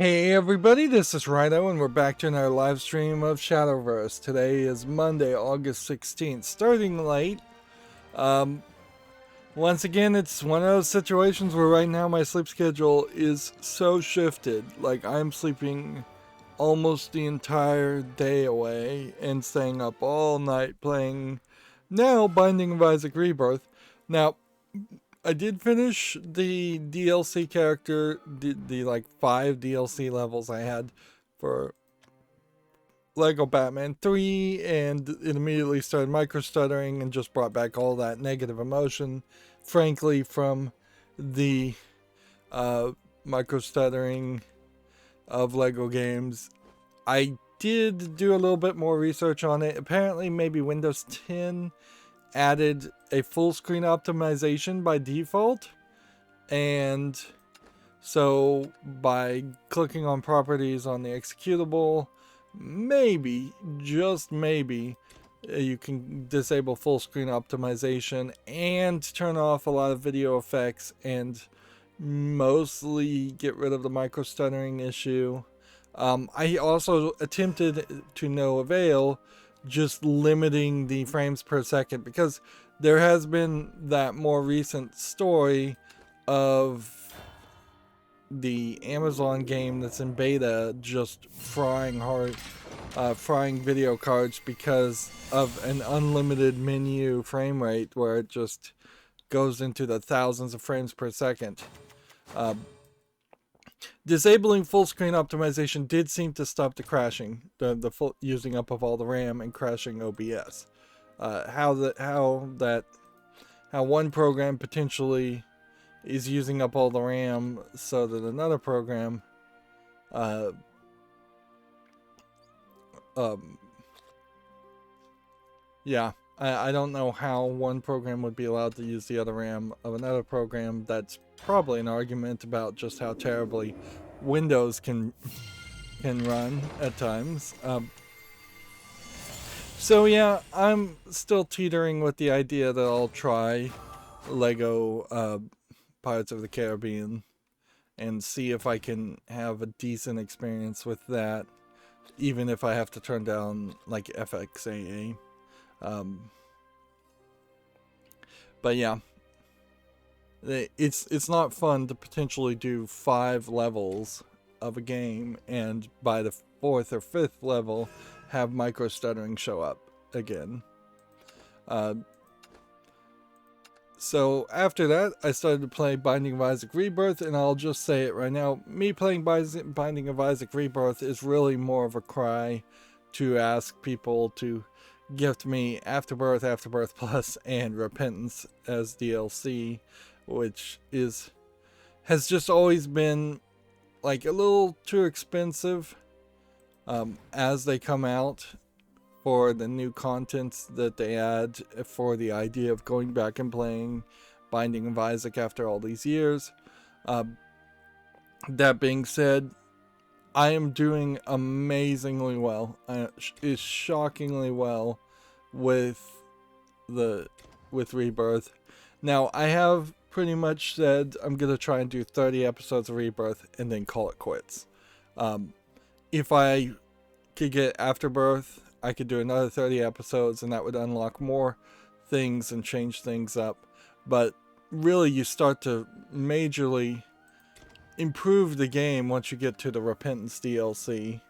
Hey everybody, this is Rydo and we're back to another live stream of Shadowverse. Today is Monday, August 16th, starting late. Once again, it's one of those situations where right now my sleep schedule is so shifted. Like, I'm sleeping almost the entire day away and staying up all night playing now Binding of Isaac Rebirth. Now, I did finish the DLC character, the like 5 DLC levels I had for Lego Batman 3, and it immediately started micro stuttering and just brought back all that negative emotion, frankly, from the micro stuttering of Lego games. I did do a little bit more research on it. Apparently, maybe Windows 10 added a full screen optimization by default, and so by clicking on properties on the executable, maybe, just maybe, you can disable full screen optimization and turn off a lot of video effects and mostly get rid of the micro stuttering issue. I also attempted to no avail, just limiting the frames per second, because there has been that more recent story of the Amazon game that's in beta just frying video cards because of an unlimited menu frame rate where it just goes into the thousands of frames per second. Disabling full screen optimization did seem to stop the crashing, the full using up of all the RAM and crashing OBS. How one program potentially is using up all the RAM so that another program yeah, I don't know how one program would be allowed to use the other RAM of another program. That's probably an argument about just how terribly Windows can run at times. So yeah, I'm still teetering with the idea that I'll try Lego Pirates of the Caribbean and see if I can have a decent experience with that, even if I have to turn down like FXAA. But yeah, it's not fun to potentially do 5 levels of a game and by the 4th or 5th level have micro stuttering show up again. So after that, I started to play Binding of Isaac Rebirth, and I'll just say it right now, me playing Binding of Isaac Rebirth is really more of a cry to ask people to gift me Afterbirth, Afterbirth Plus, and Repentance as DLC, which has just always been like a little too expensive as they come out for the new content that they add, for the idea of going back and playing Binding of Isaac after all these years. That being said, I am doing amazingly well. Is shockingly well with Rebirth. Now, I have pretty much said I'm gonna try and do 30 episodes of Rebirth and then call it quits. If I could get Afterbirth, I could do another 30 episodes and that would unlock more things and change things up. But really, you start to majorly improve the game once you get to the Repentance DLC.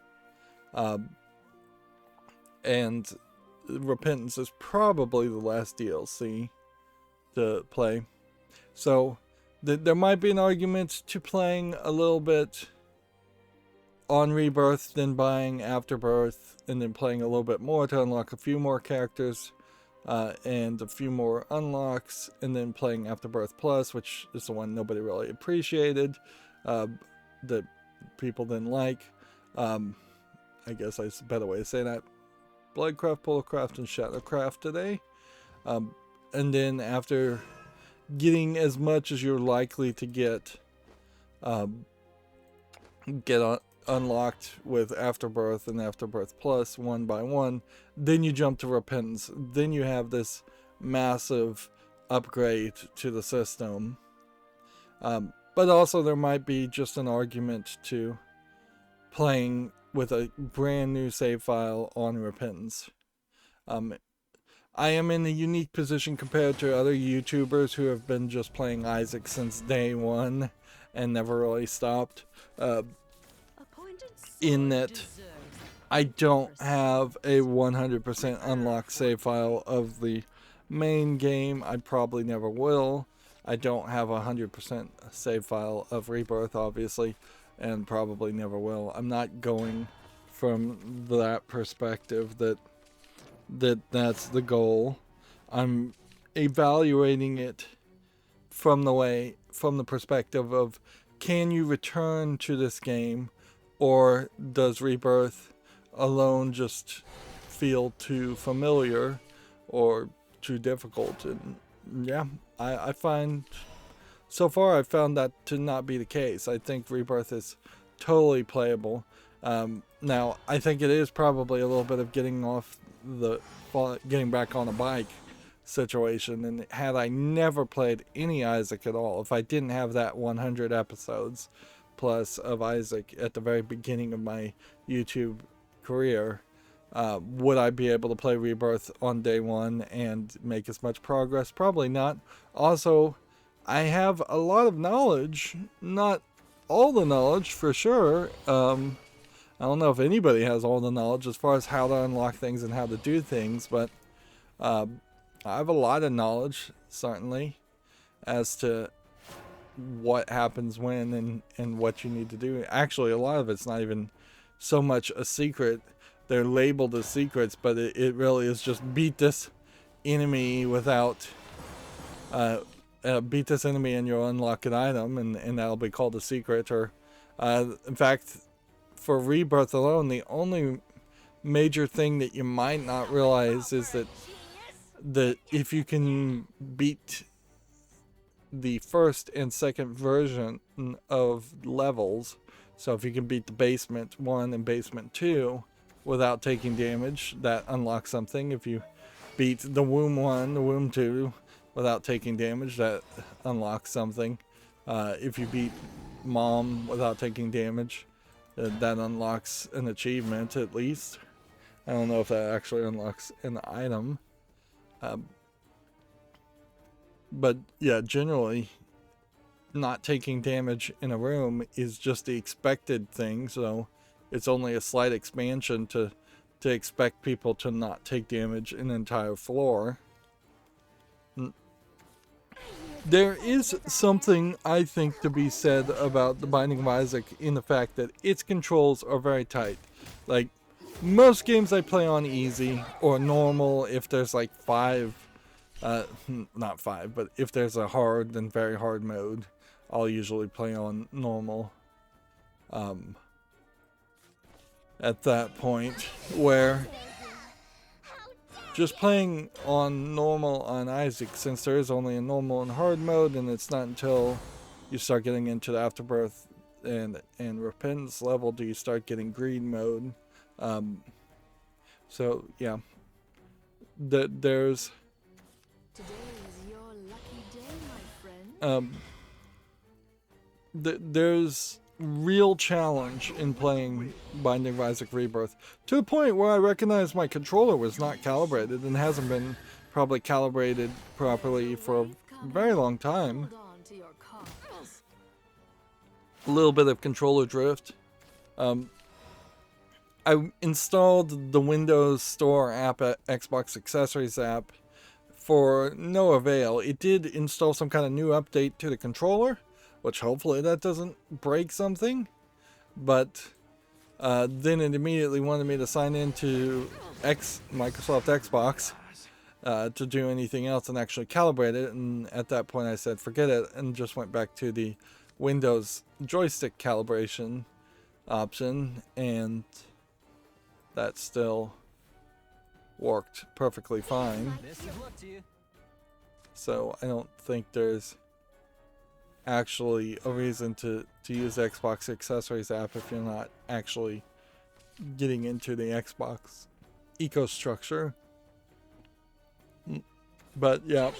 And Repentance is probably the last DLC to play. So there might be an argument to playing a little bit on Rebirth, then buying Afterbirth, and then playing a little bit more to unlock a few more characters and a few more unlocks, and then playing Afterbirth Plus, which is the one nobody really appreciated, that people didn't like. I guess that's a better way to say that. Bloodcraft, Polarcraft, and Shadowcraft today. And then after getting as much as you're likely to get unlocked with Afterbirth and Afterbirth Plus one by one, then you jump to Repentance. Then you have this massive upgrade to the system. But also there might be just an argument to playing with a brand new save file on Repentance. I am in a unique position compared to other YouTubers who have been just playing Isaac since day one and never really stopped. In that I don't have a 100% unlocked save file of the main game. I probably never will. I don't have a 100% save file of Rebirth, obviously, and probably never will. I'm not going from that perspective that's the goal. I'm evaluating it from the perspective of, can you return to this game, or does Rebirth alone just feel too familiar or too difficult? And yeah, I find so far I've found that to not be the case. I think Rebirth is totally playable. Now I think it is probably a little bit of getting back on a bike situation, and had I never played any Isaac at all, if I didn't have that 100 episodes plus of Isaac at the very beginning of my YouTube career, would I be able to play Rebirth on day one and make as much progress? Probably not. Also, I have a lot of knowledge, not all the knowledge for sure. I don't know if anybody has all the knowledge as far as how to unlock things and how to do things, but I have a lot of knowledge, certainly, as to what happens when and what you need to do. Actually, a lot of it's not even so much a secret. They're labeled as secrets, but it really is just beat this enemy without... beat this enemy and you'll unlock an item, and that'll be called a secret. Or, in fact, for Rebirth alone, the only major thing that you might not realize is that if you can beat the first and second version of levels, so if you can beat the basement 1 and basement 2 without taking damage, that unlocks something. If you beat the womb 1, the womb 2 without taking damage, that unlocks something. If you beat mom without taking damage, that unlocks an achievement at least. I don't know if that actually unlocks an item. But yeah, generally, not taking damage in a room is just the expected thing, so it's only a slight expansion to expect people to not take damage an entire floor. There is something, I think, to be said about The Binding of Isaac in the fact that its controls are very tight. Like, most games I play on easy or normal, if there's like 5, not 5, but if there's a hard and very hard mode, I'll usually play on normal. At that point, where just playing on normal on Isaac, since there is only a normal and hard mode, and it's not until you start getting into the Afterbirth and Repentance level do you start getting greed mode. So yeah, there's there's real challenge in playing Binding of Isaac Rebirth, to the point where I recognize my controller was not calibrated and hasn't been probably calibrated properly for a very long time. A little bit of controller drift. I installed the Windows Store app at Xbox Accessories app for no avail. It did install some kind of new update to the controller, which hopefully that doesn't break something, but then it immediately wanted me to sign into Microsoft Xbox to do anything else and actually calibrate it, and at that point I said forget it and just went back to the Windows joystick calibration option, and that still worked perfectly fine. So I don't think there's actually a reason to use Xbox Accessories app if you're not actually getting into the Xbox ecostructure. But yeah,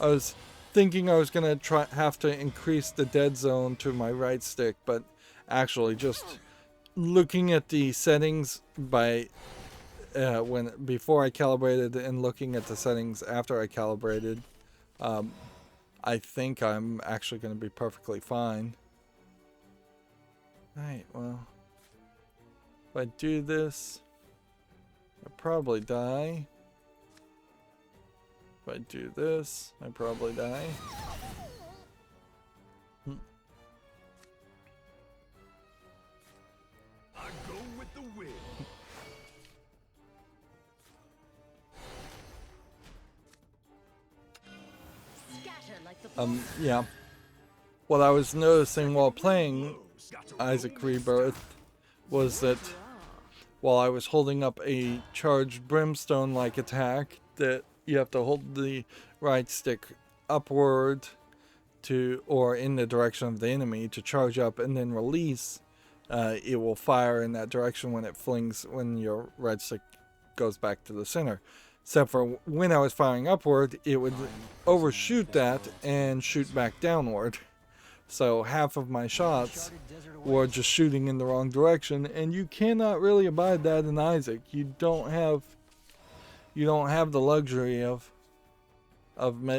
I was thinking I was gonna have to increase the dead zone to my right stick, but actually just looking at the settings before I calibrated and looking at the settings after I calibrated, I think I'm actually going to be perfectly fine. Alright, well, if I do this, I'll probably die. If I do this, I probably die. I go with the wind. Yeah. What I was noticing while playing Isaac Rebirth was that while I was holding up a charged brimstone-like attack, that you have to hold the right stick upward to, or in the direction of the enemy to charge up and then release. It will fire in that direction when your right stick goes back to the center. Except for when I was firing upward, it would overshoot that and shoot back downward. So half of my shots were just shooting in the wrong direction, and you cannot really abide that in Isaac. You don't have the luxury of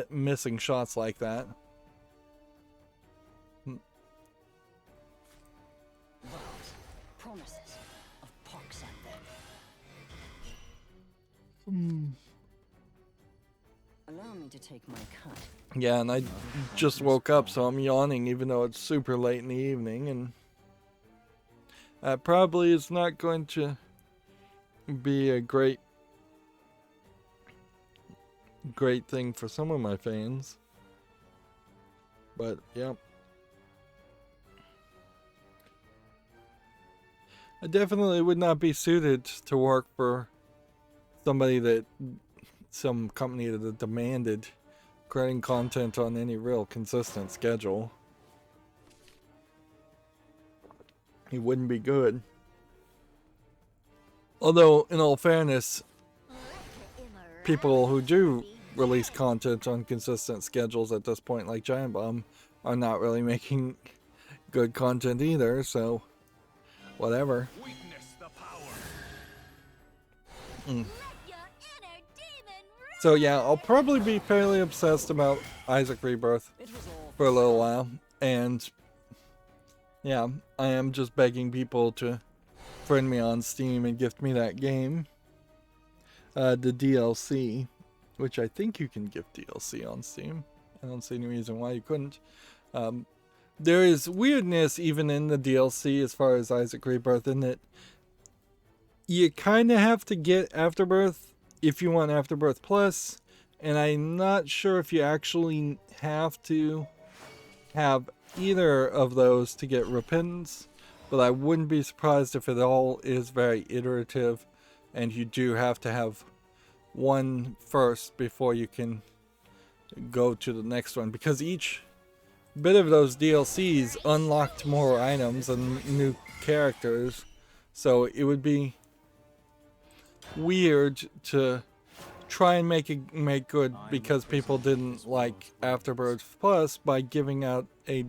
missing shots like that. Promises of pox at them. Allow me to take my cut. Yeah, and I just woke up, so I'm yawning even though it's super late in the evening, and that probably is not going to be a great thing for some of my fans. But, yeah. I definitely would not be suited to work for some company that demanded creating content on any real consistent schedule. It wouldn't be good. Although, in all fairness, people who do release content on consistent schedules at this point, like Giant Bomb, are not really making good content either, so whatever. Witness the power. So yeah, I'll probably be fairly obsessed about Isaac Rebirth for a little while, and yeah, I am just begging people to friend me on Steam and gift me that game, the DLC, which I think you can gift DLC on Steam. I don't see any reason why you couldn't. There is weirdness even in the DLC as far as Isaac Rebirth, in that you kind of have to get Afterbirth if you want Afterbirth Plus, and I'm not sure if you actually have to have either of those to get Repentance, but I wouldn't be surprised if it all is very iterative and you do have to have one first before you can go to the next one, because each bit of those DLCs unlocked more items and new characters, so it would be weird to try and make good because people didn't like Afterbirth Plus by giving out a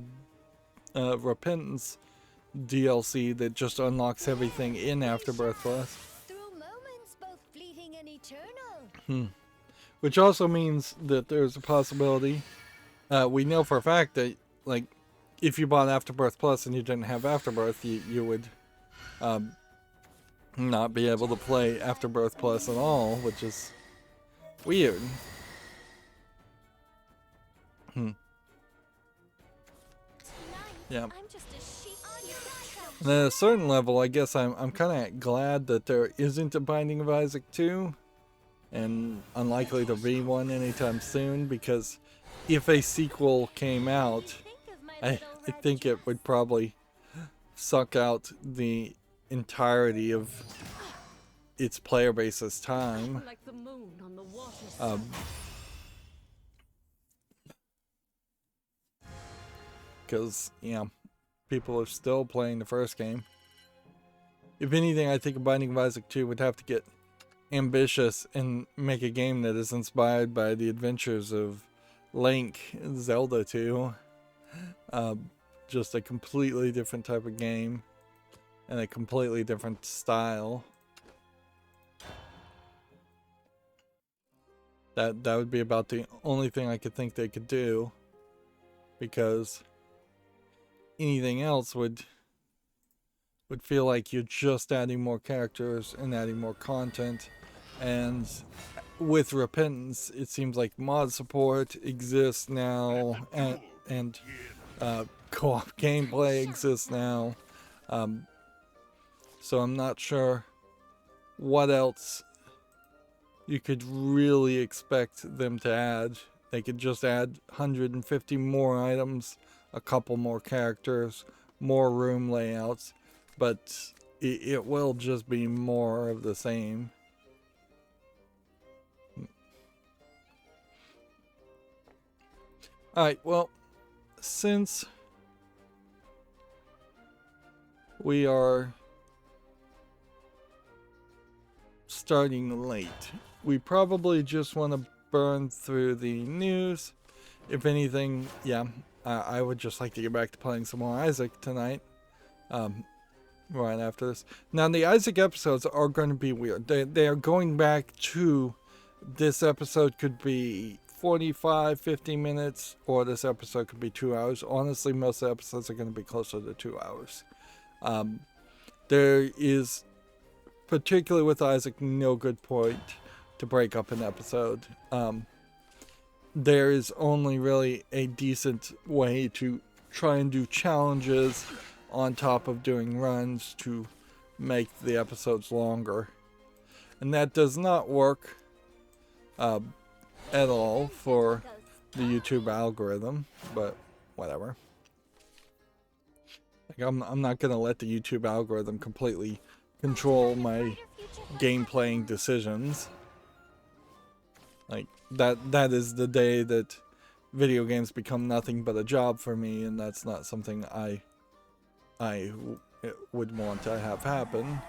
Repentance DLC that just unlocks everything in Afterbirth Plus. Through moments both fleeting and eternal. Which also means that there's a possibility, we know for a fact that, like, if you bought Afterbirth Plus and you didn't have Afterbirth, you would not be able to play Afterbirth Plus at all, which is weird. Yeah. And at a certain level, I guess I'm kind of glad that there isn't a Binding of Isaac 2, and unlikely to be one anytime soon, because if a sequel came out, I think it would probably suck out the entirety of its player base's time. Because, yeah, people are still playing the first game. If anything, I think a Binding of Isaac 2 would have to get ambitious and make a game that is inspired by the adventures of Link, Zelda 2. Just a completely different type of game. and a completely different style. That would be about the only thing I could think they could do, because anything else would feel like you're just adding more characters and adding more content. And with Repentance, it seems like mod support exists now, and co-op gameplay exists now. So I'm not sure what else you could really expect them to add. They could just add 150 more items, a couple more characters, more room layouts, but it will just be more of the same. Alright, well, since we are starting late, we probably just want to burn through the news. If anything, yeah, I would just like to get back to playing some more Isaac tonight. Right after this. Now, the Isaac episodes are going to be weird. They are going back to, this episode could be 45, 50 minutes, or this episode could be 2 hours. Honestly, most of the episodes are going to be closer to 2 hours. There is, particularly with Isaac, no good point to break up an episode. There is only really a decent way to try and do challenges on top of doing runs to make the episodes longer. And that does not work at all for the YouTube algorithm, but whatever. Like, I'm not going to let the YouTube algorithm completely control my game playing decisions. Like, that is the day that video games become nothing but a job for me, and that's not something I would want to have happen.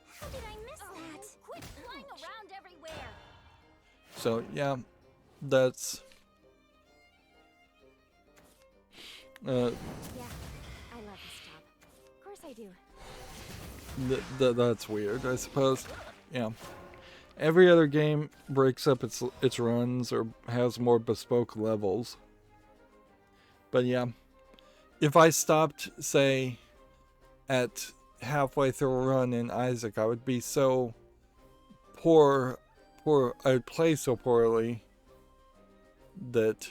How did I miss that? Quit flying around everywhere. So yeah, that's Yeah, I love this job. Of course I do. that's weird, I suppose. Yeah. Every other game breaks up its runs or has more bespoke levels. But yeah, if I stopped, say, at halfway through a run in Isaac, I would be so poor, I would play so poorly that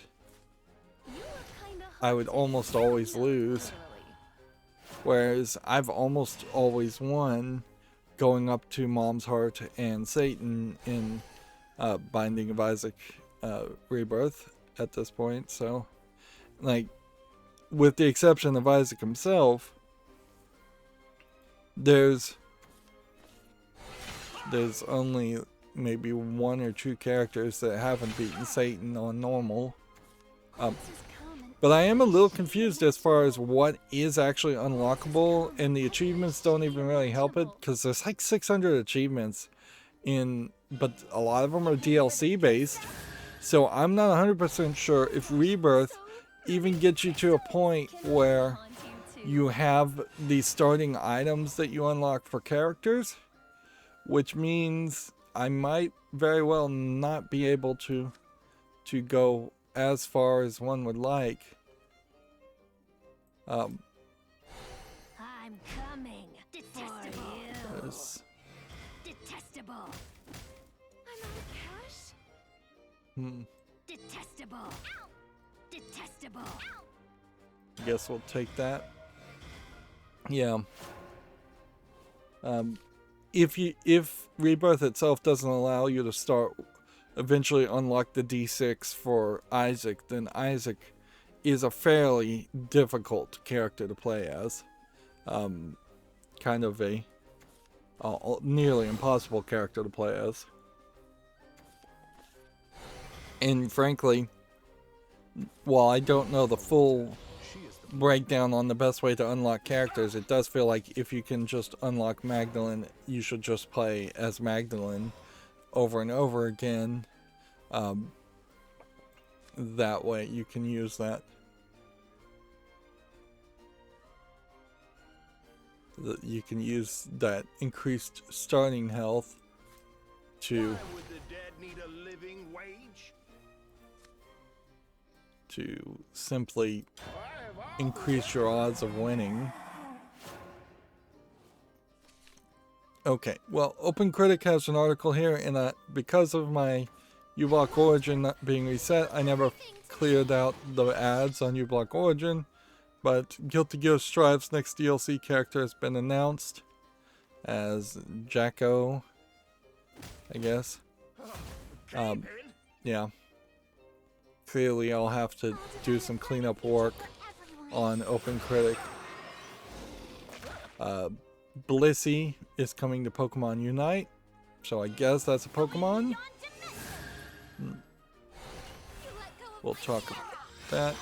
I would almost always lose. Whereas I've almost always won going up to Mom's Heart and Satan in Binding of Isaac Rebirth at this point. So, like, with the exception of Isaac himself, there's only maybe 1 or 2 characters that haven't beaten Satan on normal. But I am a little confused as far as what is actually unlockable, and the achievements don't even really help it, because there's like 600 achievements but a lot of them are DLC based. So I'm not 100% sure if Rebirth even gets you to a point where you have the starting items that you unlock for characters, which means I might very well not be able to go as far as one would like. I'm coming. Detestable. Detestable. I'm out of cash. Detestable. Ow. Detestable. Ow. I guess we'll take that. Yeah. If Rebirth itself doesn't allow you to eventually unlock the D6 for Isaac, then Isaac is a fairly difficult character to play as. Kind of a nearly impossible character to play as. And frankly, while I don't know the full breakdown on the best way to unlock characters, it does feel like if you can just unlock Magdalene, you should just play as Magdalene over and over again. That way you can use that. you can use that increased starting health to Why would the dead need a living wage? simply increase your odds of winning. Okay, well, OpenCritic has an article here, and because of my uBlock Origin not being reset, I never cleared out the ads on uBlock Origin. But Guilty Gear Strive's next DLC character has been announced as Jacko, I guess. Yeah. Clearly I'll have to do some cleanup work on OpenCritic. Blissey is coming to Pokemon Unite, so I guess that's a Pokemon. We'll talk about that.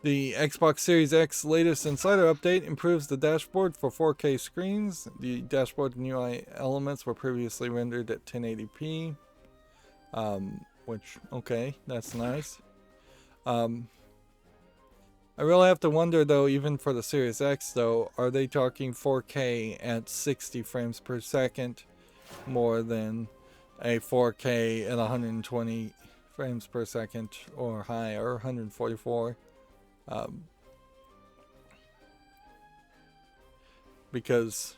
The Xbox Series X latest Insider update improves the dashboard for 4K screens. The dashboard and UI elements were previously rendered at 1080p. Which, okay, that's nice. I really have to wonder though, even for the Series X though, are they talking 4K at 60 frames per second more than a 4K at 120 frames per second or higher, 144? Because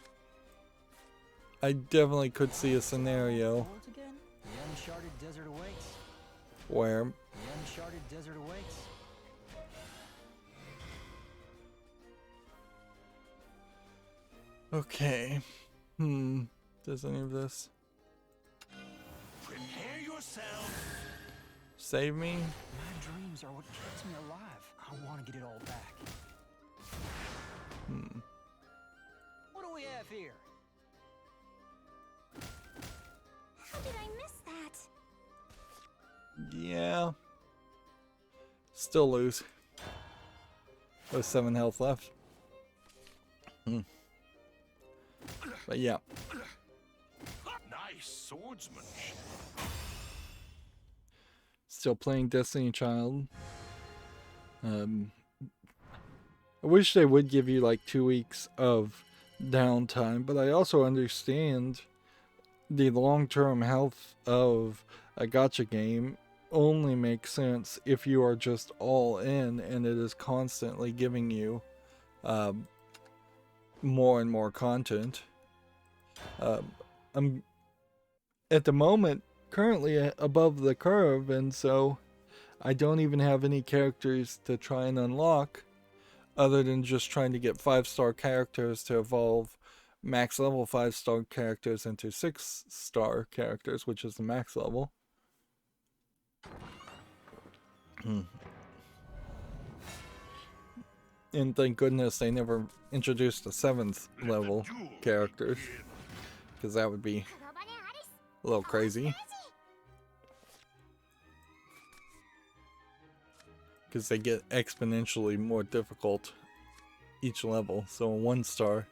I definitely could see a scenario where okay, does any of this Prepare yourself. save me? My dreams are what keeps me alive. I want to get it all back. What do we have here? How did I miss that? Yeah. Still lose. There's 7 health left. But yeah. Nice swordsmanship. Still playing Destiny Child. I wish they would give you like 2 weeks of downtime, but I also understand the long-term health of a gacha game only makes sense if you are just all in and it is constantly giving you more and more content. I'm at the moment currently above the curve, and so I don't even have any characters to try and unlock other than just trying to get 5-star characters to evolve max level 5-star characters into 6-star characters, which is the max level. And thank goodness they never introduced the 7th level characters, because that would be a little crazy. Because they get exponentially more difficult each level. So a 1-star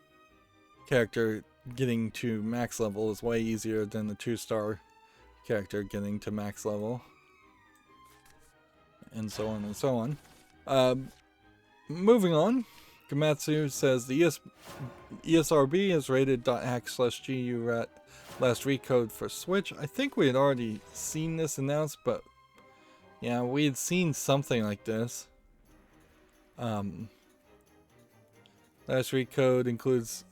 character getting to max level is way easier than the 2-star character getting to max level. And so on and so on. Moving on. Gamatsu says the ESRB is rated .hack/GU last recode for Switch. I think we had already seen this announced, but yeah, we had seen something like this. Last recode includes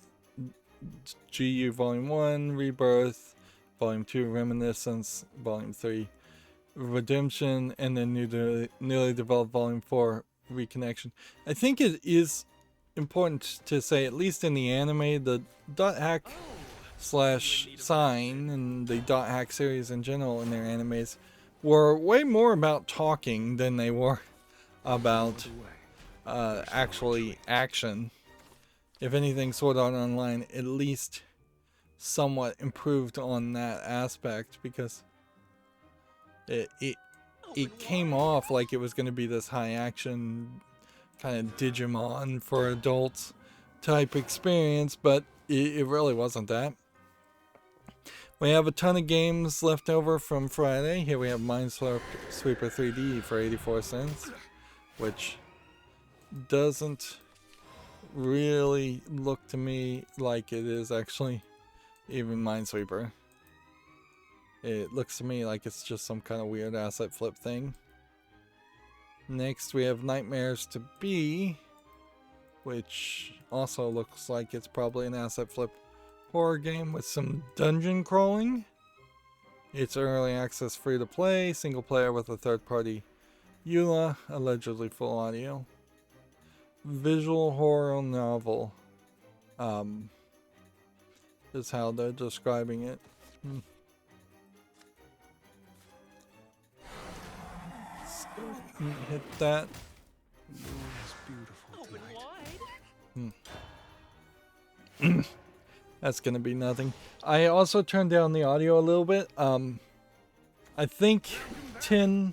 GU Volume 1, Rebirth, Volume 2, Reminiscence, Volume 3, Redemption, and then newly developed Volume 4, Reconnection. I think it is important to say, at least in the anime, the .hack/sign and the .hack series in general in their animes were way more about talking than they were about actually action. If anything, Sword Art Online at least somewhat improved on that aspect, because it came off like it was going to be this high action kind of Digimon for adults type experience, but it really wasn't that. We have a ton of games left over from Friday. Here we have Minesweeper 3D for 84 cents, which doesn't really look to me like it is actually even Minesweeper. It looks to me like it's just some kind of weird asset flip thing. Next we have Nightmares to Be, which also looks like it's probably an asset flip horror game with some dungeon crawling. It's early access, free to play, single player with a third party EULA, allegedly full audio. Visual horror novel. Is how they're describing it. Hit that. It's beautiful tonight. That's gonna be nothing. I also turned down the audio a little bit. I think 10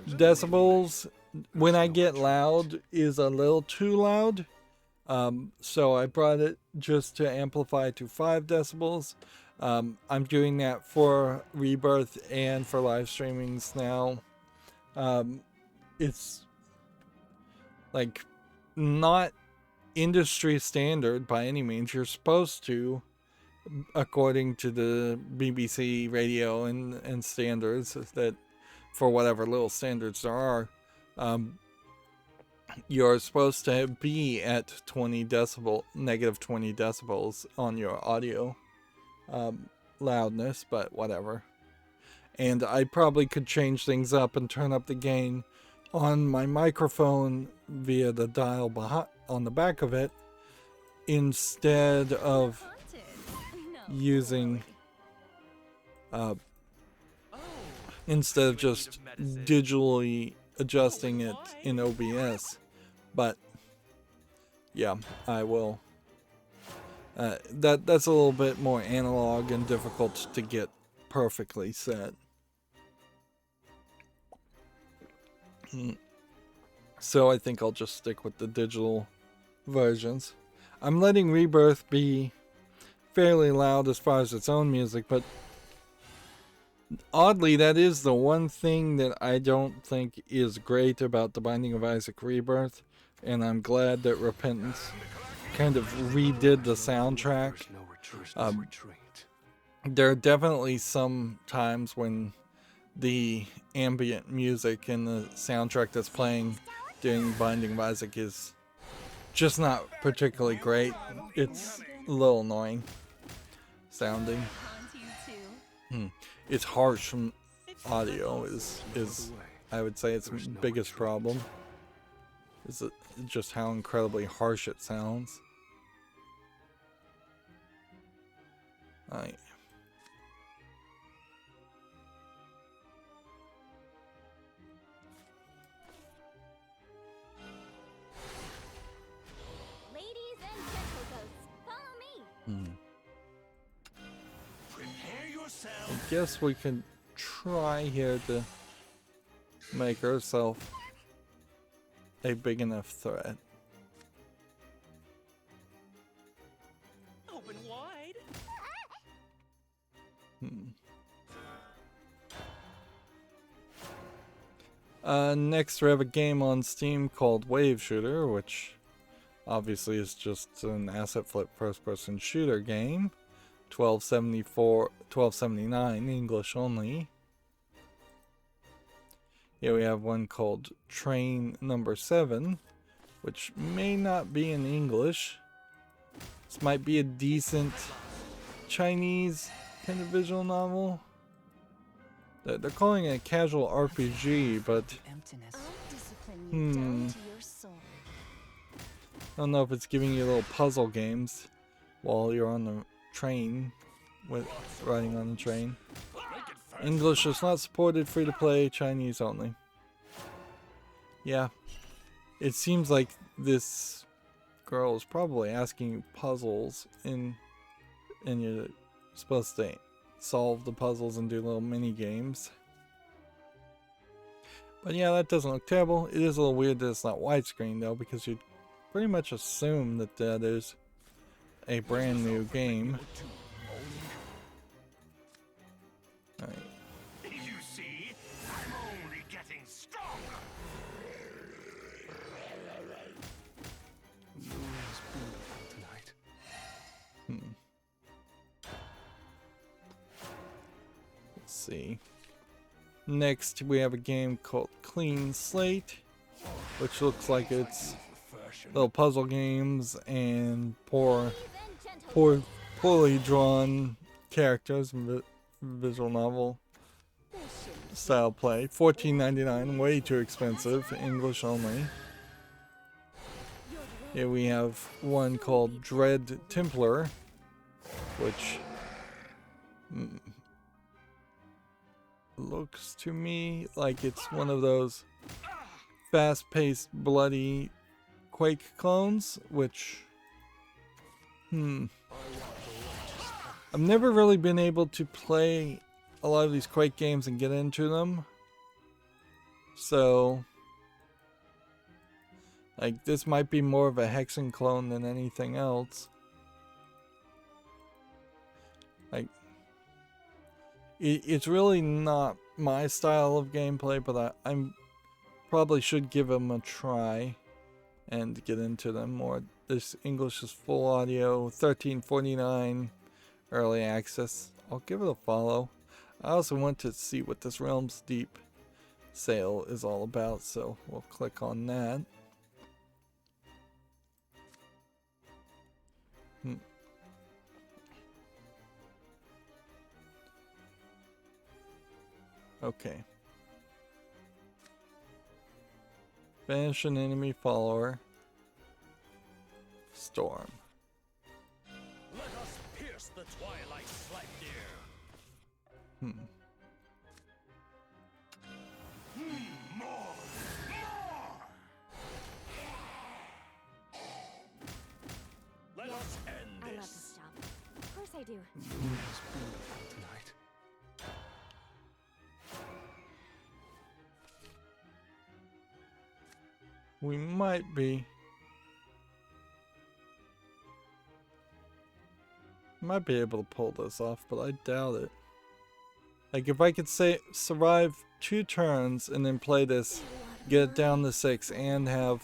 decibels when I get loud is a little too loud. So I brought it just to amplify to 5 decibels. I'm doing that for Rebirth and for live streamings now. It's like not industry standard by any means. You're supposed to, according to the BBC radio and standards, that for whatever little standards there are, you're supposed to be at 20 decibel, negative 20 decibels on your audio loudness, but whatever. And I probably could change things up and turn up the gain on my microphone via the dial behind, on the back of it, instead of using instead of just digitally adjusting it in OBS. But yeah, I will. That's a little bit more analog and difficult to get perfectly set. So I think I'll just stick with the digital versions. I'm letting Rebirth be fairly loud as far as its own music, but oddly, that is the one thing that I don't think is great about The Binding of Isaac Rebirth, and I'm glad that Repentance kind of redid the soundtrack. There are definitely some times when the ambient music and the soundtrack that's playing during Binding of Isaac is just not particularly great. It's a little annoying sounding. It's harsh from audio is I would say its biggest problem. Is it just how incredibly harsh it sounds. Alright. Ladies and gentlefolks, follow me. Prepare I yourself. guess we can try here to make ourselves a big enough threat. Open wide. Next we have a game on Steam called Wave Shooter, which obviously is just an asset flip first-person shooter game. 1279 English only. Here we have one called Train Number 7, which may not be in English. This might be a decent Chinese kind of visual novel. They're calling it a casual RPG, but Emptiness. I'll discipline you down to your soul. I don't know if it's giving you little puzzle games while you're on the train, with riding on the train. English is not supported, free to play, Chinese only. Yeah, it seems like this girl is probably asking you puzzles and you're supposed to solve the puzzles and do little mini games. But yeah, that doesn't look terrible. It is a little weird that it's not widescreen though, because you'd pretty much assume that that is a brand new game. Alright. You see, I'm only getting stronger. see. Next, we have a game called Clean Slate, which looks like it's little puzzle games and poorly drawn characters, visual novel style play. $14.99, way too expensive, English only. Here we have one called Dread Templar, which looks to me like it's one of those fast-paced, bloody Quake clones, which I've never really been able to play a lot of these Quake games and get into them. So, like, this might be more of a Hexen clone than anything else. Like, it's really not my style of gameplay, but I'm probably should give them a try and get into them more. This English is full audio, $13.49 early access. I'll give it a follow. I also want to see what this Realms Deep sale is all about, so we'll click on that. Okay. Banish an enemy follower. Storm. Let us pierce the twilight, Sleipnir. More! Let us end I love to this. stop. Of course I do. Tonight. We might be able to pull this off, but I doubt it. Like, if I could survive 2 turns and then play this, get it down to 6, and have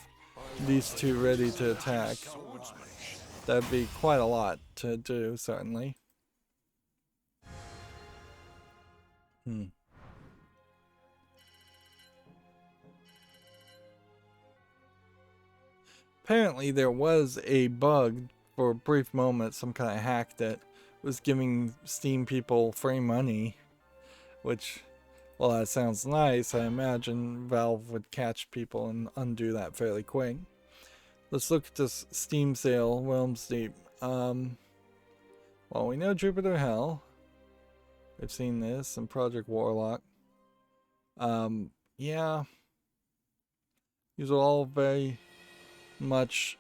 these 2 ready to attack, that'd be quite a lot to do, certainly. Apparently there was a bug for a brief moment, some kind of hack that was giving Steam people free money, which, well, that sounds nice. I imagine Valve would catch people and undo that fairly quick. Let's look at this Steam sale, Realms Deep. Well, we know Jupiter Hell. We've seen this, and Project Warlock. Yeah. These are all very much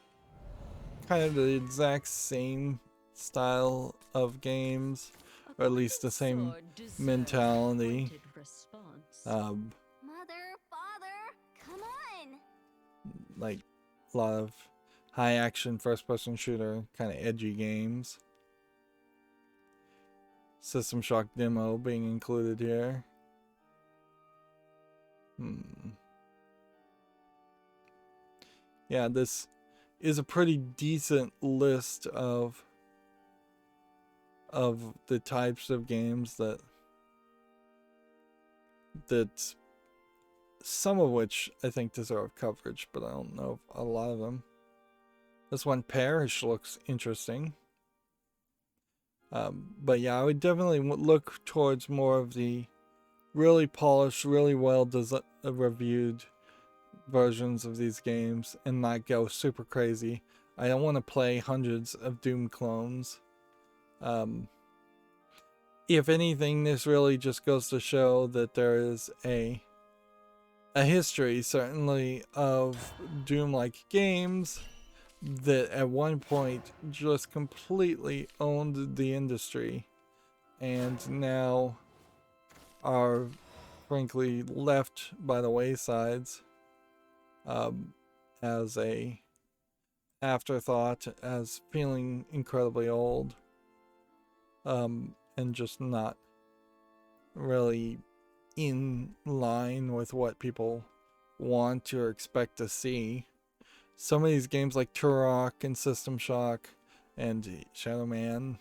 kind of the exact same style of games, or at least the same mentality. Mother, father, come on. Like a lot of high action first person shooter kind of edgy games. System Shock demo being included here. Yeah, this is a pretty decent list of the types of games that some of which I think deserve coverage, but I don't know if a lot of them. This one, Parish, looks interesting. But yeah, I would definitely look towards more of the really polished, really well reviewed versions of these games and not go super crazy. I don't want to play hundreds of Doom clones. If anything, this really just goes to show that there is a history, certainly, of Doom-like games that at one point just completely owned the industry and now are frankly left by the waysides as a afterthought, as feeling incredibly old, and just not really in line with what people want or expect to see. Some of these games like Turok and System Shock and Shadow Man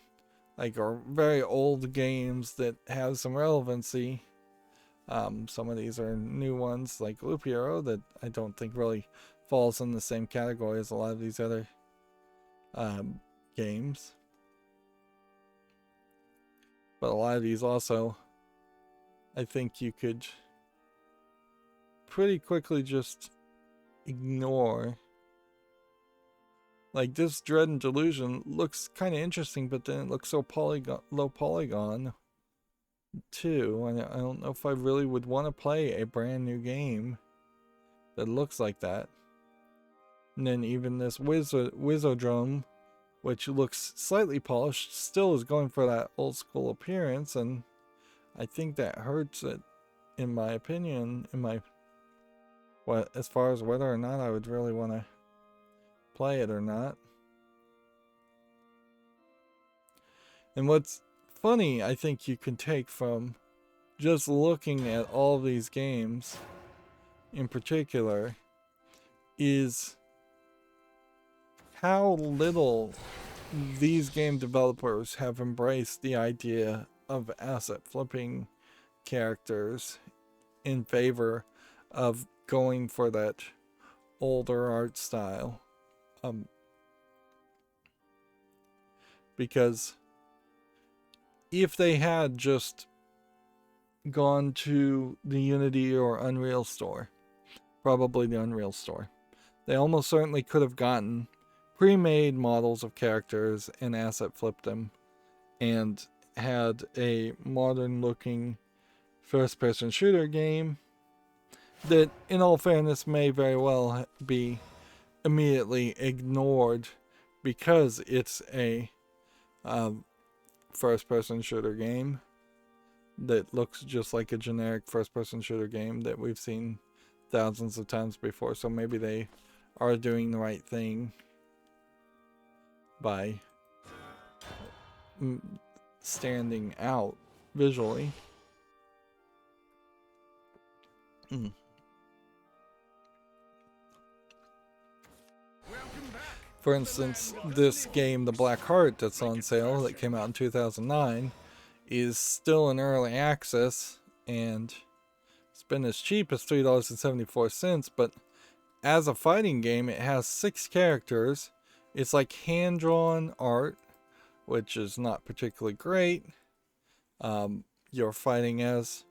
like, are very old games that have some relevancy. Some of these are new ones, like Loop Hero, that I don't think really falls in the same category as a lot of these other games. But a lot of these also, I think you could pretty quickly just ignore. Like, this Dread and Delusion looks kind of interesting, but then it looks so low polygon too, and I don't know if I really would want to play a brand new game that looks like that. And then even this Wizardrome, which looks slightly polished, still is going for that old school appearance, and I think that hurts it, in my opinion, as far as whether or not I would really want to play it or not. And what's funny, I think you can take from just looking at all these games in particular, is how little these game developers have embraced the idea of asset flipping characters in favor of going for that older art style. Because if they had just gone to the Unity or Unreal store, probably the Unreal store, they almost certainly could have gotten pre-made models of characters and asset flipped them and had a modern looking first person shooter game that, in all fairness, may very well be immediately ignored because it's a first person shooter game that looks just like a generic first person shooter game that we've seen thousands of times before. So maybe they are doing the right thing by standing out visually. For instance, this game, The Black Heart, that's on sale, that came out in 2009, is still in early access, and it's been as cheap as $3.74, but as a fighting game, it has 6 characters. It's like hand-drawn art, which is not particularly great. You're fighting as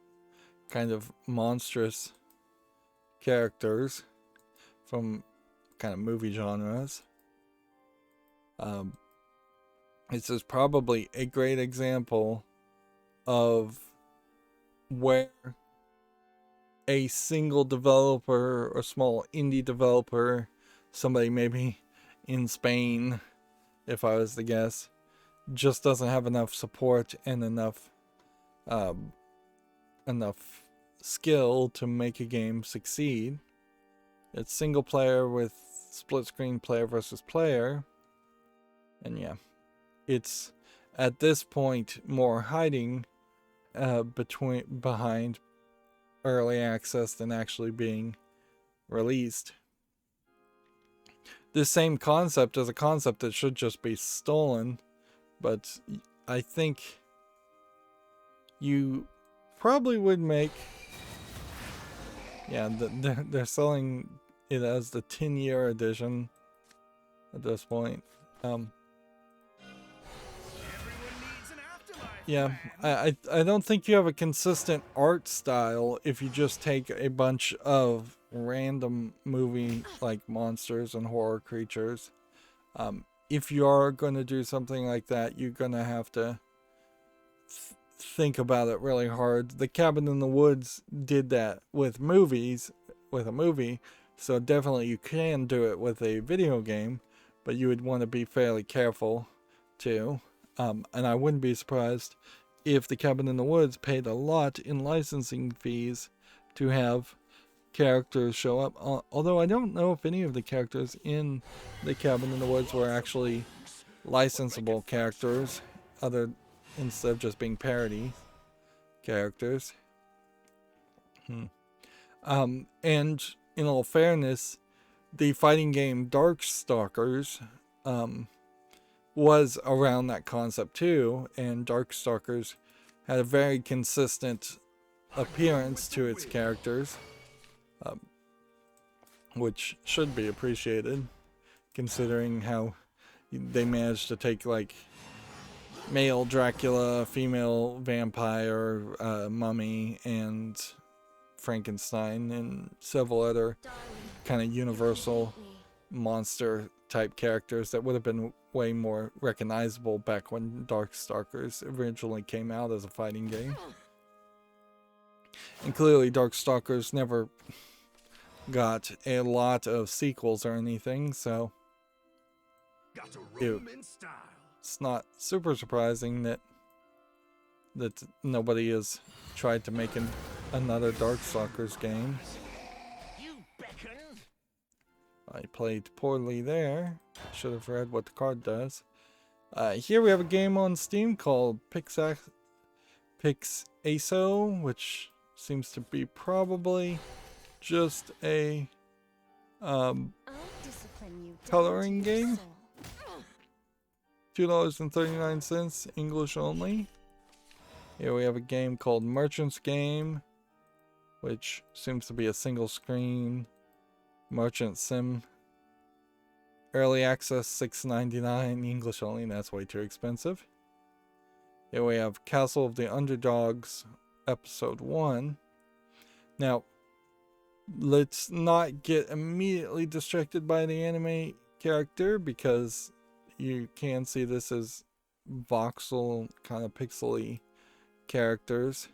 kind of monstrous characters from kind of movie genres. This is probably a great example of where a single developer or small indie developer, somebody maybe in Spain, if I was to guess, just doesn't have enough support and enough skill to make a game succeed. It's single player with split screen player versus player. And yeah, it's at this point more hiding behind early access than actually being released. This same concept is a concept that should just be stolen, but I think you probably would make... Yeah, they're selling it as the 10-year edition at this point. Yeah, I don't think you have a consistent art style if you just take a bunch of random movie like monsters and horror creatures. If you are going to do something like that, you're going to have to think about it really hard. The Cabin in the Woods did that with a movie, so definitely you can do it with a video game, but you would want to be fairly careful too. And I wouldn't be surprised if the Cabin in the Woods paid a lot in licensing fees to have characters show up. Although I don't know if any of the characters in the Cabin in the Woods were actually licensable characters, instead of just being parody characters. And in all fairness, the fighting game Darkstalkers, was around that concept too, and Darkstalkers had a very consistent appearance to its characters, which should be appreciated, considering how they managed to take like male Dracula, female vampire, mummy, and Frankenstein, and several other kind of universal monster type characters that would have been way more recognizable back when Darkstalkers originally came out as a fighting game. And clearly Darkstalkers never got a lot of sequels or anything, so Got to roam in style. it's not super surprising that nobody has tried to make another Darkstalkers game. You beckon. I played poorly there. Should have read what the card does. Here we have a game on Steam called Pixaso, which seems to be probably just a I'll discipline you down coloring to your game. soul. $2.39, English only. Here we have a game called Merchant's Game, which seems to be a single screen merchant sim. Early access $6.99, English only, and that's way too expensive. Here we have Castle of the Underdogs, Episode 1. Now, let's not get immediately distracted by the anime character, because you can see this as voxel, kind of pixely characters.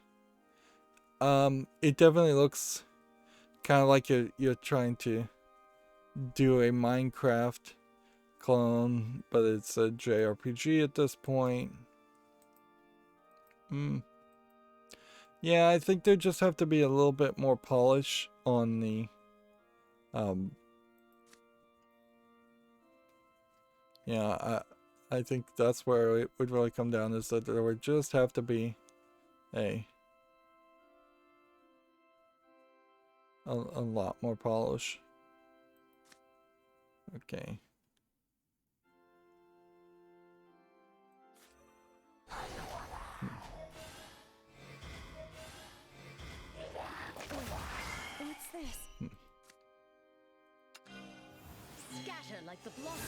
It definitely looks kind of like you're trying to do a Minecraft clone, but it's a JRPG at this point. Yeah, I think there just have to be a little bit more polish on the yeah, I think that's where it would really come down, is that there would just have to be a lot more polish. Okay. What's this? Scatter like the blossoms.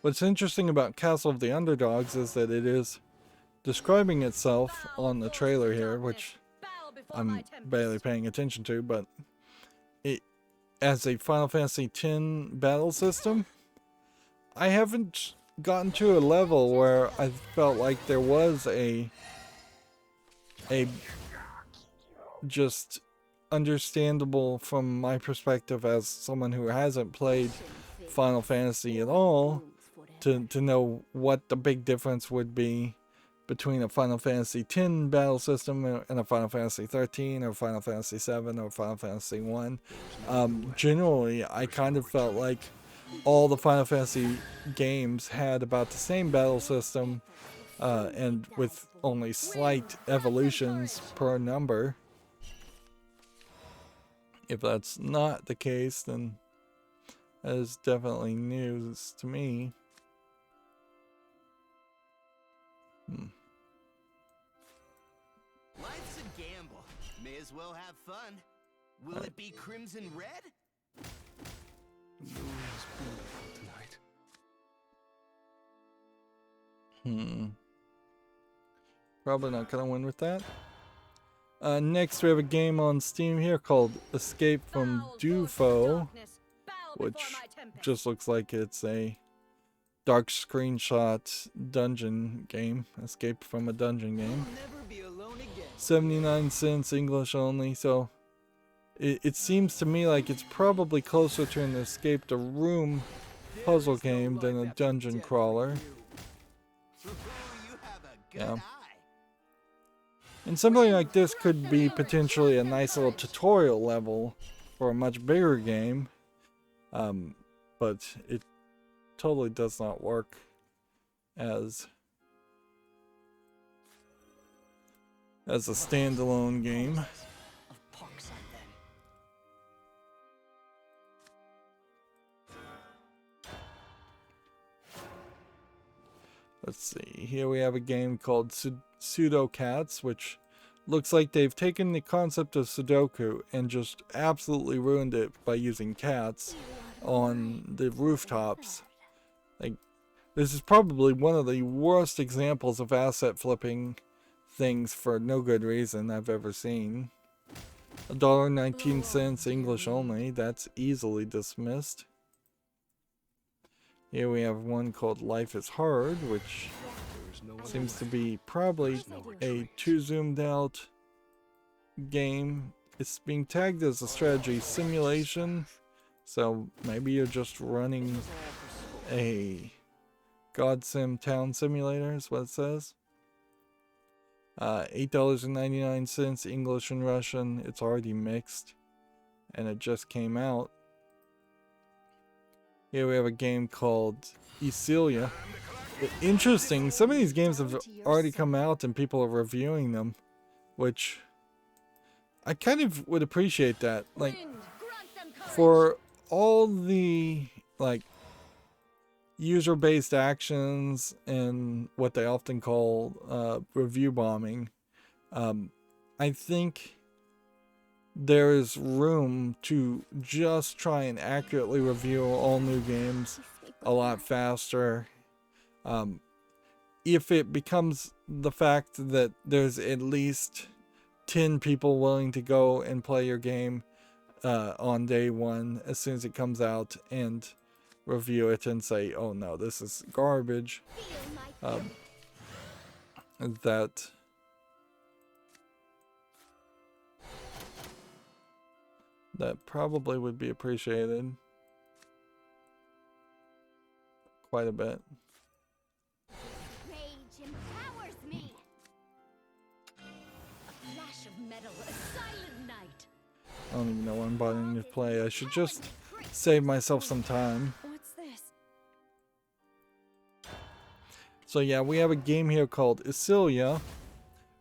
What's interesting about Castle of the Underdogs is that it is describing itself on the trailer here, which I'm barely paying attention to, but it as a Final Fantasy X battle system. I haven't gotten to a level where I felt like there was a just understandable from my perspective as someone who hasn't played Final Fantasy at all to know what the big difference would be between a Final Fantasy X battle system and a Final Fantasy 13 or Final Fantasy 7 or Final Fantasy 1. Generally, I kind of felt like all the Final Fantasy games had about the same battle system, and with only slight evolutions per number. If that's not the case, then that is definitely news to me. Life's a gamble. May as well have fun. Will it be crimson red? The moon is beautiful tonight. Probably not gonna win with that. Next we have a game on Steam here called Escape from Dufo, which just looks like it's a dark screenshot dungeon game. Escape from a dungeon game. Never be alone again. 79 cents, English only, so it seems to me like it's probably closer to an escape the room puzzle game than a dungeon crawler. You have a good Yeah. eye. And something like this could be potentially a nice little tutorial level for a much bigger game, but it totally does not work as a standalone game. Of Parkside then. Let's see. Here we have a game called Pseudo Cats, which looks like they've taken the concept of Sudoku and just absolutely ruined it by using cats on the rooftops. Like, this is probably one of the worst examples of asset flipping things for no good reason I've ever seen. $1.19 English only. That's easily dismissed. Here we have one called Life is Hard, which seems to be probably a too zoomed out game. It's being tagged as a strategy simulation, so maybe you're just running a God Sim Town Simulator is what it says. $8.99 English and Russian. It's already mixed, and it just came out. Here we have a game called Icilia. Interesting, some of these games have already come out and people are reviewing them, which I kind of would appreciate that. Like, for all the like user-based actions and what they often call review bombing, I think there is room to just try and accurately review all new games a lot faster. If it becomes the fact that there's at least 10 people willing to go and play your game on day one as soon as it comes out and review it and say, oh no, this is garbage, that probably would be appreciated quite a bit. Rage empowers me. A flash of metal, a silent night. I don't even know what I'm bothering to play. I should just save myself some time. What's this? So yeah, we have a game here called Icilia,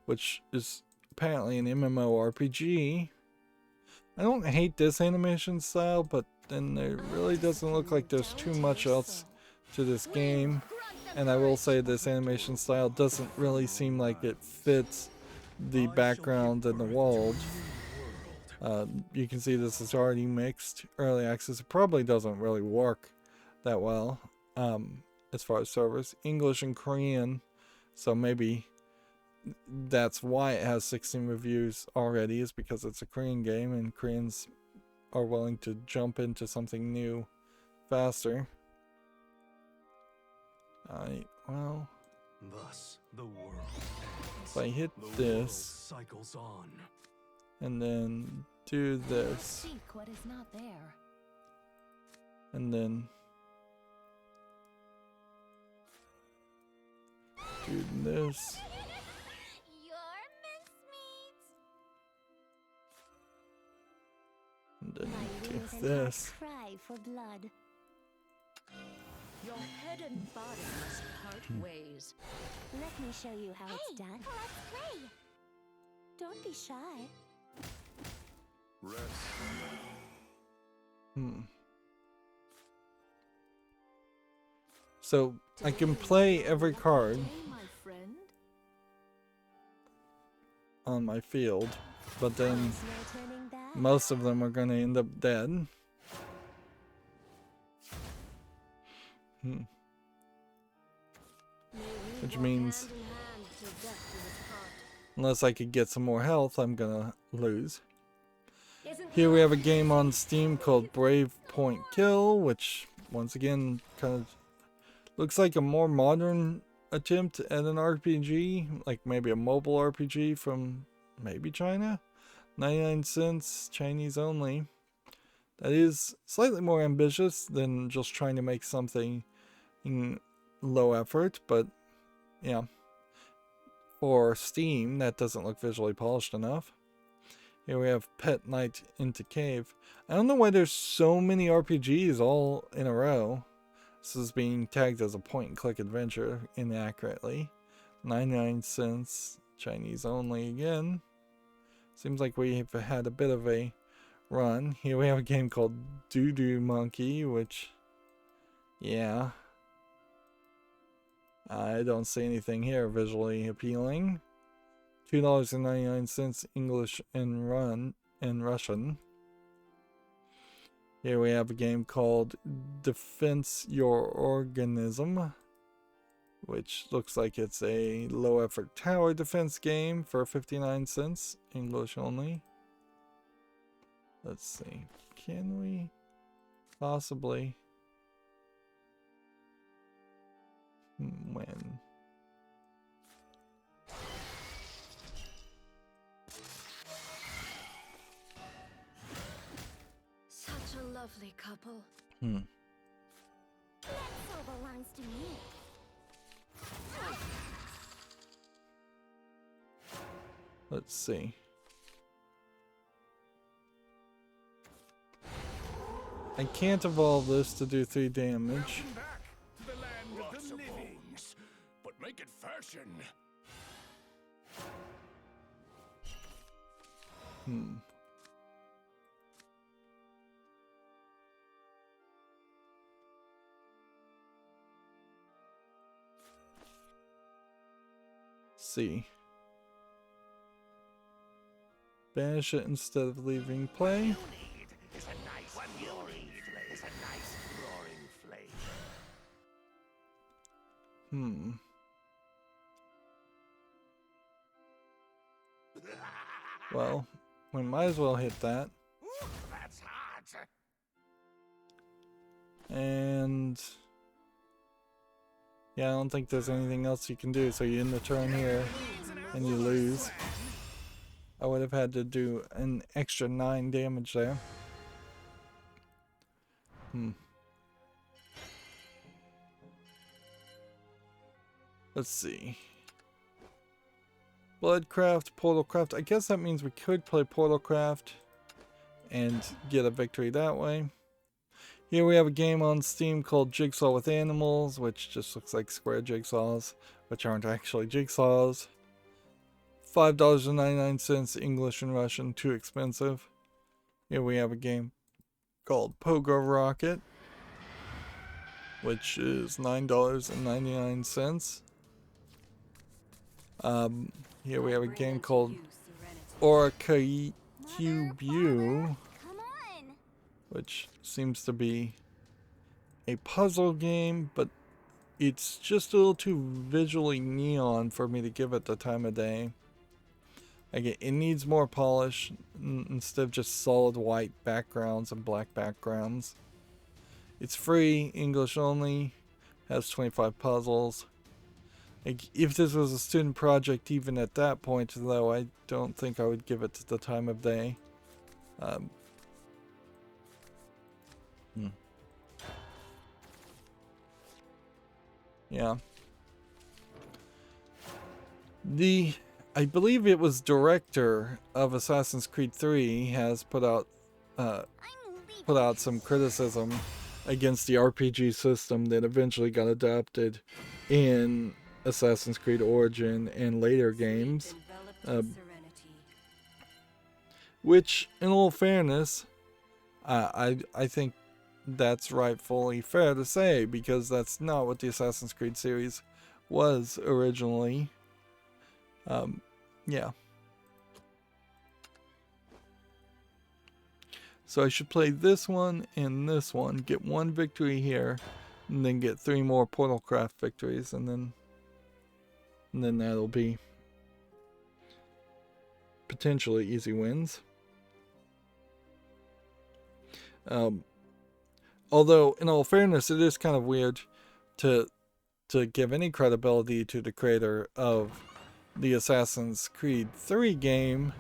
which is apparently an MMORPG. I don't hate this animation style, but then it really doesn't look like there's too much else to this game. And I will say this animation style doesn't really seem like it fits the background and the world. You can see this is already mixed. Early access. It probably doesn't really work that well as far as servers. English and Korean, so maybe that's why it has 16 reviews already, is because it's a Korean game and Koreans are willing to jump into something new faster. Alright, well, Thus, the world if I hit the world this cycles on. and then do this Seek what is not there. and then do this Your mincemeat. and then My do wings and this. heart cry for blood. Your head and body must part ways. Let me show you how it's done. Let's play. Don't be shy. Rest. So I can play every card Hey, my friend. on my field, but then There's no turning back. most of them are going to end up dead. Which means unless I could get some more health, I'm gonna lose. Here we have a game on Steam called Brave Point Kill, which once again kind of looks like a more modern attempt at an RPG, like maybe a mobile RPG from maybe China. 99 cents, Chinese only. That is slightly more ambitious than just trying to make something in low effort, but yeah. For Steam, that doesn't look visually polished enough. Here we have Pet Night into Cave. I don't know why there's so many RPGs all in a row. This is being tagged as a point-and-click adventure inaccurately. 99 cents, Chinese only again. Seems like we've had a bit of a run. Here we have a game called Doo Doo Monkey, which, yeah. I don't see anything here visually appealing. $2.99 English and Russian. Here we have a game called Defense Your Organism, which looks like it's a low effort tower defense game for 59 cents, English only. Let's see, can we possibly, when? Such a lovely couple. That soul belongs to me. Let's see. I can't evolve this to do 3 damage. Welcome back to the land of the living, but make it fashion. See. Banish it instead of leaving play. Is a nice roaring flame. Is a nice roaring flame. Well, we might as well hit that. Ooh, that's hot. And yeah, I don't think there's anything else you can do, so you end the turn here and you lose. I would have had to do an extra 9 damage there. Let's see. Bloodcraft, Portalcraft. I guess that means we could play Portalcraft and get a victory that way. Here we have a game on Steam called Jigsaw with Animals, which just looks like square jigsaws, which aren't actually jigsaws. $5.99 English and Russian, too expensive. Here we have a game called Pogo Rocket, which is $9.99. Here we have a game called Orca Cubu, Come on. which seems to be a puzzle game, but it's just a little too visually neon for me to give it the time of day. Again, it needs more polish instead of just solid white backgrounds and black backgrounds. It's free, English only, has 25 puzzles. Like, if this was a student project even at that point, though, I don't think I would give it the time of day. Yeah. I believe it was director of Assassin's Creed 3 has put out some criticism against the RPG system that eventually got adopted in Assassin's Creed Origin and later games. Which, in all fairness, I think that's rightfully fair to say, because that's not what the Assassin's Creed series was originally. Yeah. So I should play this one and this one, get 1 victory here, and then get 3 more Portalcraft victories, and then that'll be potentially easy wins. Although, in all fairness, it is kind of weird to give any credibility to the creator of the Assassin's Creed 3 game,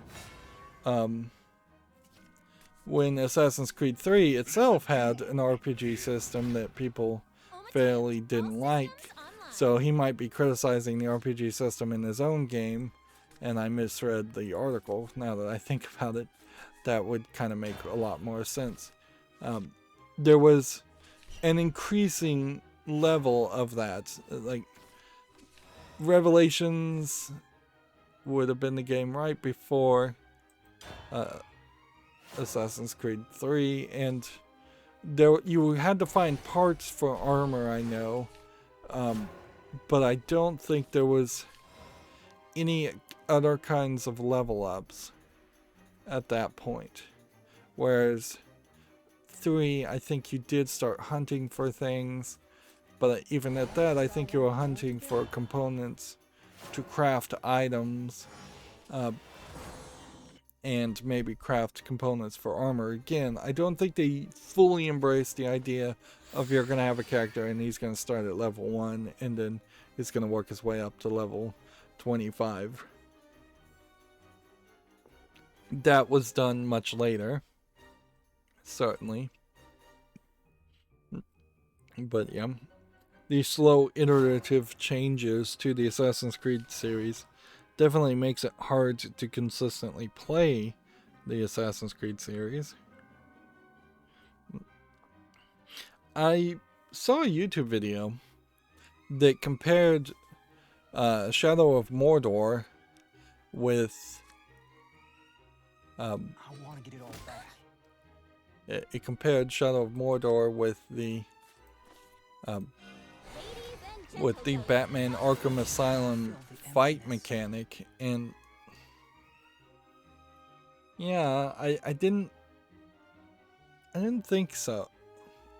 when Assassin's Creed 3 itself had an RPG system that people fairly didn't like. So he might be criticizing the RPG system in his own game, and I misread the article. Now that I think about it, that would kind of make a lot more sense. There was an increasing level of that. Like, Revelations would have been the game right before Assassin's Creed 3, and you had to find parts for armor, I know, but I don't think there was any other kinds of level ups at that point. Whereas 3, I think you did start hunting for things, but even at that, I think you were hunting for components to craft items, and maybe craft components for armor. Again, I don't think they fully embraced the idea of you're going to have a character and he's going to start at level 1 and then he's going to work his way up to level 25. That was done much later, certainly. But yeah, these slow iterative changes to the Assassin's Creed series definitely makes it hard to consistently play the Assassin's Creed series. I saw a YouTube video that compared Shadow of Mordor with I want to get it all back. it compared Shadow of Mordor with the Batman Arkham Asylum fight mechanic, and yeah, I didn't think so.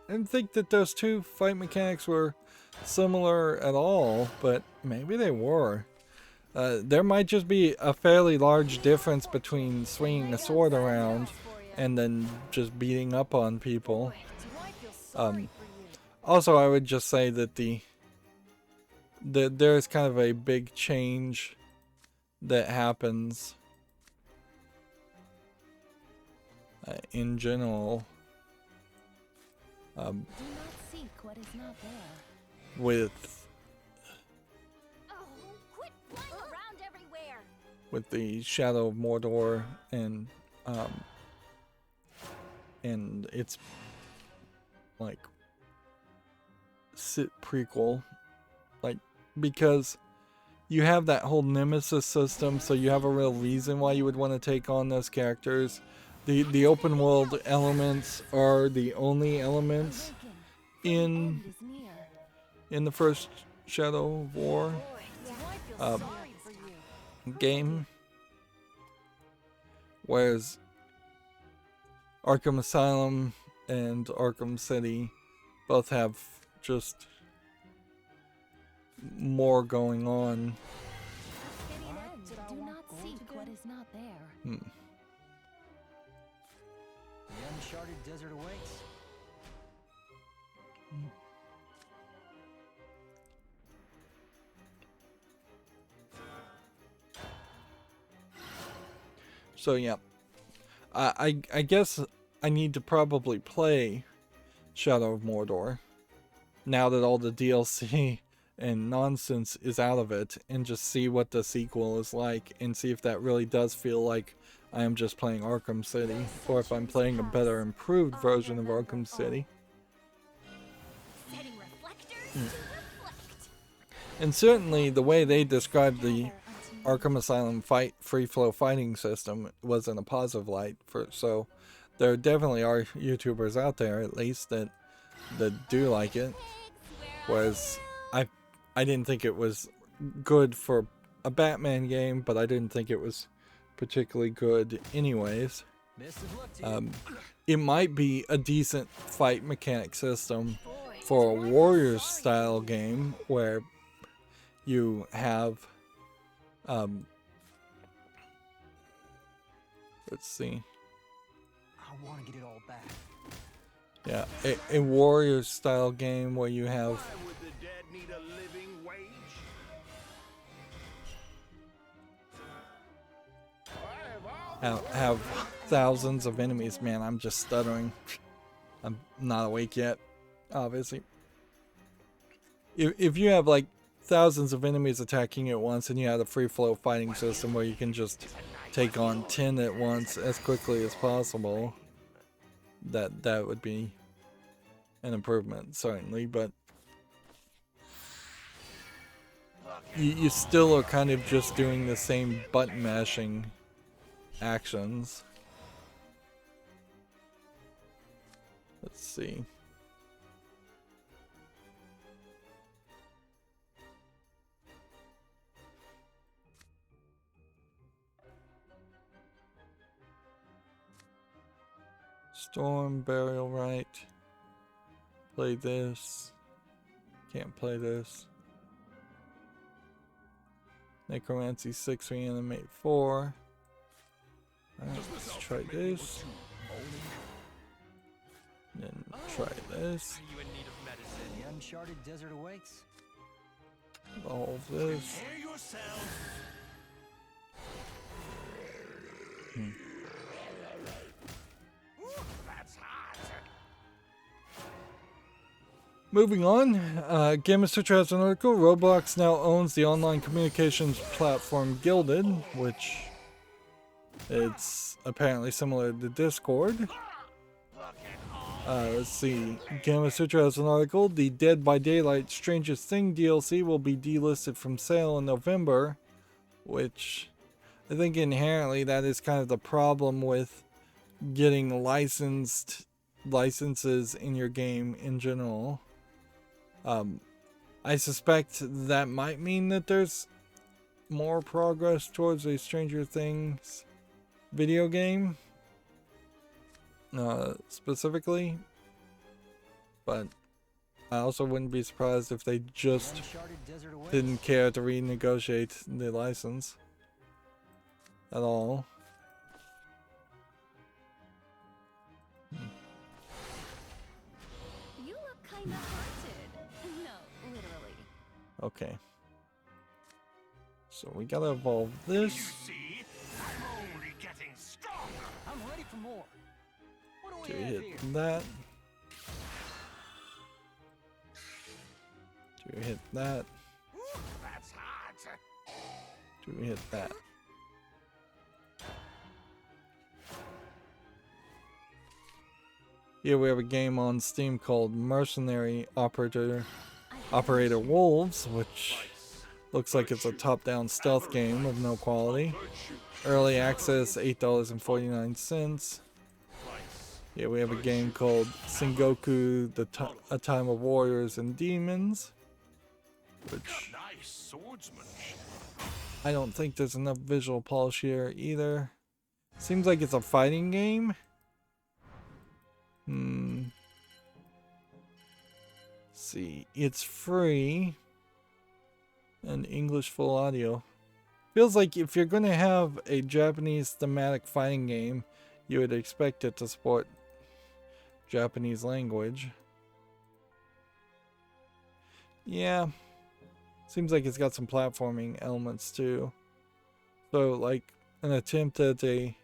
I didn't think that those two fight mechanics were similar at all, but maybe they were. There might just be a fairly large difference between swinging a sword around and then just beating up on people. Also, I would just say that there's kind of a big change that happens in general Do not seek what is not there. with Oh, quit flying around everywhere. the Shadow of Mordor and its like prequel, like, because you have that whole nemesis system, so you have a real reason why you would want to take on those characters. The open world elements are the only elements in the first Shadow of War game, whereas Arkham Asylum and Arkham City both have just more going on. Do not seek what is not there. The uncharted desert awaits. So yeah, I guess I need to probably play Shadow of Mordor now that all the DLC and nonsense is out of it, and just see what the sequel is like, and see if that really does feel like I am just playing Arkham City, or if I'm playing a better improved version of Arkham City. Setting reflectors to reflect. And certainly the way they described the Arkham Asylum free flow fighting system was in a positive light, so there definitely are YouTubers out there, at least, that do like it. Whereas I didn't think it was good for a Batman game, but I didn't think it was particularly good anyways. It might be a decent fight mechanic system for a Warriors style game where you have let's see. I want to get it all back. Yeah, a Warriors style game where you have Why would the dead need a living wage? have thousands of enemies. Man, I'm just stuttering. I'm not awake yet, obviously. If you have like thousands of enemies attacking at once, and you have a free flow fighting system where you can just take on 10 at once as quickly as possible, that would be an improvement, certainly. But you still are kind of just doing the same button mashing actions. Let's see. Storm, Burial Rite. Play this. Can't play this. Necromancy 6, Reanimate 4. Alright, let's try this. Then try this. Are you in need of medicine? The uncharted desert awaits. Evolve this. Prepare yourself. That's hot. Moving on, Gamma Sutra has an article. Roblox now owns the online communications platform Gilded, which it's apparently similar to Discord. Let's see. Gamma Sutra has an article. The Dead by Daylight Strangest Thing DLC will be delisted from sale in November, which I think inherently that is kind of the problem with getting licenses in your game in general. I suspect that might mean that there's more progress towards a Stranger Things video game, specifically, but I also wouldn't be surprised if they just didn't care to renegotiate the license at all. You look kinda haunted. No, literally. Okay. So we gotta evolve this. See, I'm only getting stronger. I'm ready for more. What do To we have hit here? that. To hit that. That's hot. To hit that. Here we have a game on Steam called Mercenary Operator Wolves, which looks like it's a top-down stealth game of no quality. Early access, $8.49. Here we have a game called Sengoku, A Time of Warriors and Demons, which Nice swordsmanship. I don't think there's enough visual polish here either. Seems like it's a fighting game. See, it's free and English full audio. Feels like if you're going to have a Japanese thematic fighting game, you would expect it to support Japanese language. Yeah, seems like it's got some platforming elements too. So like an attempt at a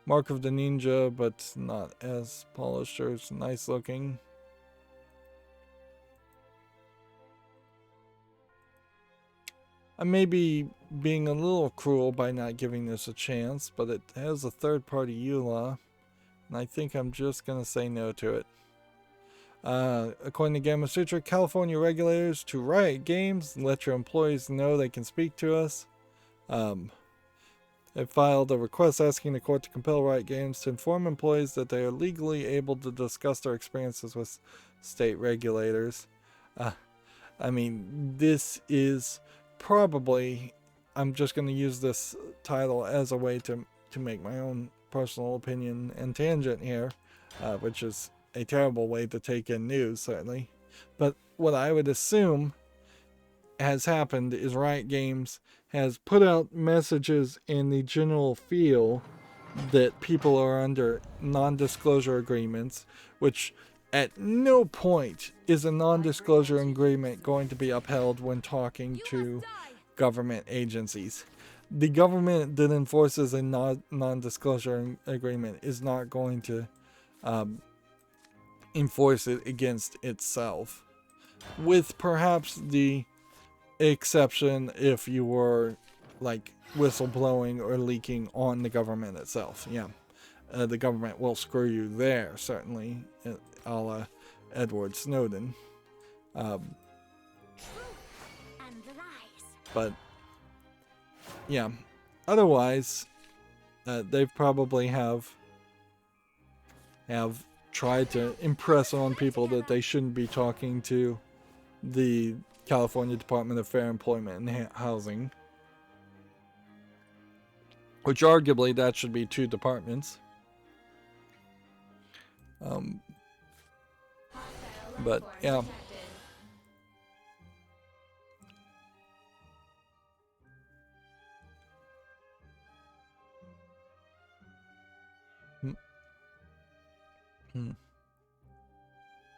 Mark of the Ninja, but not as polished or as nice looking. I may be being a little cruel by not giving this a chance, but it has a third-party EULA, and I think I'm just going to say no to it. According to Gamma Sutra, California regulators to Riot Games, let your employees know they can speak to us. They filed a request asking the court to compel Riot Games to inform employees that they are legally able to discuss their experiences with state regulators. I mean, this is probably, I'm just going to use this title as a way to make my own personal opinion and tangent here, which is a terrible way to take in news, certainly. But what I would assume has happened is Riot Games has put out messages in the general feel that people are under non-disclosure agreements, which at no point is a non-disclosure agreement going to be upheld when talking to government agencies. The government that enforces a non-disclosure agreement is not going to enforce it against itself, with perhaps the exception if you were like whistleblowing or leaking on the government itself. Yeah, the government will screw you there, certainly, a la Edward Snowden. But yeah, otherwise they probably have tried to impress on people that they shouldn't be talking to the California Department of Fair Employment and Housing, which arguably that should be two departments. But yeah.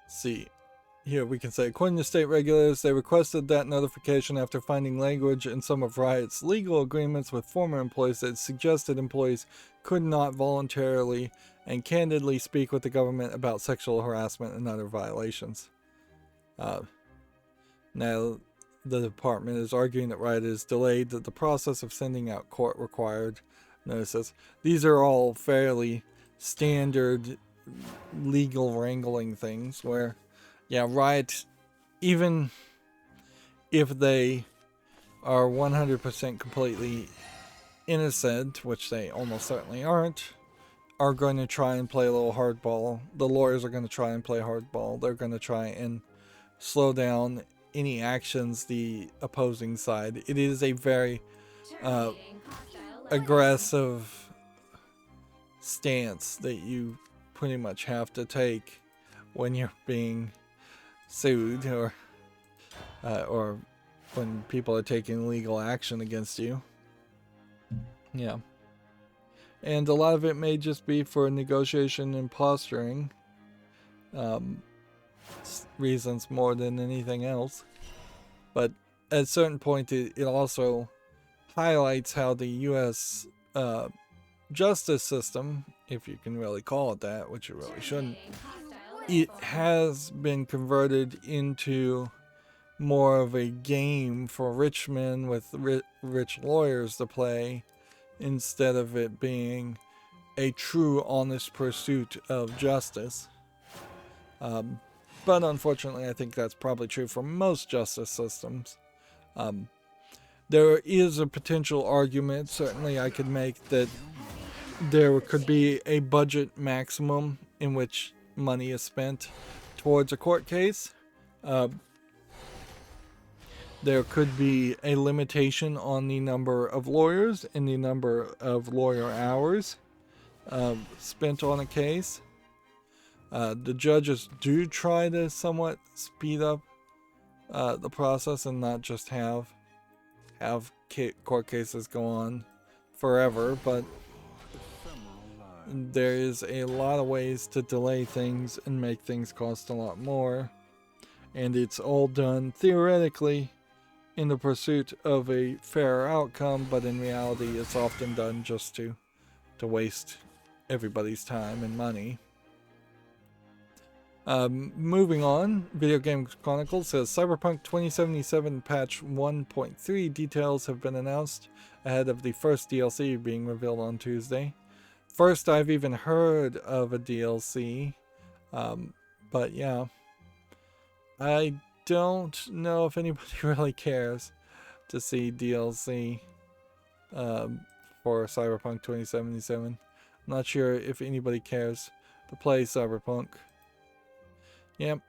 See, here we can say, according to state regulators, they requested that notification after finding language in some of Riot's legal agreements with former employees that suggested employees could not voluntarily and candidly speak with the government about sexual harassment and other violations. Now, the department is arguing that Riot has delayed the process of sending out court-required notices. These are all fairly standard legal wrangling things where, yeah, Riot, even if they are 100% completely innocent, which they almost certainly aren't, are going to try and play a little hardball. The lawyers are going to try and play hardball. They're going to try and slow down any actions the opposing side. It is a very aggressive stance that you pretty much have to take when you're being sued or when people are taking legal action against you. Yeah. And a lot of it may just be for negotiation and posturing reasons more than anything else. But at a certain point, it also highlights how the U.S. Justice system, if you can really call it that, which you really shouldn't, it has been converted into more of a game for rich men with rich lawyers to play, instead of it being a true honest pursuit of justice. But unfortunately, I think that's probably true for most justice systems. There is a potential argument, certainly I could make, that there could be a budget maximum in which money is spent towards a court case. There could be a limitation on the number of lawyers and the number of lawyer hours spent on a case. The judges do try to somewhat speed up the process and not just have court cases go on forever, but there is a lot of ways to delay things and make things cost a lot more, and it's all done theoretically in the pursuit of a fair outcome, but in reality it's often done just to waste everybody's time and money. Moving on, Video Game Chronicles says Cyberpunk 2077 patch 1.3 details have been announced ahead of the first DLC being revealed on Tuesday. First I've even heard of a DLC, but yeah, I don't know if anybody really cares to see DLC for Cyberpunk 2077. I'm not sure if anybody cares to play Cyberpunk. Yep,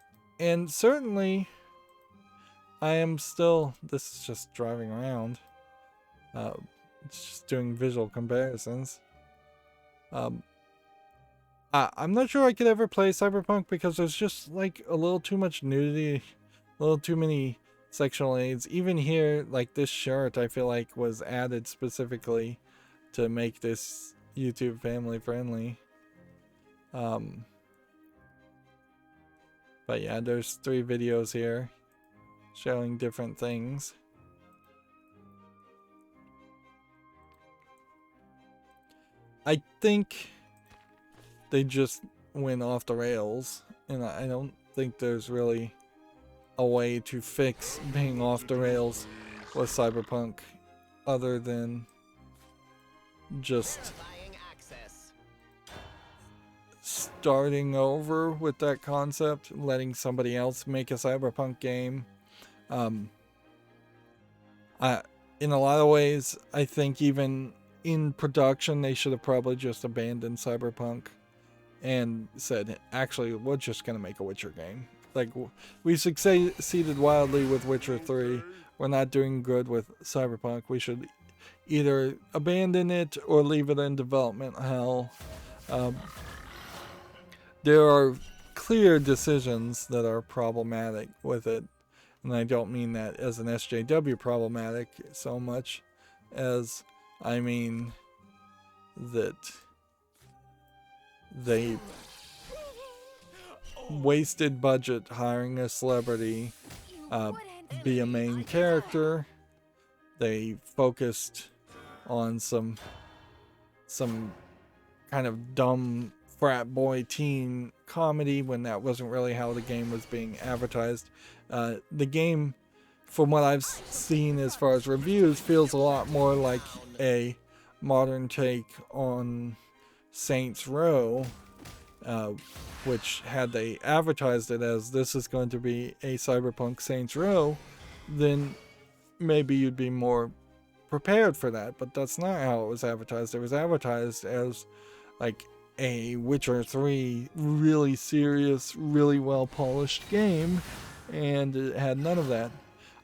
and certainly I am still, this is just driving around, it's just doing visual comparisons. I'm not sure I could ever play Cyberpunk because there's just like a little too much nudity, a little too many sexual aids. Even here, like this shirt I feel like was added specifically to make this YouTube family friendly. But yeah, there's 3 videos here showing different things. I think they just went off the rails, and I don't think there's really a way to fix being off the rails with Cyberpunk other than just starting over with that concept, letting somebody else make a Cyberpunk game. In a lot of ways, I think even in production, they should have probably just abandoned Cyberpunk and said, actually, we're just going to make a Witcher game. Like, we succeeded wildly with Witcher 3. We're not doing good with Cyberpunk. We should either abandon it or leave it in development hell. there are clear decisions that are problematic with it. And I don't mean that as an SJW problematic so much as I mean that they wasted budget hiring a celebrity be a main character. They focused on some kind of dumb frat boy teen comedy when that wasn't really how the game was being advertised. The game, from what I've seen as far as reviews, feels a lot more like a modern take on Saints Row, which had they advertised it as this is going to be a cyberpunk Saints Row, then maybe you'd be more prepared for that. But that's not how it was advertised. It was advertised as like a Witcher 3 really serious, really well polished game, and it had none of that.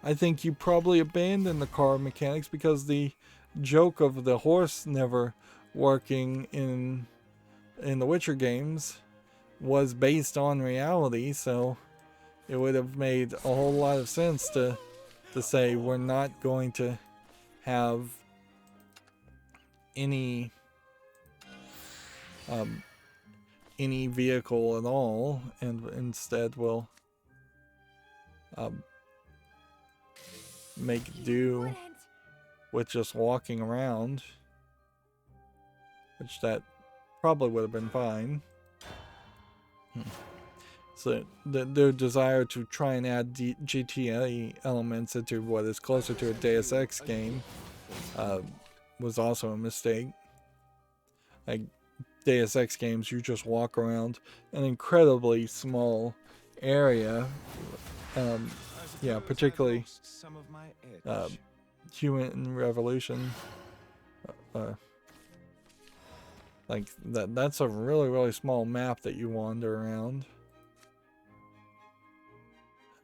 I think you probably abandoned the car mechanics because the joke of the horse never working in the Witcher games was based on reality, so it would have made a whole lot of sense to say we're not going to have any vehicle at all, and instead we'll make do with just walking around, which that probably would have been fine. So their desire to try and add GTA elements into what is closer to a Deus Ex game was also a mistake. Like Deus Ex games, you just walk around an incredibly small area. Yeah, particularly Human Revolution. Like that's a really small map that you wander around.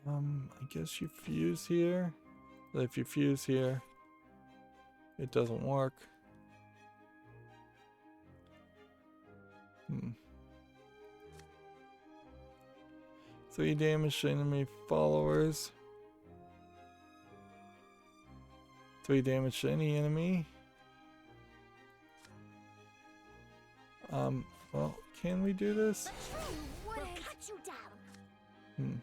I guess you fuse here. But if you fuse here, it doesn't work. 3 damage to enemy followers. 3 damage to any enemy. Well, can we do this? We'll cut you down.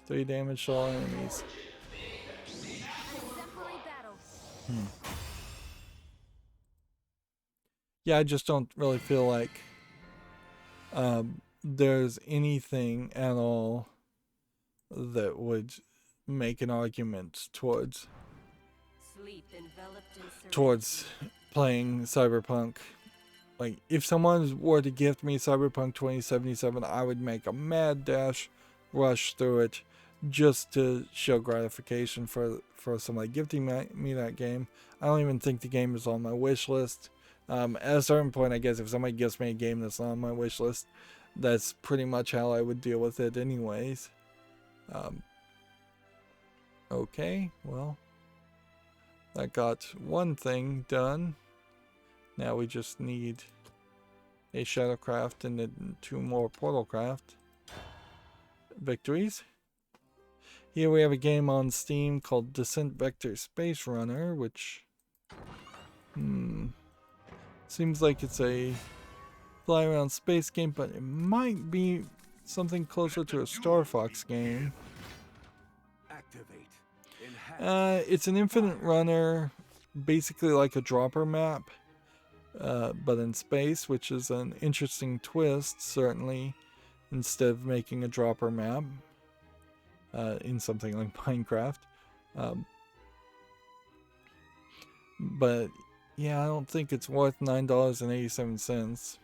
3 damage to all enemies. Yeah, I just don't really feel like there's anything at all that would make an argument towards playing Cyberpunk. Like, if someone were to gift me Cyberpunk 2077, I would make a mad dash rush through it just to show gratification for somebody gifting me that game. I don't even think the game is on my wish list. At a certain point, I guess if somebody gives me a game that's not on my wish list, that's pretty much how I would deal with it anyways. Okay, well, that got one thing done. Now we just need a Shadowcraft and then 2 more Portalcraft victories. Here we have a game on Steam called Descent Vector Space Runner, which seems like it's a fly around space game, but it might be something closer to a Star Fox game. It's an infinite runner, basically like a dropper map, but in space, which is an interesting twist, certainly, instead of making a dropper map in something like Minecraft. But yeah, I don't think it's worth $9.87.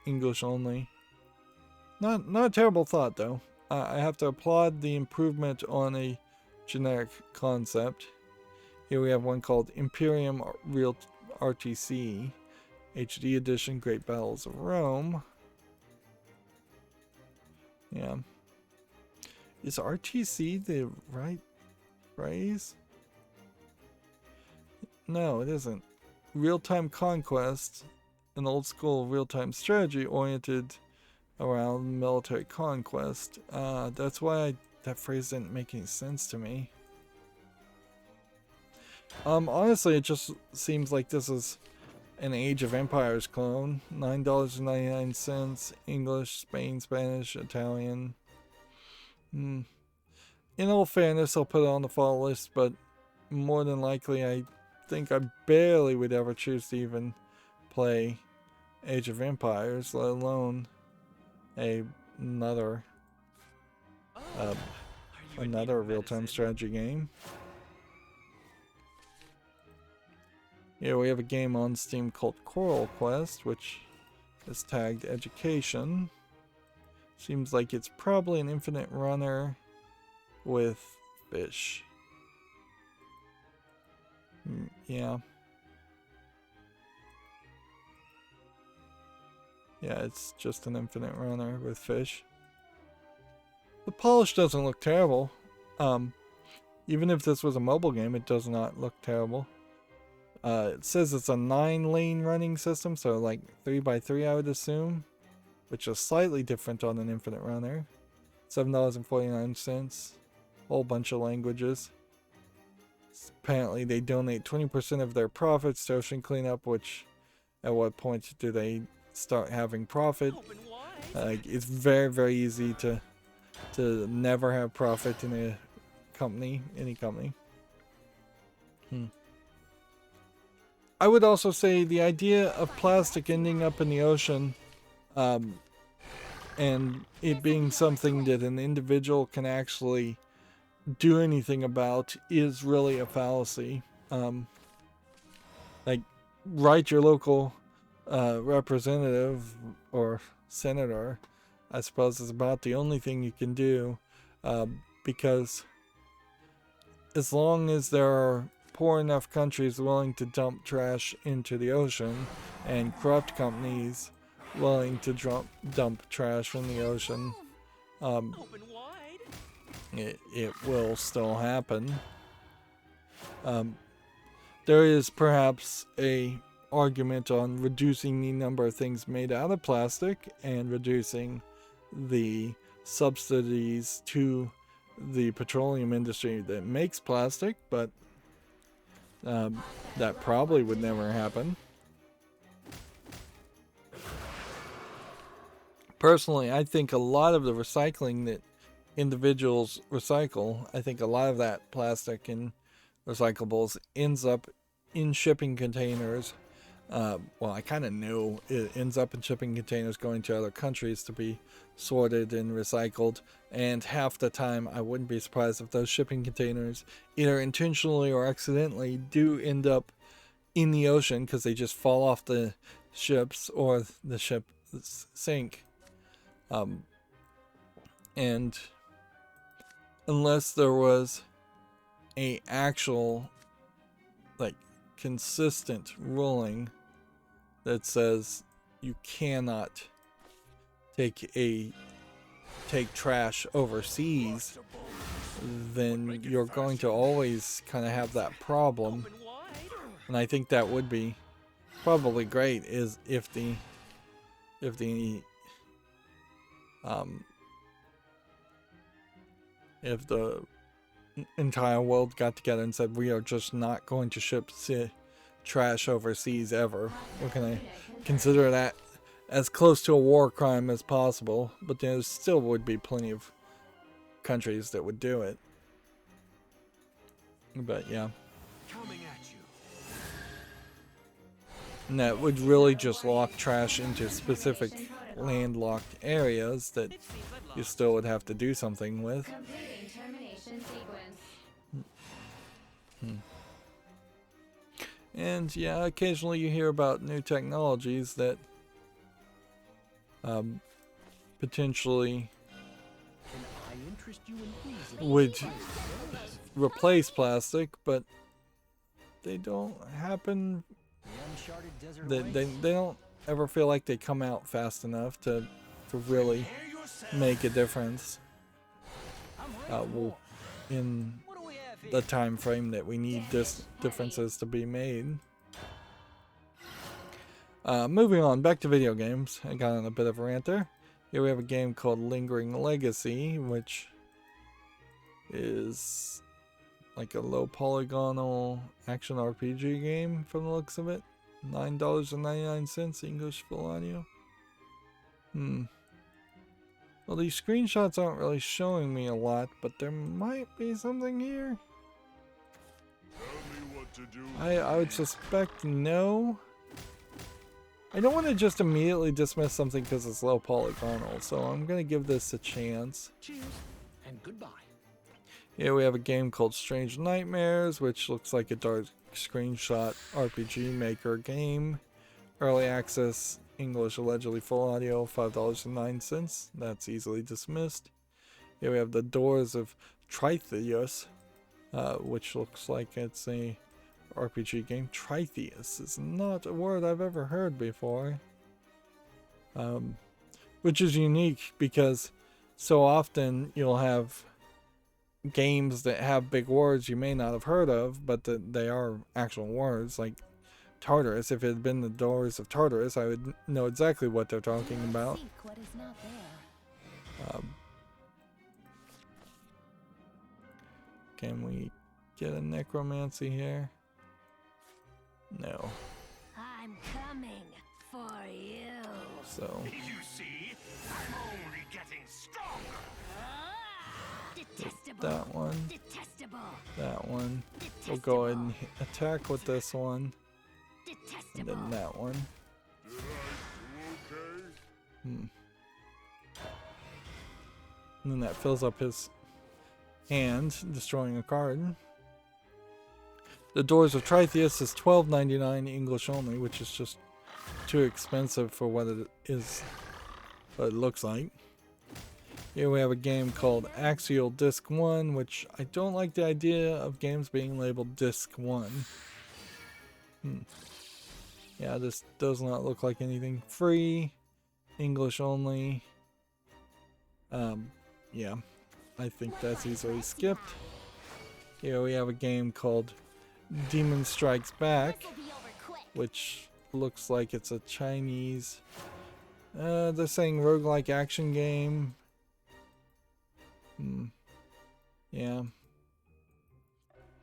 English only. Not a terrible thought though. I have to applaud the improvement on a generic concept. Here we have one called Imperium Real RTC HD Edition Great Battles of Rome. Yeah. Is RTC the right phrase? No, it isn't. Real-time conquest an old school real-time strategy oriented around military conquest. That's why that phrase didn't make any sense to me. Honestly, it just seems like this is an Age of Empires clone. $9.99, English, Spain, Spanish, Italian. In all fairness, I'll put it on the follow list, but more than likely, I think I barely would ever choose to even play Age of Empires, let alone another real-time strategy game. Yeah, we have a game on Steam called Coral Quest, which is tagged Education. Seems like it's probably an infinite runner with fish. Yeah. Yeah, it's just an infinite runner with fish. The polish doesn't look terrible. Even if this was a mobile game, it does not look terrible. It says it's a 9-lane running system, so like 3x3 I would assume, which is slightly different on an infinite runner. $7.49, whole bunch of languages. Apparently they donate 20% of their profits to ocean cleanup, which at what point do they start having profit? It's very, very easy to never have profit in a company, any company. I would also say the idea of plastic ending up in the ocean and it being something that an individual can actually do anything about is really a fallacy. Like, write your local representative or senator, I suppose, is about the only thing you can do, because as long as there are poor enough countries willing to dump trash into the ocean and corrupt companies willing to dump trash in the ocean, it will still happen. There is perhaps a argument on reducing the number of things made out of plastic and reducing the subsidies to the petroleum industry that makes plastic, but that probably would never happen. Personally, I think a lot of the recycling that individuals recycle, I think a lot of that plastic and recyclables ends up in shipping containers. Well, I kind of know it ends up in shipping containers going to other countries to be sorted and recycled, and half the time I wouldn't be surprised if those shipping containers either intentionally or accidentally do end up in the ocean because they just fall off the ships or the ship sink. And unless there was a actual like consistent ruling that says you cannot take trash overseas, then you're going to always kind of have that problem. And I think that would be probably great is if the entire world got together and said, we are just not going to ship trash overseas ever. We're going to consider that as close to a war crime as possible, but there still would be plenty of countries that would do it. But yeah. And that would really just lock trash into specific landlocked areas that you still would have to do something with. And yeah, occasionally you hear about new technologies that potentially would replace plastic, but they don't happen. They don't ever feel like they come out fast enough to really make a difference in the time frame that we need differences to be made. Moving on, back to video games. I got on a bit of a rant there. Here we have a game called Lingering Legacy, which is like a low polygonal action RPG game from the looks of it. $9.99 English full audio. Well, these screenshots aren't really showing me a lot, but there might be something here. Tell me what to do. I would suspect no. I don't want to just immediately dismiss something because it's low polygonal, so I'm going to give this a chance. Cheers and goodbye. Here we have a game called Strange Nightmares, which looks like a dark screenshot RPG maker game. Early access, English allegedly full audio, $5.09. That's easily dismissed. Here we have The Doors of Tritheus, which looks like it's a RPG game. Tritheus is not a word I've ever heard before. Which is unique because so often you'll have games that have big words you may not have heard of, but that they are actual words, like Tartarus. If it had been The Doors of Tartarus, I would know exactly what they're talking about. Seek what is not there. Can we get a necromancy here? No. I'm coming for you. So You see, I'm only getting stronger. Detestable. that one, Detestable. that one. We'll go ahead and attack with this one, and Detestable. then that one. Did I do okay? And then that fills up his hand, destroying a card. The Doors of Tritheus is $12.99 English only, which is just too expensive for what it is, what it looks like. Here we have a game called Axial Disc 1, which I don't like the idea of games being labeled Disc 1. Yeah, this does not look like anything free. English only. Yeah, I think that's easily skipped. Here we have a game called Demon Strikes Back, This'll be over quick. which looks like it's a Chinese, they're saying roguelike action game. Yeah.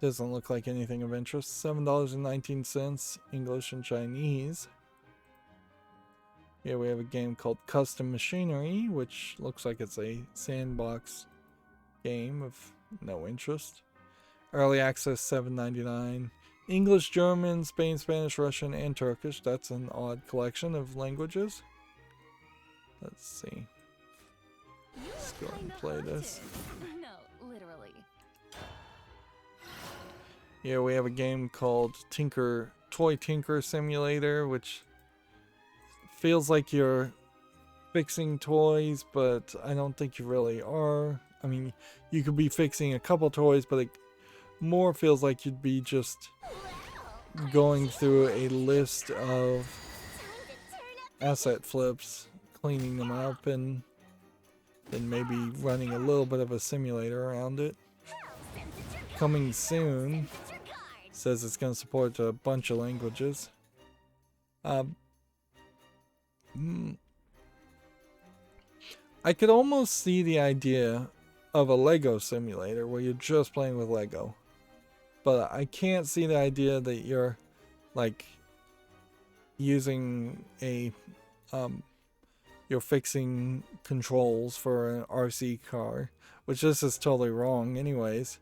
Doesn't look like anything of interest. $7.19 English and Chinese. Here we have a game called Custom Machinery, which looks like it's a sandbox game of no interest. Early access $7.99. English, German, Spain, Spanish, Russian, and Turkish. That's an odd collection of languages. Let's see. Let's go ahead and play this. No, literally. Here we have a game called Toy Tinker Simulator, which feels like you're fixing toys, but I don't think you really are. I mean, you could be fixing a couple toys, but it more feels like you'd be just going through a list of asset flips, cleaning them up, and then maybe running a little bit of a simulator around it. Coming soon. Says it's going to support a bunch of languages. I could almost see the idea of a Lego simulator where you're just playing with Lego. But I can't see the idea that you're like using a you're fixing controls for an RC car, which this is totally wrong anyways.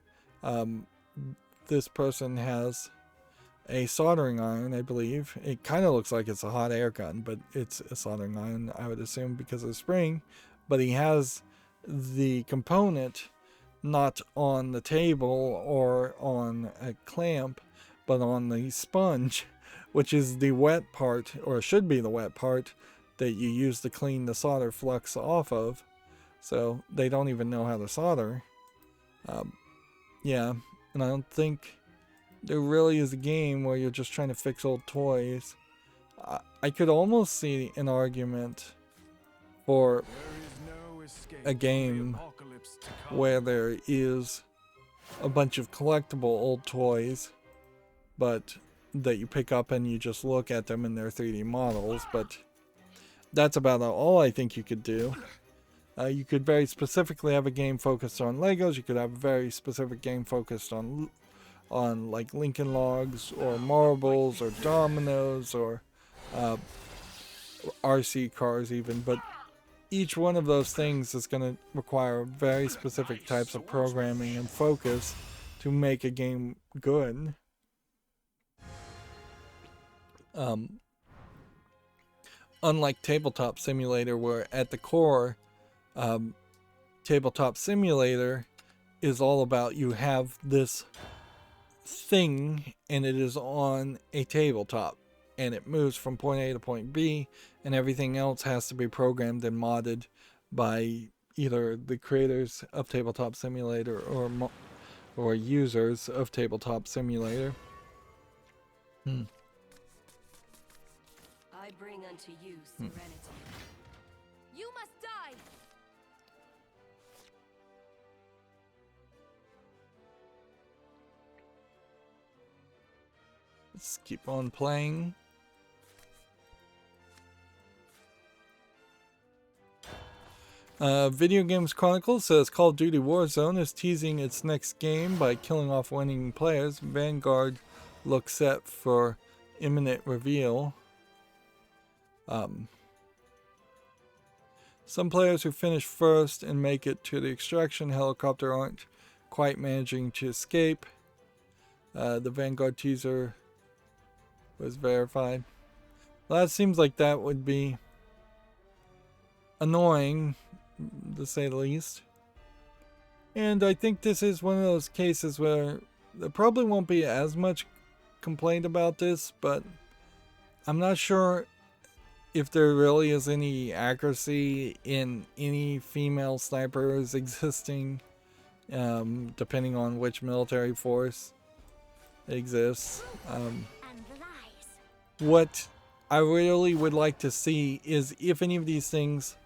This person has a soldering iron, I believe. It kind of looks like it's a hot air gun, but it's a soldering iron, I would assume, because of the spring. But he has the component not on the table or on a clamp, but on the sponge, which is the wet part, or should be the wet part, that you use to clean the solder flux off of. So they don't even know how to solder. Yeah, and I don't think there really is a game where you're just trying to fix old toys. I could almost see an argument for a game where there is a bunch of collectible old toys, but that you pick up and you just look at them and they're 3D models, but that's about all I think you could do. You could very specifically have a game focused on Legos. You could have a very specific game focused on like Lincoln Logs or marbles or dominoes or RC cars even, but each one of those things is going to require very specific types of programming and focus to make a game good. Unlike Tabletop Simulator, where at the core, Tabletop Simulator is all about you have this thing and it is on a tabletop and it moves from point A to point B, and everything else has to be programmed and modded by either the creators of Tabletop Simulator or users of Tabletop Simulator. I bring unto you serenity. You must die! Let's keep on playing. Video Games Chronicle says Call of Duty Warzone is teasing its next game by killing off winning players. Vanguard looks set for imminent reveal. Some players who finish first and make it to the extraction helicopter aren't quite managing to escape. The Vanguard teaser was verified. Well, that seems like that would be annoying, to say the least. And I think this is one of those cases where there probably won't be as much complaint about this, but I'm not sure if there really is any accuracy in any female snipers existing, depending on which military force exists. What I really would like to see is if any of these things,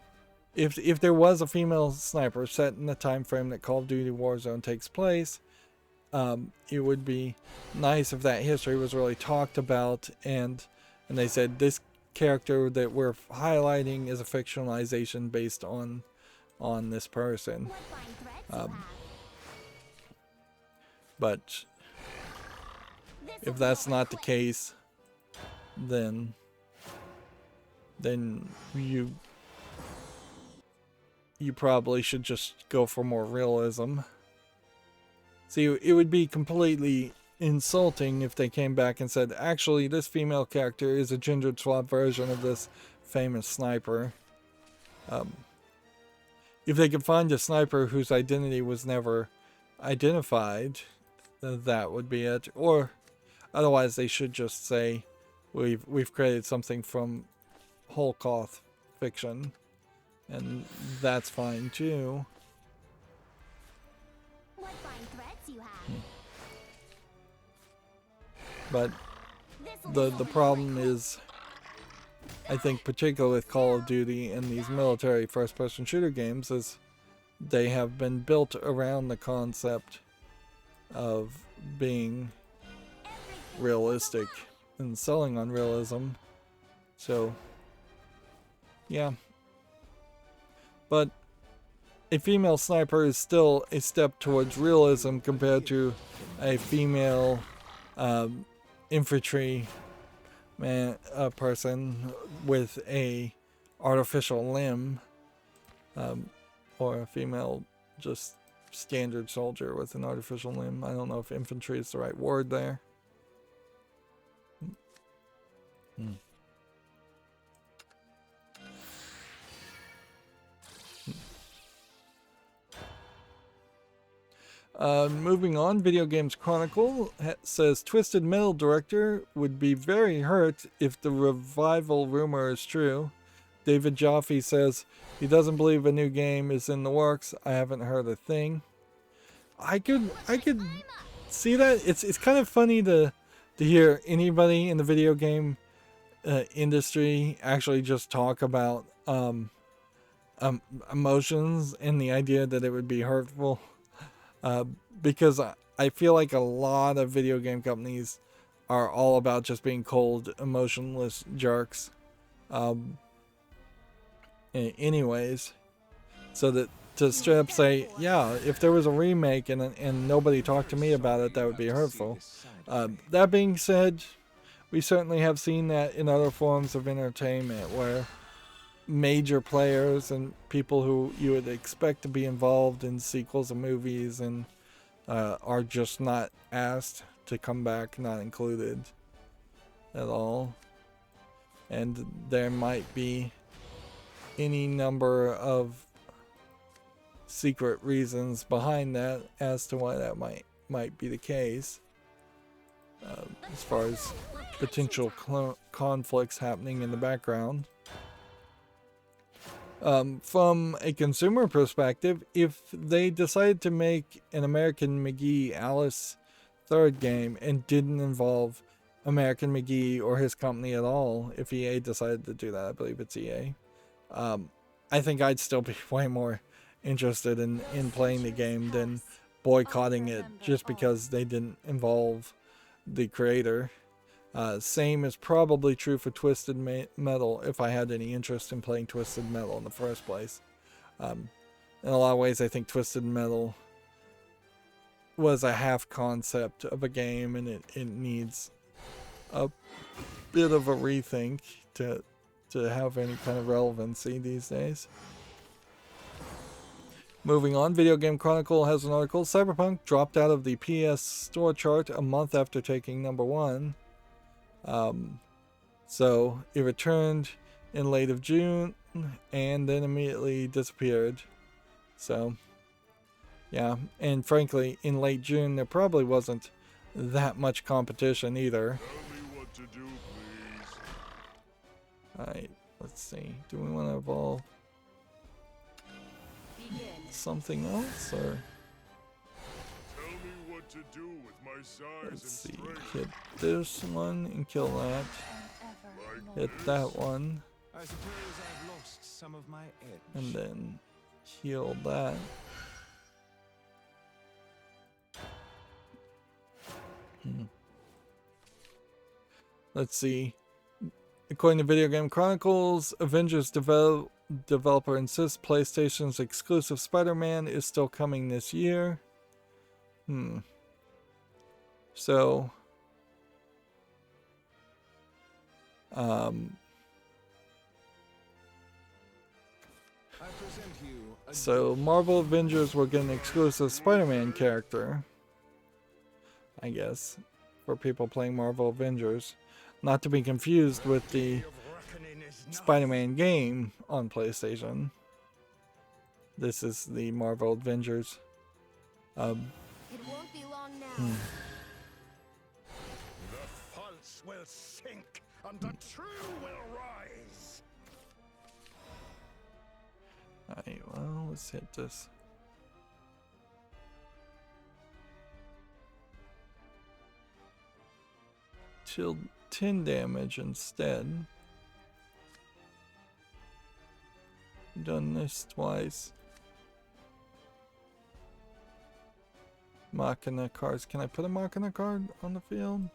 if there was a female sniper set in the time frame that Call of Duty Warzone takes place, it would be nice if that history was really talked about, and they said this character that we're highlighting is a fictionalization based on this person. But if that's not the case, then you probably should just go for more realism. See, it would be completely insulting if they came back and said, actually, this female character is a gender swap version of this famous sniper. If they could find a sniper whose identity was never identified, that would be it. Or otherwise, they should just say, we've created something from whole cloth fiction, and that's fine too. What fine threads you have. But the problem is, I think particularly with Call of Duty and these military first-person shooter games, is they have been built around the concept of being realistic and selling on realism. So yeah, but a female sniper is still a step towards realism compared to a female infantry person with a artificial limb, or a female just standard soldier with an artificial limb. I don't know if infantry is the right word there. Moving on, Video Games Chronicle says Twisted Metal director would be very hurt if the revival rumor is true. David Jaffe says he doesn't believe a new game is in the works. I haven't heard a thing. I could see that. It's kind of funny to hear anybody in the video game industry actually just talk about emotions and the idea that it would be hurtful. Because I feel like a lot of video game companies are all about just being cold, emotionless jerks. Anyways, so that to straight up say, yeah, if there was a remake and nobody talked to me about it, that would be hurtful. That being said, we certainly have seen that in other forms of entertainment where major players and people who you would expect to be involved in sequels of movies and are just not asked to come back, not included at all. And there might be any number of secret reasons behind that as to why that might be the case, as far as potential conflicts happening in the background. From a consumer perspective, if they decided to make an American McGee Alice third game and didn't involve American McGee or his company at all, if EA decided to do that, I believe it's EA, I think I'd still be way more interested in playing the game than boycotting it just because they didn't involve the creator. Same is probably true for Twisted Metal if I had any interest in playing Twisted Metal in the first place. In a lot of ways, I think Twisted Metal was a half concept of a game, and it needs a bit of a rethink to have any kind of relevancy these days. Moving on, Video Game Chronicle has an article. Cyberpunk dropped out of the PS Store chart a month after taking #1. So it returned in late of June and then immediately disappeared. So yeah, and frankly, in late June there probably wasn't that much competition either. Tell me what to do, please. Alright, let's see. Do we want to evolve something else, or Tell me what to do with my size let's and see, strength. hit this one and kill that, hit that one, I suppose I've lost some of my edge. and then heal that. Let's see. According to Video Game Chronicles, Avengers developer insists PlayStation's exclusive Spider-Man is still coming this year. So, so Marvel Avengers will get an exclusive Spider-Man character, I guess, for people playing Marvel Avengers. Not to be confused with the Spider-Man game on PlayStation. This is the Marvel Avengers. It won't be long now. The false will sink, and the true will rise. Alright, well, let's hit this. Till 10 damage instead. Done this twice. Machina cards. Can I put a Machina card on the field?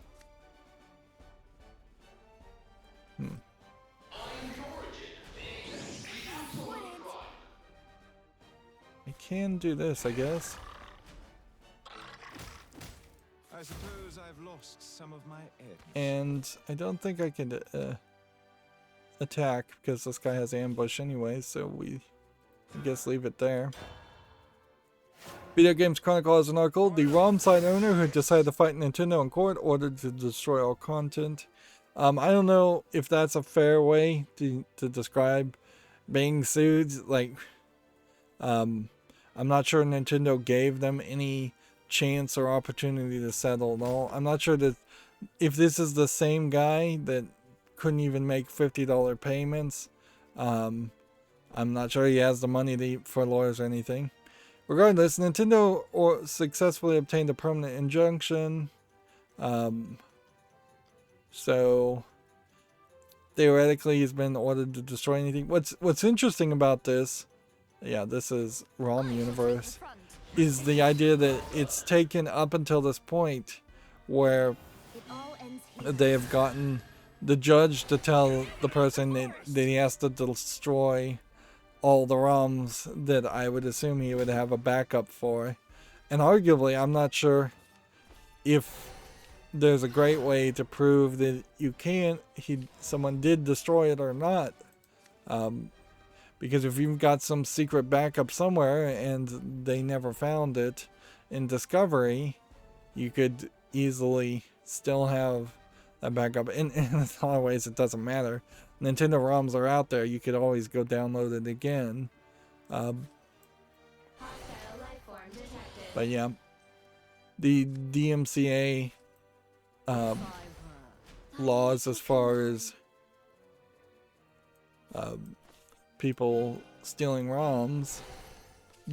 I can do this, I guess. I suppose I've lost some of my edge. And I don't think I can attack because this guy has ambush anyway, so we, I guess, leave it there. Video Games Chronicle has an article. The ROM site owner who decided to fight Nintendo in court ordered to destroy all content. I don't know if that's a fair way to describe being sued. Like, I'm not sure Nintendo gave them any chance or opportunity to settle at all. I'm not sure that if this is the same guy that couldn't even make $50 payments. I'm not sure he has the money for lawyers or anything. Regardless, Nintendo successfully obtained a permanent injunction. So theoretically, he's been ordered to destroy anything. What's interesting about this, yeah, this is ROM Universe, is the idea that it's taken up until this point where It all ends they have gotten the judge to tell the person that he has to destroy all the ROMs that I would assume he would have a backup for. And arguably, I'm not sure if there's a great way to prove that you can't, someone did destroy it or not. Because if you've got some secret backup somewhere and they never found it in Discovery, you could easily still have a backup. In a lot of ways, it doesn't matter. Nintendo ROMs are out there. You could always go download it again. But yeah, the DMCA laws as far as people stealing ROMs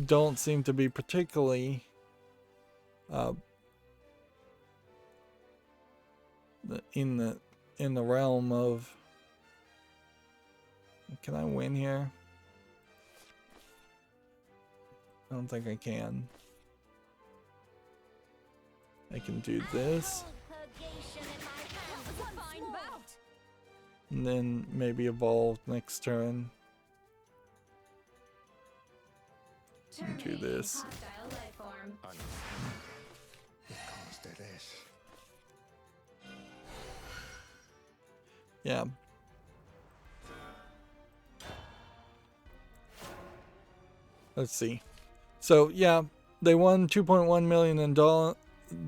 don't seem to be particularly in the realm of. Can I win here? I don't think I can. I can do this. And then maybe evolve next turn. And do this. Yeah. Let's see. So yeah, they won 2.1 million in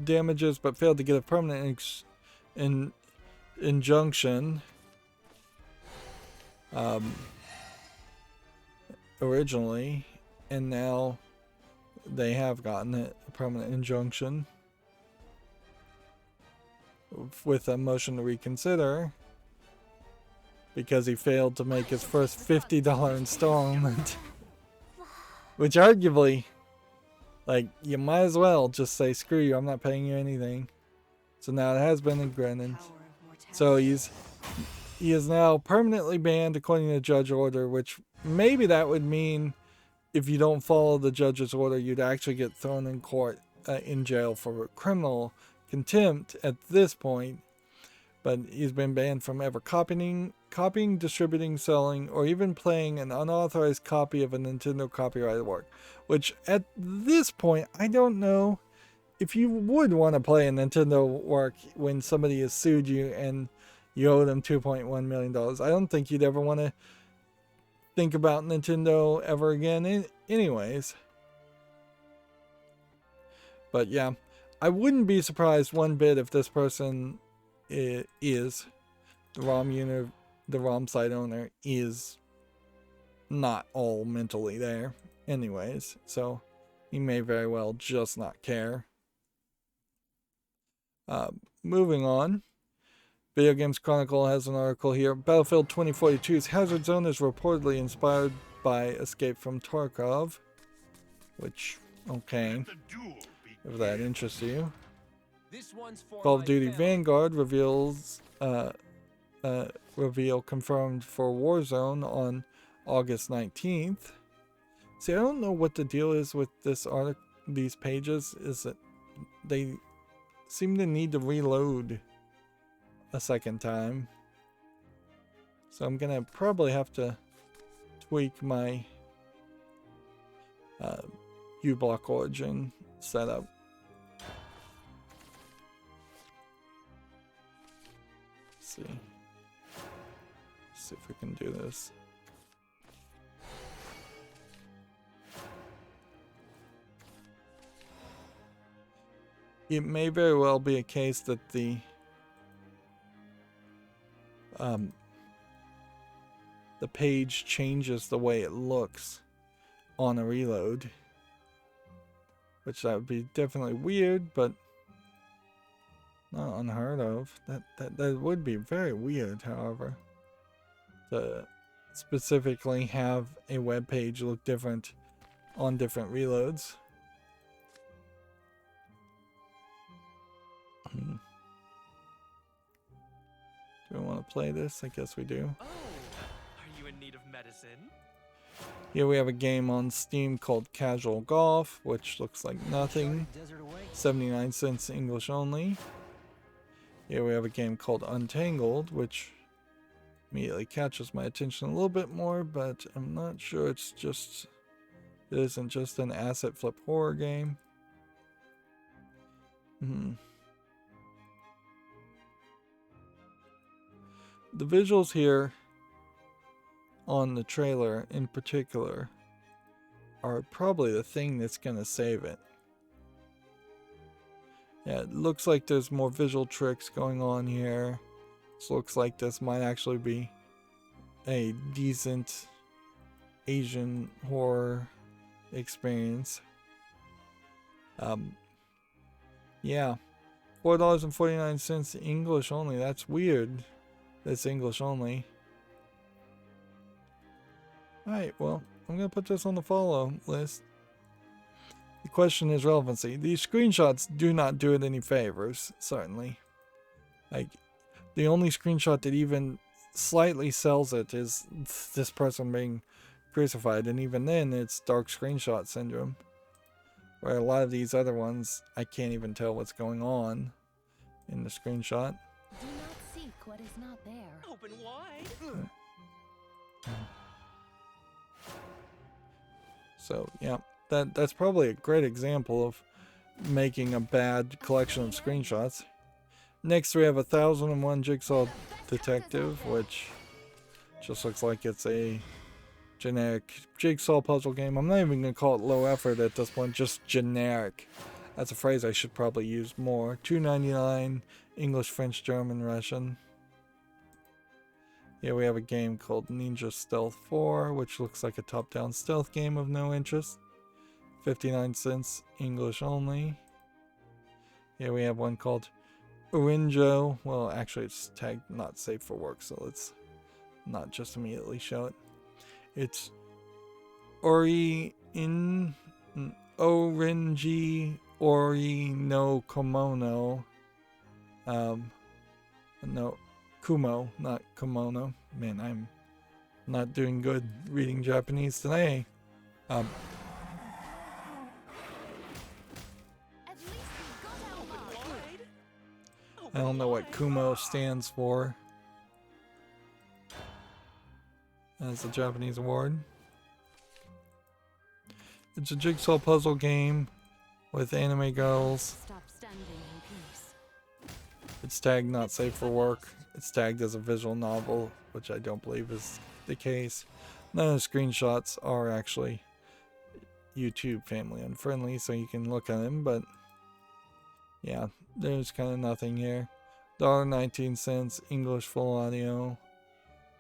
damages, but failed to get a permanent injunction. Originally, and now they have gotten a permanent injunction with a motion to reconsider because he failed to make his first $50 installment. Which arguably, like, you might as well just say, screw you, I'm not paying you anything. So now it has been granted. So he is now permanently banned according to judge order, which maybe that would mean if you don't follow the judge's order, you'd actually get thrown in court, in jail for criminal contempt at this point. But he's been banned from ever copying, distributing, selling, or even playing an unauthorized copy of a Nintendo copyrighted work. Which, at this point, I don't know if you would want to play a Nintendo work when somebody has sued you and you owe them $2.1 million. I don't think you'd ever want to think about Nintendo ever again anyways. But yeah, I wouldn't be surprised one bit if this person is the ROM site owner is not all mentally there anyways, so he may very well just not care. Moving on, Video Games Chronicle has an article here. Battlefield 2042's Hazard Zone is reportedly inspired by Escape from Tarkov, which, okay, if that interests you. Call of Duty Vanguard reveal confirmed for Warzone on August 19th. See, I don't know what the deal is with this article. These pages is that they seem to need to reload a second time. So I'm gonna probably have to tweak my uBlock Origin setup. See if we can do this. It may very well be a case that the page changes the way it looks on a reload, which that would be definitely weird, but not unheard of. That would be very weird, however, to specifically have a web page look different on different reloads. Do we want to play this? I guess we do. Oh, are you in need of medicine? Here we have a game on Steam called Casual Golf, which looks like nothing. 79 cents English only. Here we have a game called Untangled, which immediately catches my attention a little bit more, but I'm not sure it isn't just an asset flip horror game. The visuals here on the trailer in particular are probably the thing that's going to save it. Yeah, it looks like there's more visual tricks going on here. This looks like this might actually be a decent Asian horror experience. Yeah, $4.49 English only. That's weird. That's English only. Alright, well, I'm going to put this on the follow list. The question is relevancy. These screenshots do not do it any favors, certainly. Like, the only screenshot that even slightly sells it is this person being crucified, and even then it's dark screenshot syndrome. Where a lot of these other ones, I can't even tell what's going on in the screenshot. Do not seek what is not there. Open wide. So, yeah, that's probably a great example of making a bad collection of screenshots. Next, we have 1001 Jigsaw Detective, which just looks like it's a generic jigsaw puzzle game. I'm not even going to call it low effort at this point, just generic. That's a phrase I should probably use more. $2.99, English, French, German, Russian. Here we have a game called Ninja Stealth 4, which looks like a top-down stealth game of no interest. 59 cents, English only. Here we have one called Urinjo. Well, actually it's tagged not safe for work, so let's not just immediately show it. It's Orinji Ori no Komono. No, Kumo, not Kimono. Man, I'm not doing good reading Japanese today. At least we got out Wide. I don't know what Kumo stands for. That's a Japanese award. It's a jigsaw puzzle game with anime girls. Stop standing in peace. It's tagged not safe for work. It's tagged as a visual novel, which I don't believe is the case. None of the screenshots are actually YouTube family unfriendly, so you can look at them, but yeah, there's kind of nothing here. $1.19, English full audio.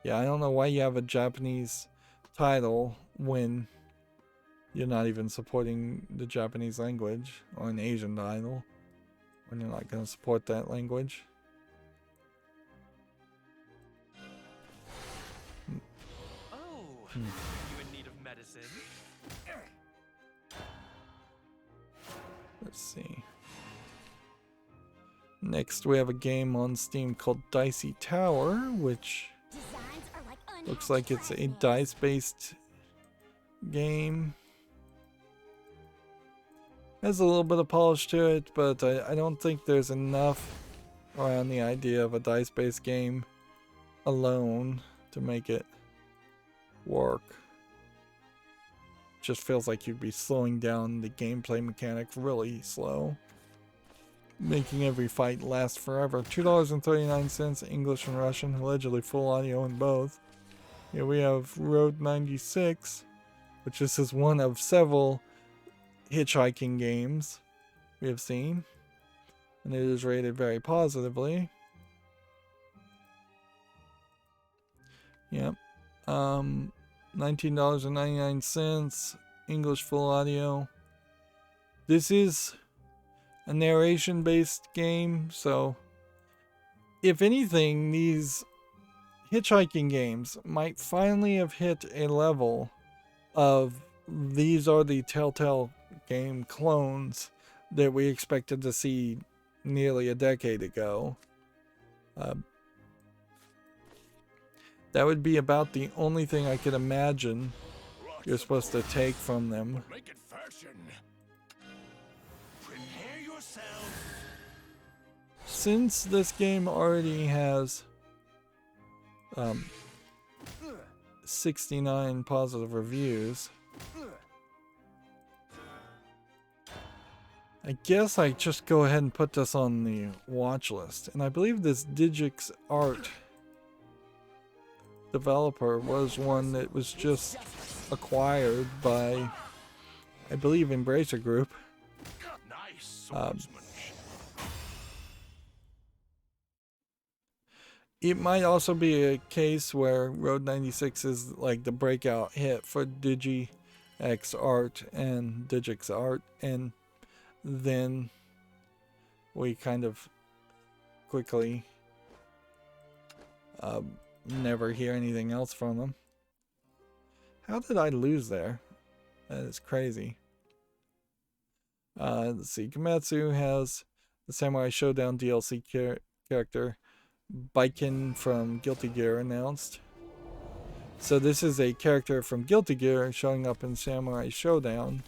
Yeah, I don't know why you have a Japanese title when you're not even supporting the Japanese language, or an Asian title when you're not going to support that language. Oh, are you in need of medicine? Let's see. Next, we have a game on Steam called Dicey Tower, which Designs are like looks like it's a dice-based game. Has a little bit of polish to it, but I don't think there's enough around the idea of a dice-based game alone to make it work. Just feels like you'd be slowing down the gameplay mechanic really slow, making every fight last forever. $2.39, English and Russian, allegedly full audio in both. Here we have Road 96, which this is one of several hitchhiking games we have seen, and it is rated very positively. Yep. $19.99, English full audio. This is a narration-based game, so if anything, these hitchhiking games might finally have hit a level of these are the Telltale game clones that we expected to see nearly a decade ago. That would be about the only thing I could imagine you're supposed to take from them. Make it fashion. Prepare yourself. since this game already has 69 positive reviews, I guess I just go ahead and put this on the watch list. And I believe this Digix Art developer was one that was just acquired by, I believe, Embracer Group. Nice swordsmanship. It might also be a case where Road 96 is like the breakout hit for Digix Art and Digix Art, and then we kind of quickly never hear anything else from them. How did I lose there? That is crazy. Let's see. Komatsu has the Samurai Showdown DLC character Baiken from Guilty Gear announced. So this is a character from Guilty Gear showing up in Samurai Showdown.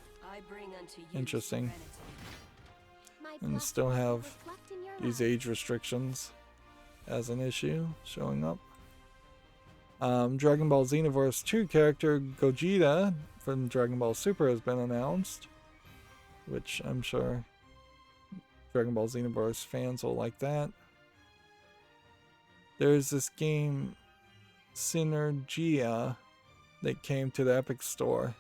Interesting. And still have these age restrictions as an issue showing up. Dragon Ball Xenoverse 2 character Gogeta from Dragon Ball Super has been announced, which I'm sure Dragon Ball Xenoverse fans will like that. There's this game Synergia that came to the Epic Store,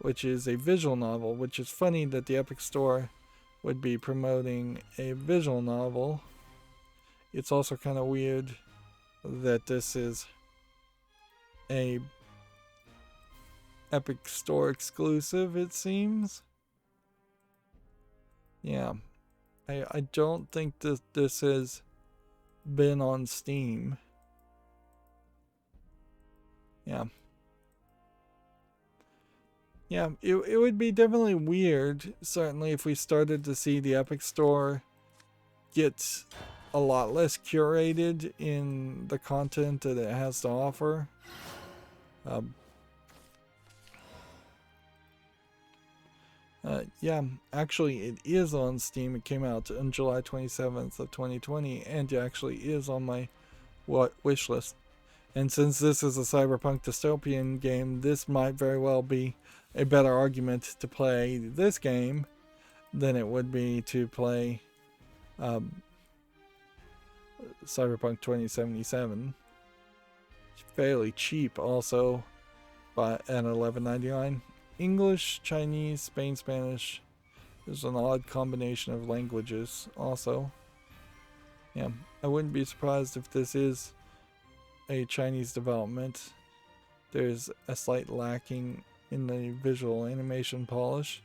which is a visual novel, which is funny that the Epic Store would be promoting a visual novel. It's also kind of weird that this is a Epic Store exclusive, it seems. Yeah. I don't think that this has been on Steam. Yeah. Yeah, it would be definitely weird, certainly, if we started to see the Epic Store get a lot less curated in the content that it has to offer. Yeah, actually it is on Steam. It came out on July 27th of 2020, and it actually is on my wish list. And since this is a cyberpunk dystopian game, this might very well be a better argument to play this game than it would be to play Cyberpunk 2077. It's fairly cheap also, at $11.99. English, Chinese, Spain, Spanish. There's an odd combination of languages also. Yeah, I wouldn't be surprised if this is a Chinese development. There's a slight lacking in the visual animation polish.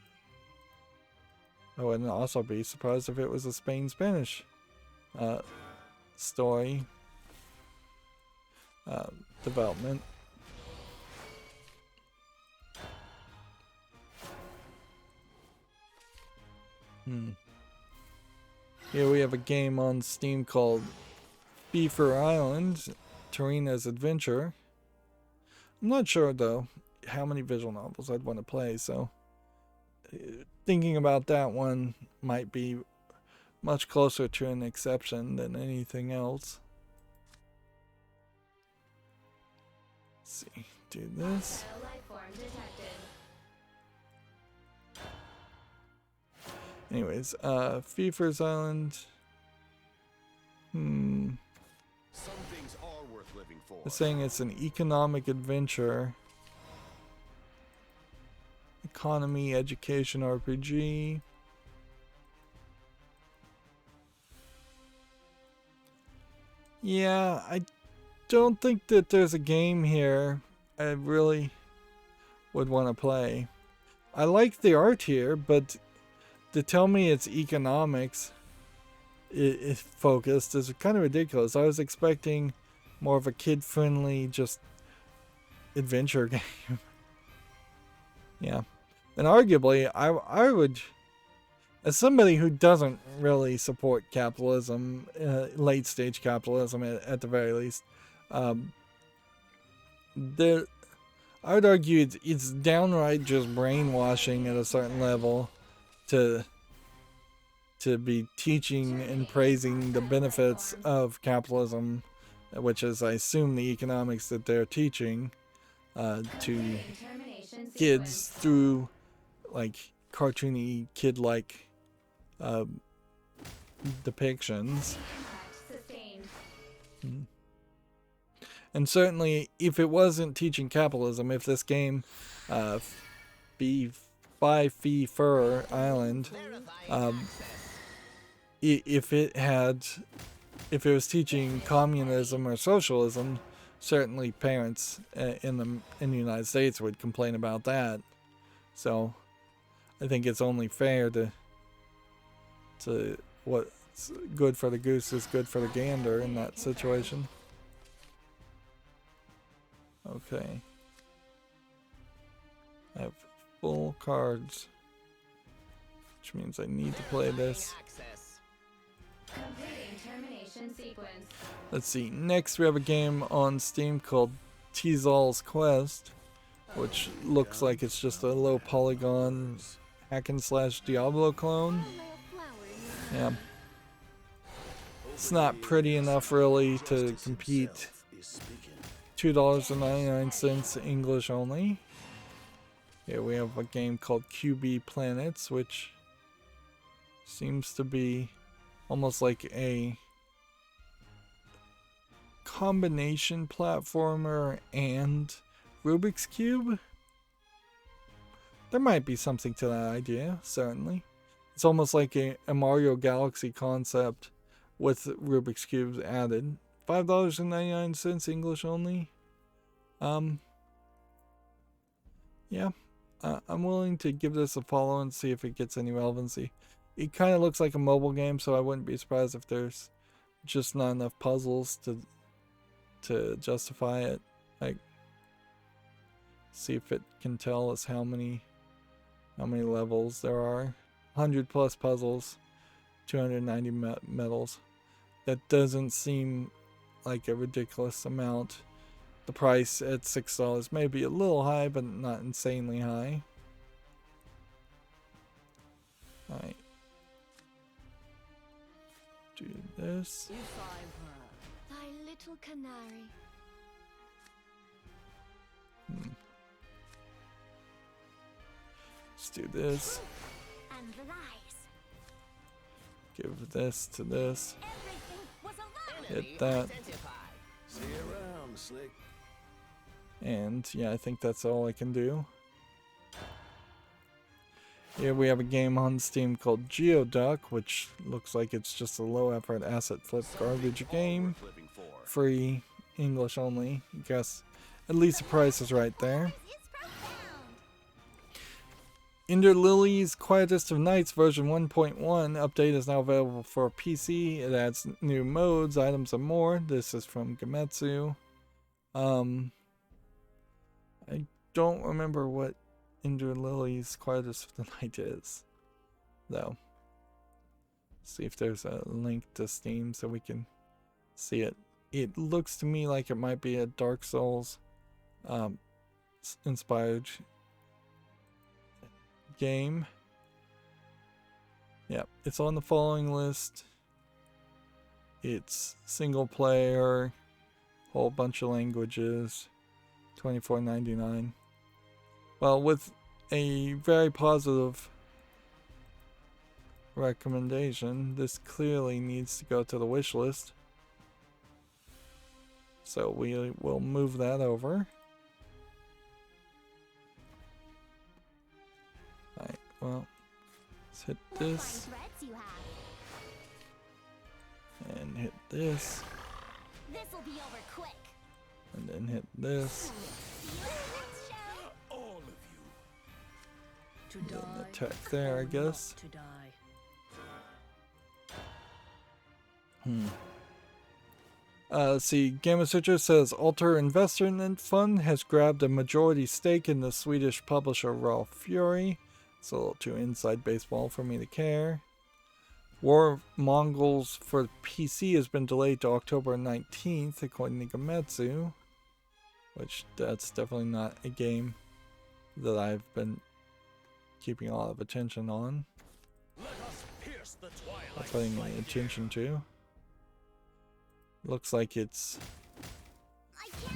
I wouldn't also be surprised if it was a Spanish story development. Here we have a game on Steam called Beaver Island, Tarina's Adventure. I'm not sure though how many visual novels I'd want to play, so thinking about that one might be much closer to an exception than anything else. Let's see, do this. Anyways, Beaver's Island. Some things are worth living for. They're saying it's an economic adventure. Economy, education, RPG. Yeah, I don't think that there's a game here I really would want to play. I like the art here, but to tell me it's economics focused is kind of ridiculous. I was expecting more of a kid-friendly, just adventure game. Yeah. And arguably, I would, as somebody who doesn't really support capitalism, late-stage capitalism at the very least, I would argue it's downright just brainwashing at a certain level to to be teaching and praising the benefits of capitalism, which is, I assume, the economics that they're teaching to kids through like cartoony, kid-like depictions. And certainly, if it wasn't teaching capitalism, if this game, Buy Fee Fur Island, if it was teaching communism or socialism, certainly parents in the United States would complain about that. So, I think it's only fair to what's good for the goose is good for the gander in that situation. Okay. I have full cards, which means I need to play this. Let's see. Next, we have a game on Steam called Tizal's Quest, which looks like it's just a low polygon hack and slash Diablo clone. Yeah. It's not pretty enough really to compete. $2.99 English only. Here we have a game called QB Planets, which seems to be almost like a combination platformer and Rubik's Cube. There might be something to that idea, certainly. It's almost like a Mario Galaxy concept with Rubik's Cubes added. $5.99 English only. Yeah. I'm willing to give this a follow and see if it gets any relevancy. It kind of looks like a mobile game, so I wouldn't be surprised if there's just not enough puzzles to justify it. Like, see if it can tell us how many levels there are. 100 plus puzzles, 290 medals. That doesn't seem like a ridiculous amount. The price at $6 may be a little high, but not insanely high. Alright. Do this. If I were Thy little canary. Let's do this. And lies. Give this to this. Everything was a lie. Hit that. See you around, Slick. And yeah, I think that's all I can do. Here we have a game on Steam called Geoduck, which looks like it's just a low effort asset flip garbage game. Free, English only. I guess at least the price is right there. Ender Lily's Quietest of Nights version 1.1 update is now available for PC. It adds new modes, items, and more. This is from Gametsu. I don't remember what Ender Lily's Quietest of the Night is, though. See if there's a link to Steam so we can see it. It looks to me like it might be a Dark Souls inspired game. Yeah, it's on the following list. It's single player, whole bunch of languages, $24.99. Well, with a very positive recommendation, this clearly needs to go to the wish list. So we will move that over. Alright, well, let's hit this. And hit this. This'll be over quick. And then hit this. All of you. to Then die, attack there, I guess. to die. Let's see, Game of Citrus says Alter Investment Fund has grabbed a majority stake in the Swedish publisher Raw Fury. It's a little too inside baseball for me to care. War of Mongols for PC has been delayed to October 19th, according to Gametsu. Which, that's definitely not a game that I've been keeping a lot of attention on. Let us pierce pierce the twilight putting any attention to. Looks like it's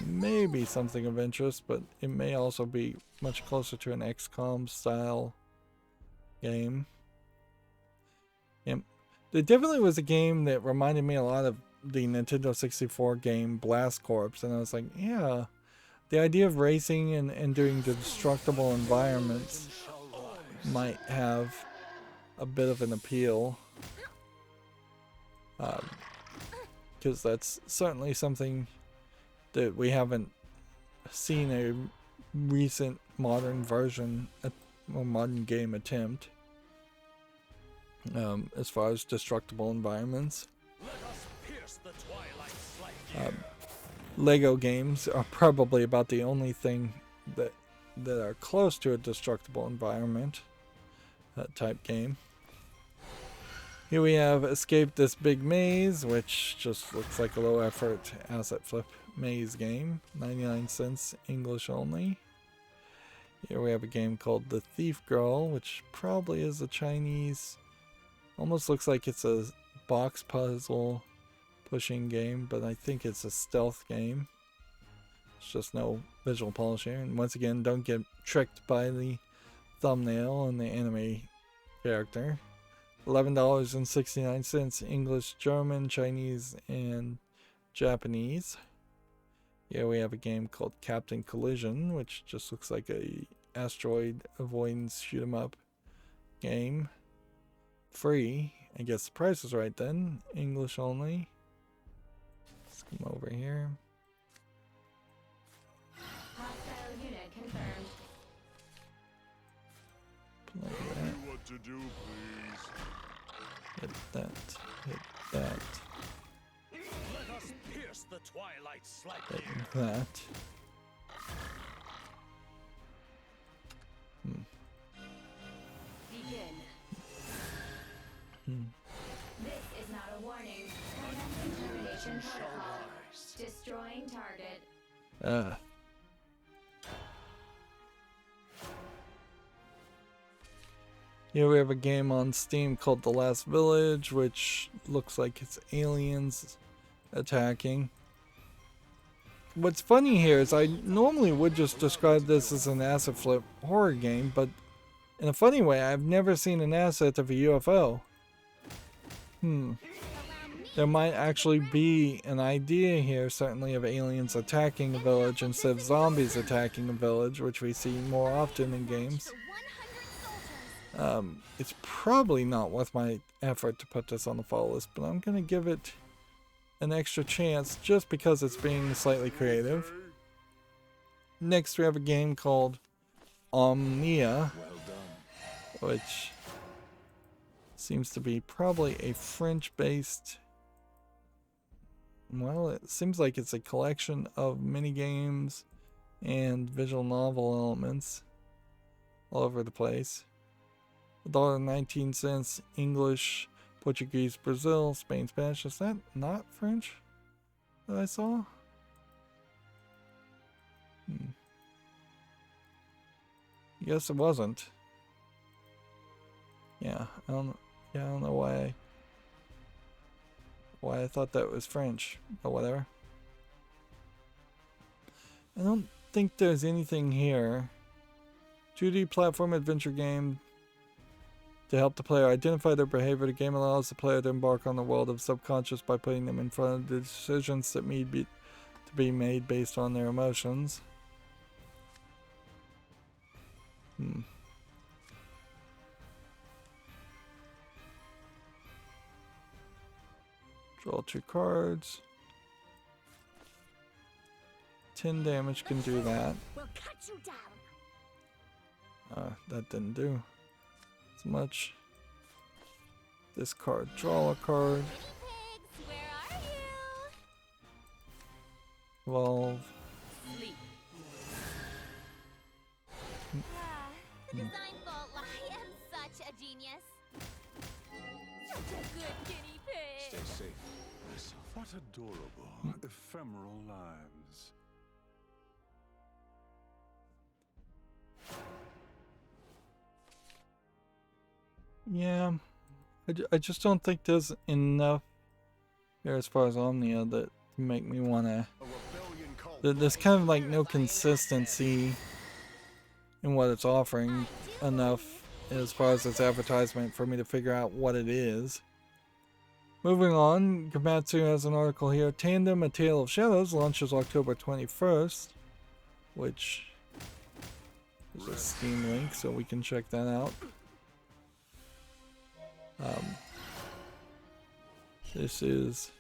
maybe something of interest, but it may also be much closer to an XCOM style game. Yep. There definitely was a game that reminded me a lot of the Nintendo 64 game Blast Corps, and I was like, yeah, the idea of racing and doing destructible environments might have a bit of an appeal. Because that's certainly something that we haven't seen a recent modern version, or modern game attempt, as far as destructible environments. Let us pierce the twilight slight. Lego games are probably about the only thing that are close to a destructible environment type game. Here we have Escape This Big Maze, which just looks like a low effort asset flip maze game. 99 cents, English only. Here we have a game called The Thief Girl, which probably is a Chinese, almost looks like it's a box puzzle pushing game, but I think it's a stealth game. It's just no visual polish here. And once again, don't get tricked by the thumbnail and the anime character. $11.69, English, German, Chinese, and Japanese. Here we have a game called Captain Collision, which just looks like a asteroid avoidance shoot 'em up game. Free. I guess the price is right then. English only. Let's come over here. Hostile unit confirmed. Play Tell that. me what to do, please. Hit that. Hit that. Let us pierce the twilight slight. Hit that. Begin. Hmm. This is not a warning. Commencing termination protocol. Destroying target. Here we have a game on Steam called The Last Village, which looks like it's aliens attacking. What's funny here is I normally would just describe this as an asset flip horror game, but in a funny way, I've never seen an asset of a UFO. There might actually be an idea here, certainly, of aliens attacking a village instead of zombies attacking a village, which we see more often in games. It's probably not worth my effort to put this on the follow list, but I'm going to give it an extra chance just because it's being slightly creative. Next, we have a game called Omnia, which seems to be probably a French-based... Well, it seems like it's a collection of mini-games and visual novel elements all over the place. $1.19, English, Portuguese, Brazil, Spain, Spanish. Is that not French that I saw? I guess it wasn't. Yeah, I don't know why I thought that was French, but whatever. I don't think there's anything here. 2D platform adventure game. To help the player identify their behavior, the game allows the player to embark on the world of subconscious by putting them in front of the decisions that need to be made based on their emotions. Draw 2 cards. 10 damage can do that. We'll cut you down. That didn't do as much. Discard, draw a card. Pigs, where are you? Evolve. Sleep. The design fault. I am such a genius. Such a good guinea pig. Stay safe. What adorable, ephemeral lives. Yeah, I just don't think there's enough here as far as Omnia that to make me want to. There's kind of like no consistency in what it's offering enough as far as its advertisement for me to figure out what it is. Moving on, Gamatsu has an article here. Tandem: A Tale of Shadows launches October 21st, which is a Steam link, so we can check that out. This is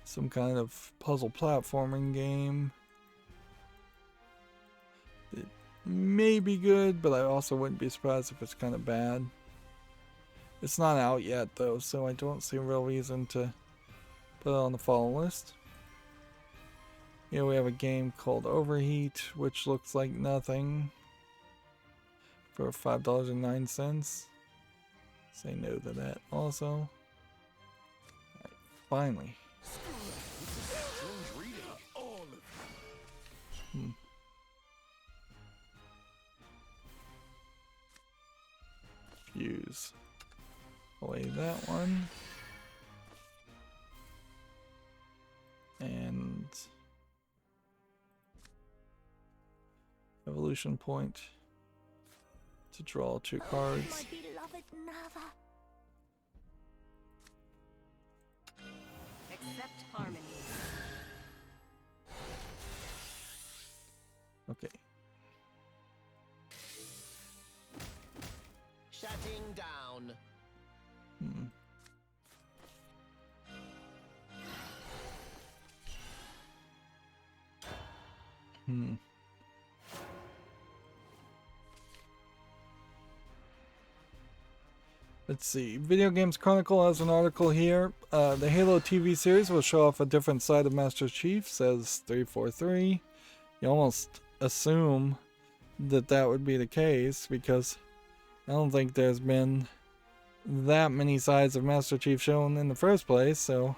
some kind of puzzle platforming game. It may be good, but I also wouldn't be surprised if it's kind of bad. It's not out yet though, so I don't see a real reason to put it on the follow list. Here we have a game called Overheat, which looks like nothing, for $5.09. Say no to that also. Right, finally. Fuse away that one. And evolution point to draw 2 cards. Accept harmony. Okay. Shutting down. Let's see. Video Games Chronicle has an article here. The Halo TV series will show off a different side of Master Chief, says 343. You almost assume that that would be the case because I don't think there's been that many sides of Master Chief shown in the first place. So,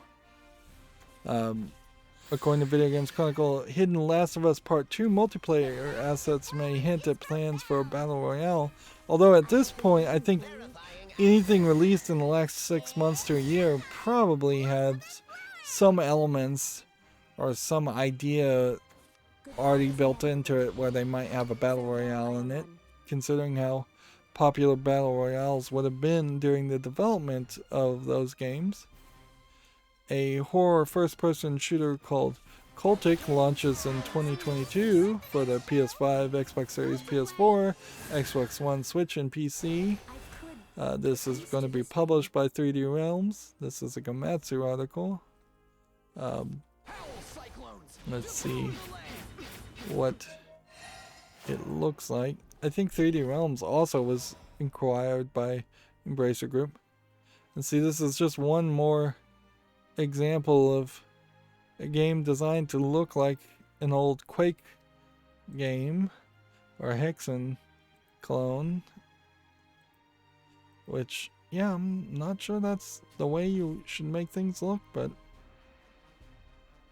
according to Video Games Chronicle, hidden Last of Us Part 2 multiplayer assets may hint at plans for a battle royale. Although at this point, I think anything released in the last 6 months to a year probably had some elements or some idea already built into it where they might have a battle royale in it, considering how popular battle royales would have been during the development of those games. A horror first-person shooter called Cultic launches in 2022 for the PS5, Xbox Series, PS4, Xbox One, Switch, and PC. This is going to be published by 3D Realms. This is a Gamatsu article. Let's see what it looks like. I think 3D Realms also was acquired by Embracer Group. And see, this is just one more example of a game designed to look like an old Quake game or a Hexen clone. Which, yeah, I'm not sure that's the way you should make things look, but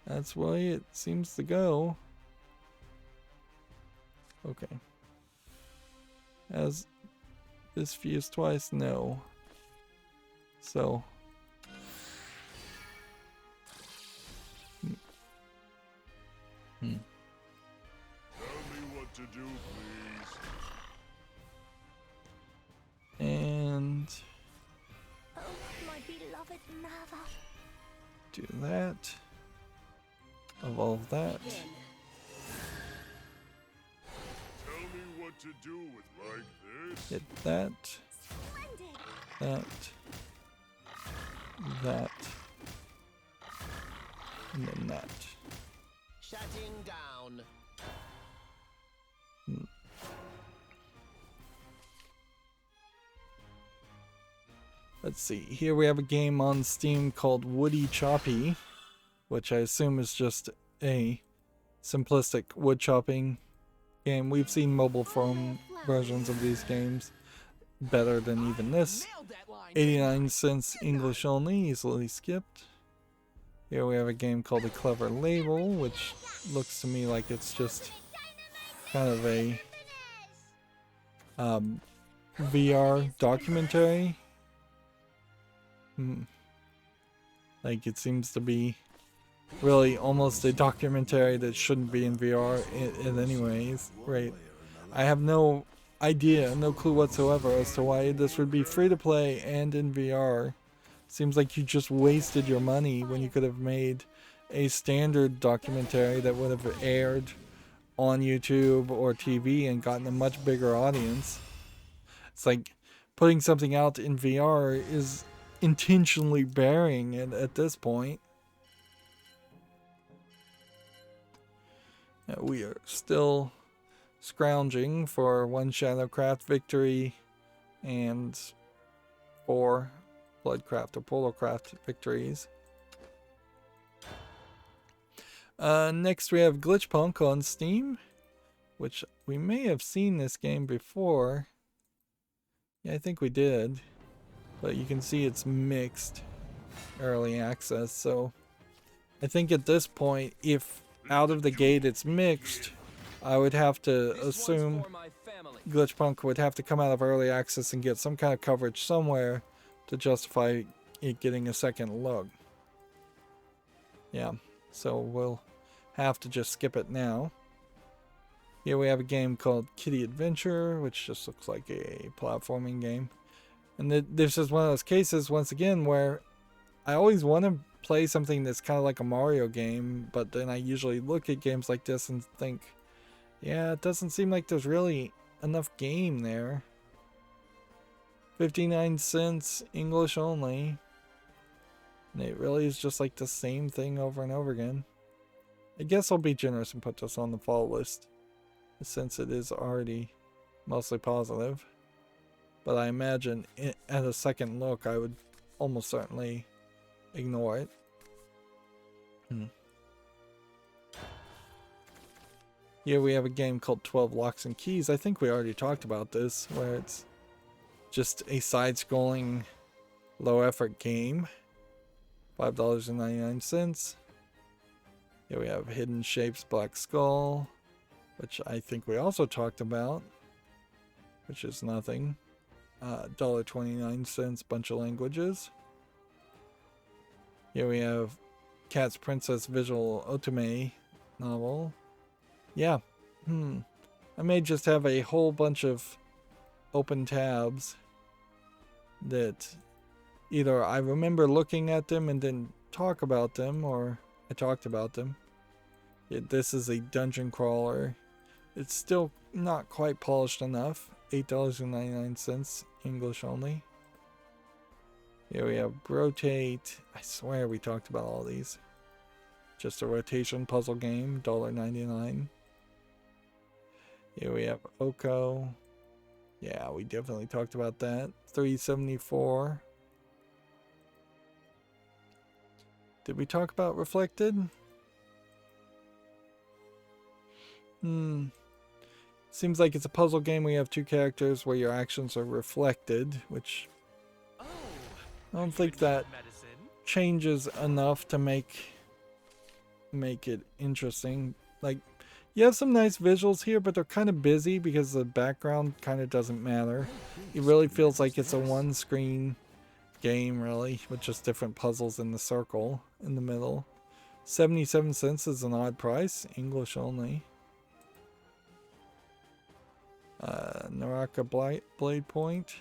that's the way it seems to go. Okay. Has this fused twice? No. So. Tell me what to do, please. And Oh, my beloved mother. do that. Evolve that. Tell me what to do with like this. Hit that. Splendid. That. And then that. Shutting down. Let's see. Here we have a game on Steam called Woody Choppy, which I assume is just a simplistic wood chopping game. We've seen mobile phone versions of these games better than even this. 89 cents English only, easily skipped. Here we have a game called A Clever Label, which looks to me like it's just kind of a VR documentary Like, it seems to be really almost a documentary that shouldn't be in VR in anyways, right? I have no idea, no clue whatsoever as to why this would be free to play and in VR. Seems like you just wasted your money when you could have made a standard documentary that would have aired on YouTube or TV and gotten a much bigger audience. It's like putting something out in VR is intentionally burying it at this point. We are still scrounging for 1 Shadowcraft victory and 4 Bloodcraft or Polarcraft victories. Next we have Glitchpunk on Steam, which we may have seen this game before. Yeah, I think we did. But you can see it's mixed early access, so I think at this point, if out of the gate it's mixed, I would have to assume Glitchpunk would have to come out of early access and get some kind of coverage somewhere to justify it getting a second look. Yeah, so we'll have to just skip it now. Here we have a game called Kitty Adventure, which just looks like a platforming game. And this is one of those cases, once again, where I always want to play something that's kind of like a Mario game, but then I usually look at games like this and think, yeah, it doesn't seem like there's really enough game there. 59 cents, English only. And it really is just like the same thing over and over again. I guess I'll be generous and put this on the fall list, since it is already mostly positive. But I imagine at a second look, I would almost certainly ignore it. Here we have a game called 12 Locks and Keys. I think we already talked about this, where it's just a side-scrolling, low-effort game. $5.99. Here we have Hidden Shapes Black Skull, which I think we also talked about, which is nothing. $1.29, bunch of languages. Here we have Cat's Princess Visual Otome novel. Yeah, I may just have a whole bunch of open tabs that either I remember looking at them and then talk about them, or I talked about them. This is a dungeon crawler. It's still not quite polished enough. $8.99, English only. Here we have Rotate. I swear we talked about all these. Just a rotation puzzle game, $1.99. Here we have Oko. Yeah, we definitely talked about that. $3.74. Did we talk about Reflected? Seems like it's a puzzle game. We have 2 characters where your actions are reflected, which I don't think that changes enough to make it interesting. Like, you have some nice visuals here, but they're kind of busy because the background kind of doesn't matter. It really feels like it's a one-screen game, really, with just different puzzles in the circle in the middle. 77 cents is an odd price, English only. Naraka Blade Point.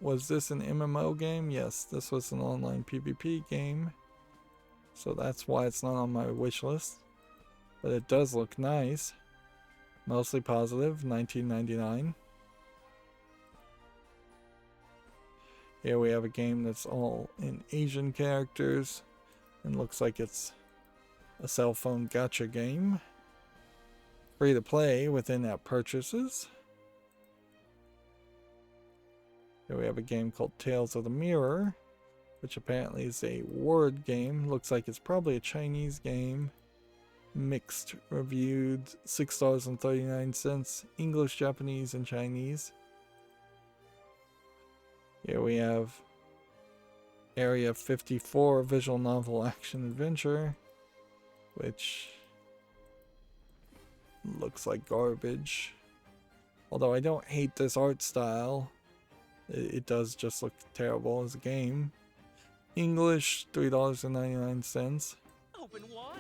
Was this an MMO game? Yes, this was an online PvP game. So that's why it's not on my wish list. But it does look nice. Mostly positive, $19.99. Here we have a game that's all in Asian characters. And looks like it's a cell phone gacha game. Free to play with in-app purchases. Here we have a game called Tales of the Mirror, which apparently is a word game. Looks like it's probably a Chinese game. Mixed reviewed, $6.39, English, Japanese, and Chinese. Here we have Area 54 visual novel action adventure, which looks like garbage. Although I don't hate this art style. It does just look terrible as a game. English, $3.99. Open wide.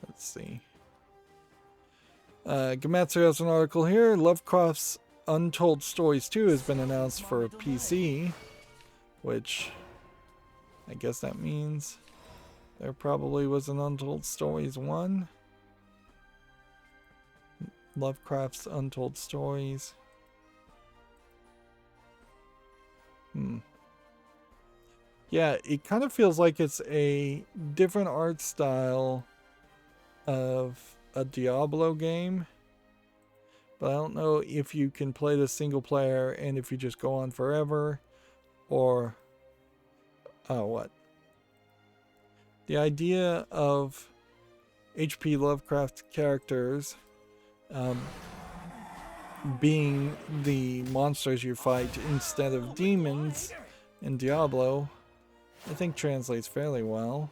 Let's see. Gamatsu has an article here. Lovecraft's Untold Stories 2 has been announced for PC, which I guess that means there probably was an Untold Stories 1. Lovecraft's Untold Stories. Yeah, it kind of feels like it's a different art style of a Diablo game. But I don't know if you can play the single player and if you just go on forever, or what. The idea of H.P. Lovecraft characters being the monsters you fight instead of demons in Diablo, I think translates fairly well.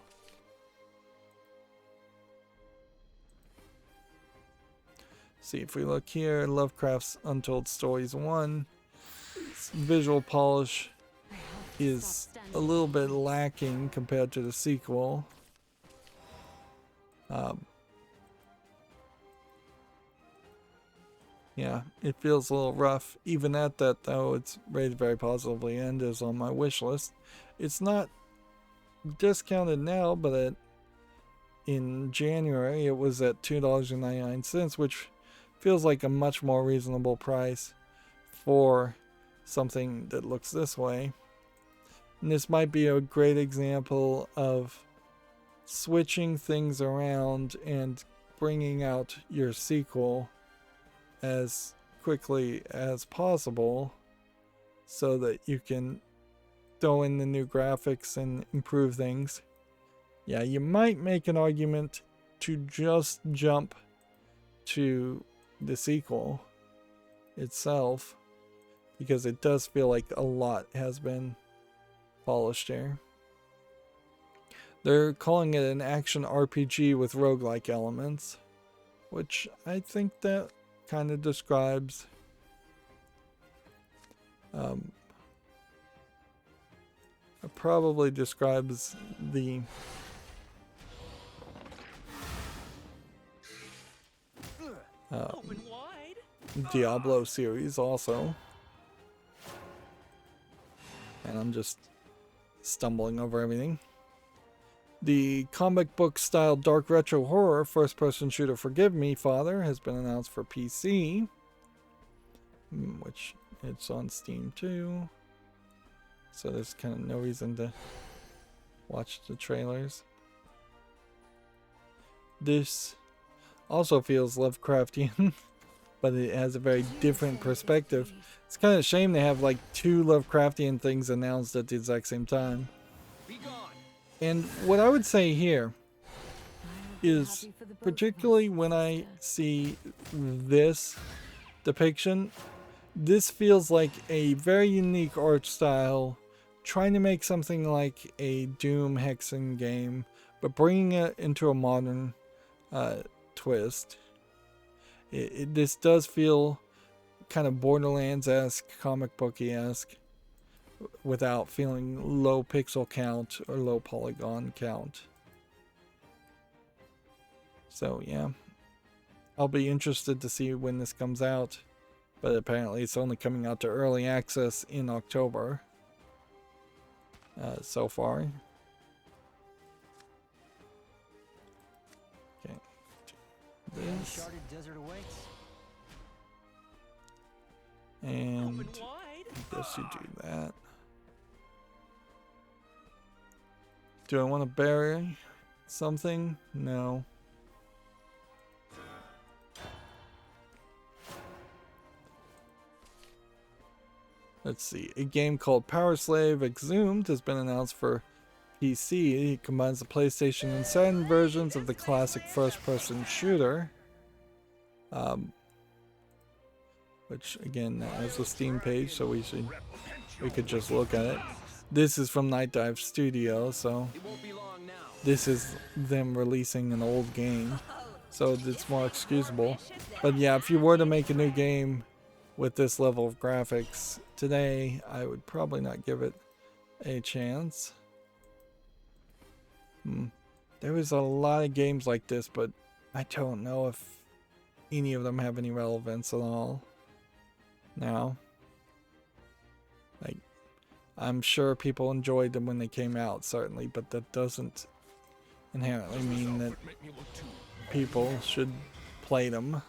See, if we look here, Lovecraft's Untold Stories 1, visual polish is a little bit lacking compared to the sequel. Yeah, it feels a little rough. Even at that, though, it's rated very positively and is on my wish list. It's not discounted now, but in January it was at $2.99, which feels like a much more reasonable price for something that looks this way. And this might be a great example of switching things around and bringing out your sequel as quickly as possible so that you can throw in the new graphics and improve things. Yeah, you might make an argument to just jump to the sequel itself, because it does feel like a lot has been polished here. They're calling it an action RPG with roguelike elements, which I think that kind of describes it probably describes the Open wide. Diablo series also. And I'm just stumbling over everything. The comic book style dark retro horror first person shooter Forgive Me, Father has been announced for PC, which it's on Steam too. So there's kind of no reason to watch the trailers. This also feels Lovecraftian, but it has a very different perspective. It's kind of a shame they have like two Lovecraftian things announced at the exact same time. And what I would say here is, particularly when I see this depiction, this feels like a very unique art style, trying to make something like a Doom Hexen game, but bringing it into a modern twist. This does feel kind of Borderlands-esque, comic booky-esque, without feeling low pixel count or low polygon count. So yeah, I'll be interested to see when this comes out, but apparently it's only coming out to early access in October so far. Okay, this. And I guess you do that. Do I want to bury something? No. Let's see. A game called Power Slave Exhumed has been announced for PC. It combines the PlayStation and Saturn versions of the classic first-person shooter. Which again has a Steam page, so we could just look at it. This is from Night Dive Studio, so this is them releasing an old game. so it's more excusable. But yeah, if you were to make a new game with this level of graphics today, I would probably not give it a chance. There was a lot of games like this, but I don't know if any of them have any relevance at all now. Like, I'm sure people enjoyed them when they came out, certainly, but that doesn't inherently mean that people should play them.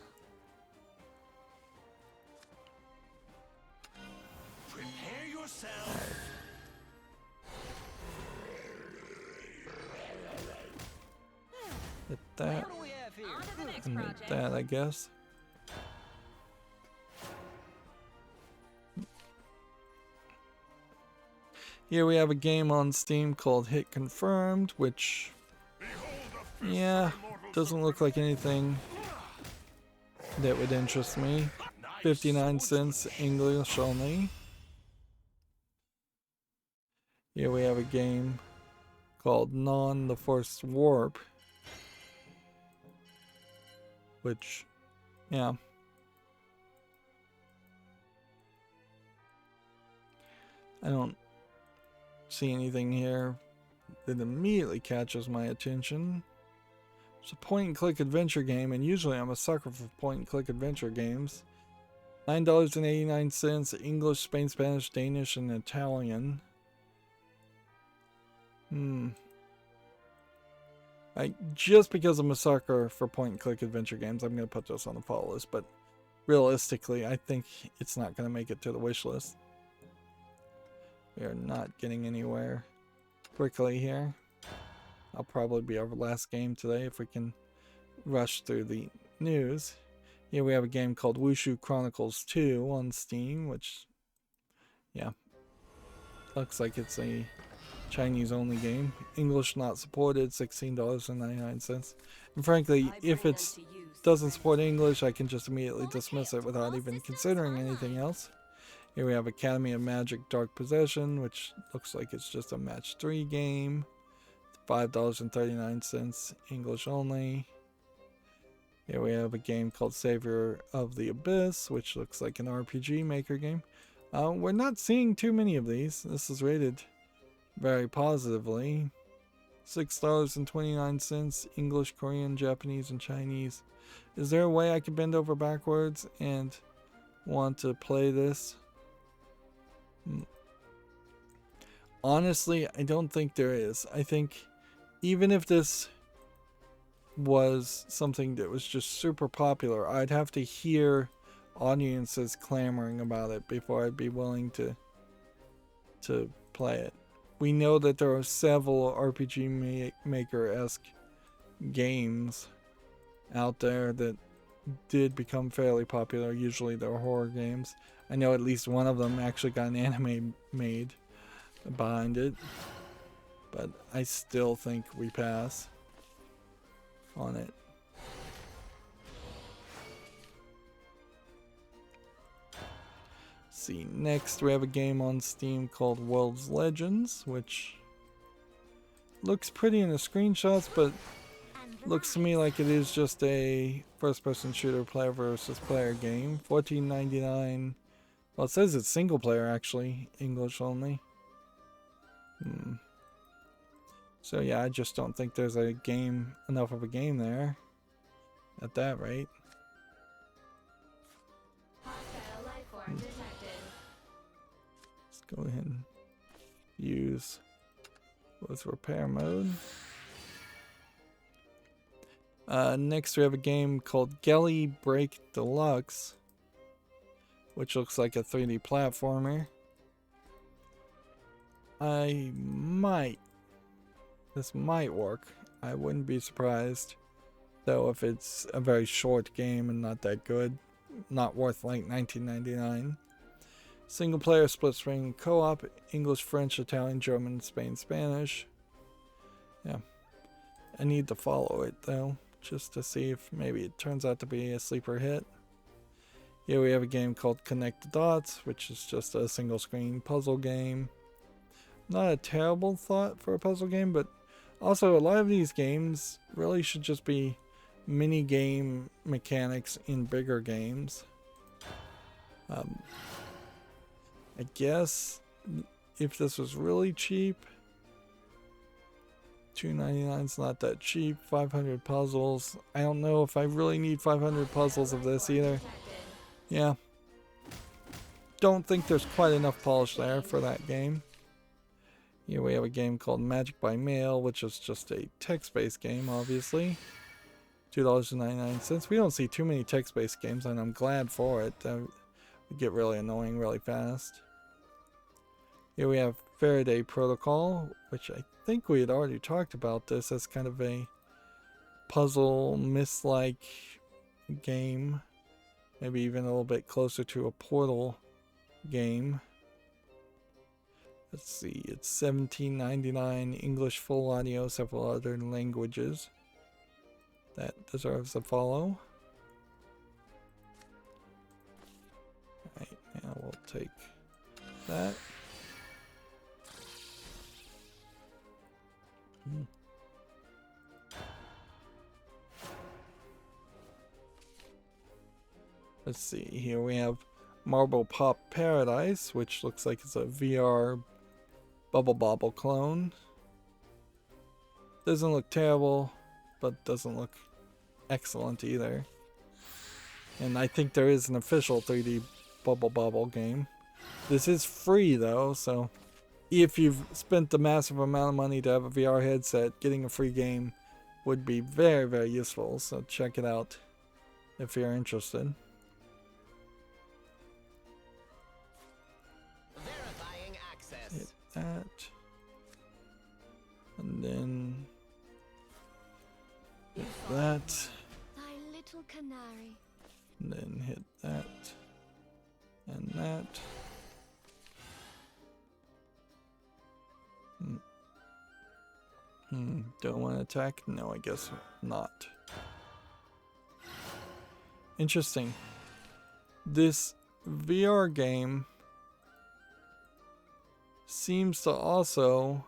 Prepare yourself. Hit that, What do we have here? On to the next and hit project. that, I guess. Here we have a game on Steam called Hit Confirmed, which, yeah, doesn't look like anything that would interest me. 59 cents, English only. Here we have a game called Non the Forced Warp, which, yeah. I don't see anything here that immediately catches my attention. It's a point-and-click adventure game, and usually I'm a sucker for point-and-click adventure games. $9.89, English, Spain, Spanish, Danish, and Italian. Just because I'm a sucker for point-and-click adventure games, I'm going to put this on the follow list, but realistically, I think it's not going to make it to the wish list. We are not getting anywhere quickly here. I'll probably be our last game today if we can rush through the news. Here we have a game called Wushu Chronicles 2 on Steam, which, yeah, looks like it's a Chinese only game. English not supported, $16.99. And frankly, if it doesn't support English, I can just immediately dismiss it without even considering anything else. Here we have Academy of Magic Dark Possession, which looks like it's just a match 3 game. $5.39, English only. Here we have a game called Savior of the Abyss, which looks like an RPG Maker game. We're not seeing too many of these. This is rated very positively. $6.29, English, Korean, Japanese, and Chinese. Is there a way I could bend over backwards and want to play this? Honestly, I don't think there is. I think even if this was something that was just super popular, I'd have to hear audiences clamoring about it before I'd be willing to play it. We know that there are several RPG Maker-esque games out there that did become fairly popular. Usually they're horror games. I know at least one of them actually got an anime made behind it, but I still think we pass on it. See, next we have a game on Steam called World's Legends, which looks pretty in the screenshots, but looks to me like it is just a first-person shooter player versus player game. $14.99. Well, it says it's single player actually, English only. So yeah, I just don't think there's a game, enough of a game there at that rate. Let's go ahead and use with repair mode. Next we have a game called Gelly Break Deluxe, which looks like a 3D platformer. This might work. I wouldn't be surprised, though, if it's a very short game and not that good. Not worth like $19.99. Single player, split screen co-op, English, French, Italian, German, Spain, Spanish. Yeah. I need to follow it though, just to see if maybe it turns out to be a sleeper hit. Here we have a game called Connect the Dots, which is just a single screen puzzle game. Not a terrible thought for a puzzle game, but also a lot of these games really should just be mini game mechanics in bigger games. I guess if this was really cheap, $2.99 is not that cheap. 500 puzzles. I don't know if I really need 500 puzzles of this either. Yeah. Don't think there's quite enough polish there for that game. Here we have a game called Magic by Mail, which is just a text-based game, obviously. $2.99. We don't see too many text-based games, and I'm glad for it. It would get really annoying really fast. Here we have Faraday Protocol, which I think we had already talked about this as kind of a puzzle myth-like game. Maybe even a little bit closer to a Portal game. Let's see, it's $17.99, English full audio, several other languages. That deserves a follow. Alright, now we'll take that. Let's see, here we have Marble Pop Paradise, which looks like it's a VR Bubble Bobble clone. Doesn't look terrible, but doesn't look excellent either. And I think there is an official 3D Bubble Bobble game. This is free though, so if you've spent the massive amount of money to have a VR headset, getting a free game would be very, very useful. So check it out if you're interested. Verifying access. Hit that. And then hit that. Thy little canary. And then hit that. And that. Don't want to attack? No, I guess not. Interesting. This VR game seems to also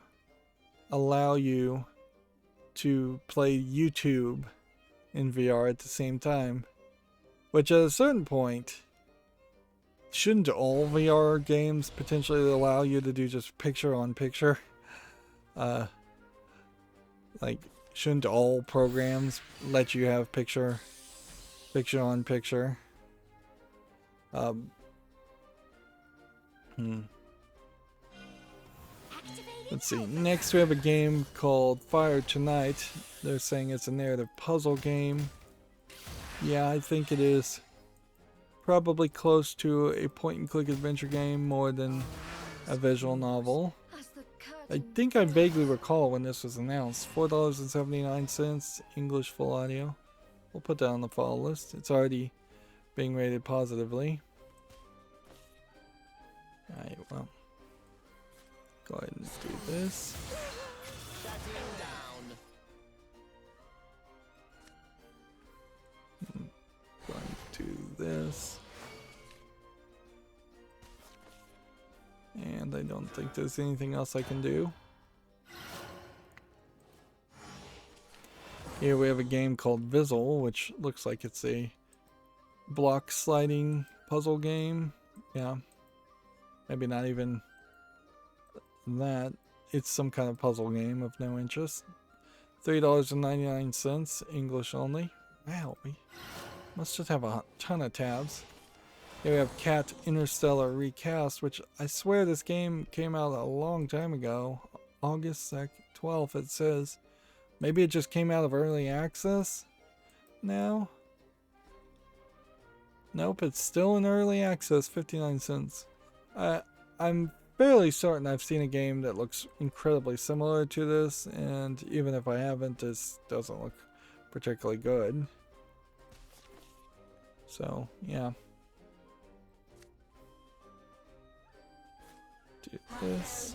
allow you to play YouTube in VR at the same time. Which at a certain point, shouldn't all VR games potentially allow you to do just picture on picture? Like, shouldn't all programs let you have picture on picture? Let's see. Next we have a game called Fire Tonight. They're saying it's a narrative puzzle game. Yeah, I think it is. Probably close to a point-and-click adventure game more than a visual novel. I think I vaguely recall when this was announced. $4.79, English full audio. We'll put that on the follow list. It's already being rated positively. Alright, well. Go ahead and do this. Going to do this. And I don't think there's anything else I can do. Here we have a game called Vizzle, which looks like it's a block sliding puzzle game. Yeah. Maybe not even that. It's some kind of puzzle game of no interest. $3.99, English only. Wow, we must just have a ton of tabs. Here we have Cat Interstellar Recast, which I swear this game came out a long time ago. August 12th, it says. Maybe it just came out of early access now? Nope, it's still in early access, 59 cents. I'm fairly certain I've seen a game that looks incredibly similar to this, and even if I haven't, this doesn't look particularly good. So, yeah. Do this.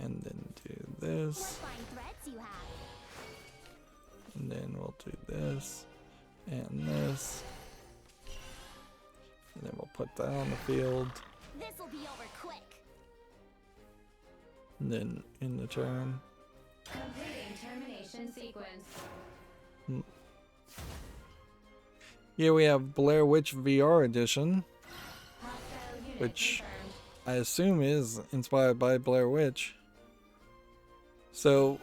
And then do this. And then we'll do this. And this. And then we'll put that on the field. This'll be over quick. And then in the turn. Completing termination Here we have Blair Witch VR Edition, which I assume is inspired by Blair Witch. So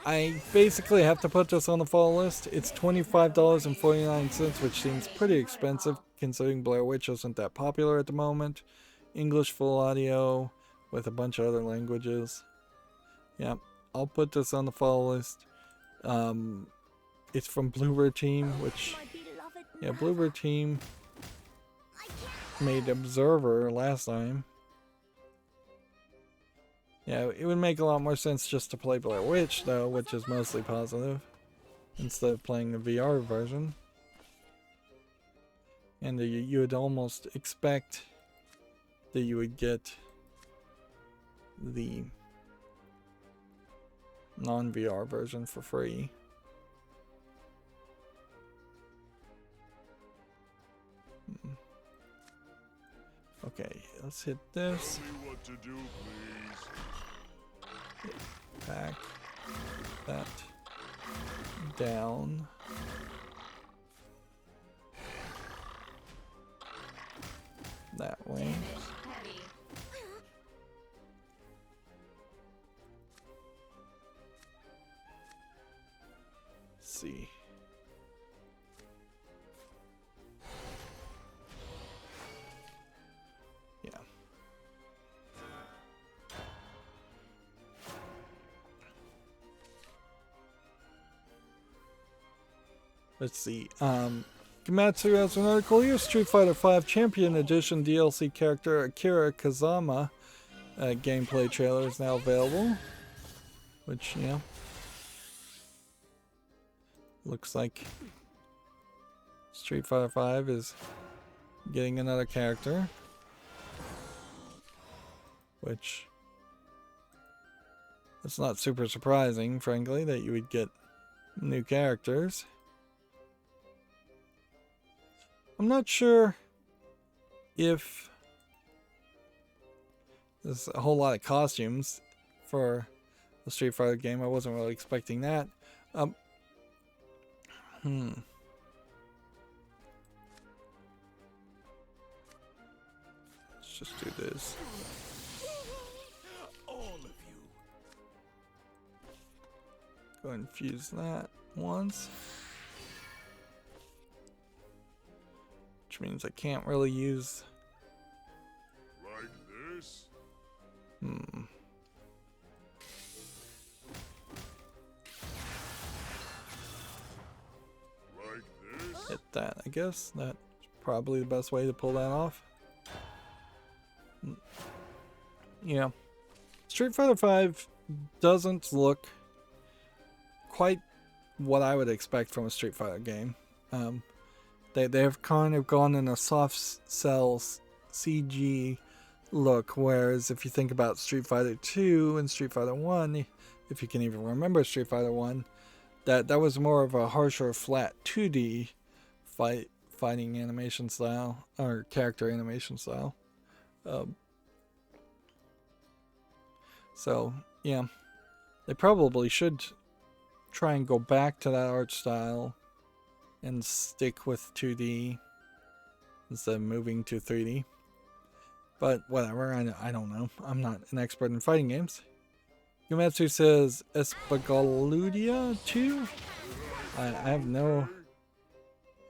I basically have to put this on the fall list. It's $25.49, which seems pretty expensive considering Blair Witch isn't that popular at the moment. English full audio with a bunch of other languages. Yeah, I'll put this on the fall list. It's from Bluebird Team, which, yeah, Bluebird Team made Observer last time. Yeah, it would make a lot more sense just to play Blair Witch, though, which is mostly positive, instead of playing the VR version. And you would almost expect that you would get the non-VR version for free. Okay, let's hit this. What to do, please? Back that down. That way. Let's see. Yeah. Let's see. Komatsu has an article here. Street Fighter V Champion Edition DLC character Akira Kazama gameplay trailer is now available. Which, yeah, looks like Street Fighter V is getting another character. Which, it's not super surprising, frankly, that you would get new characters. I'm not sure if there's a whole lot of costumes for the Street Fighter game. I wasn't really expecting that. Let's just do this. All of you. Go ahead and fuse that once. Which means I can't really use... Like this? Like this? Hit that, I guess. That's probably the best way to pull that off. Yeah. Street Fighter V doesn't look quite what I would expect from a Street Fighter game. They've kind of gone in a soft cell CG look, whereas if you think about Street Fighter 2 and Street Fighter 1, if you can even remember Street Fighter 1, that was more of a harsher, flat 2D fighting animation style, or character animation style. So, yeah, they probably should try and go back to that art style and stick with 2D instead of moving to 3D. But whatever, I don't know. I'm not an expert in fighting games. Yumatsu says Espagaludia 2? I have no...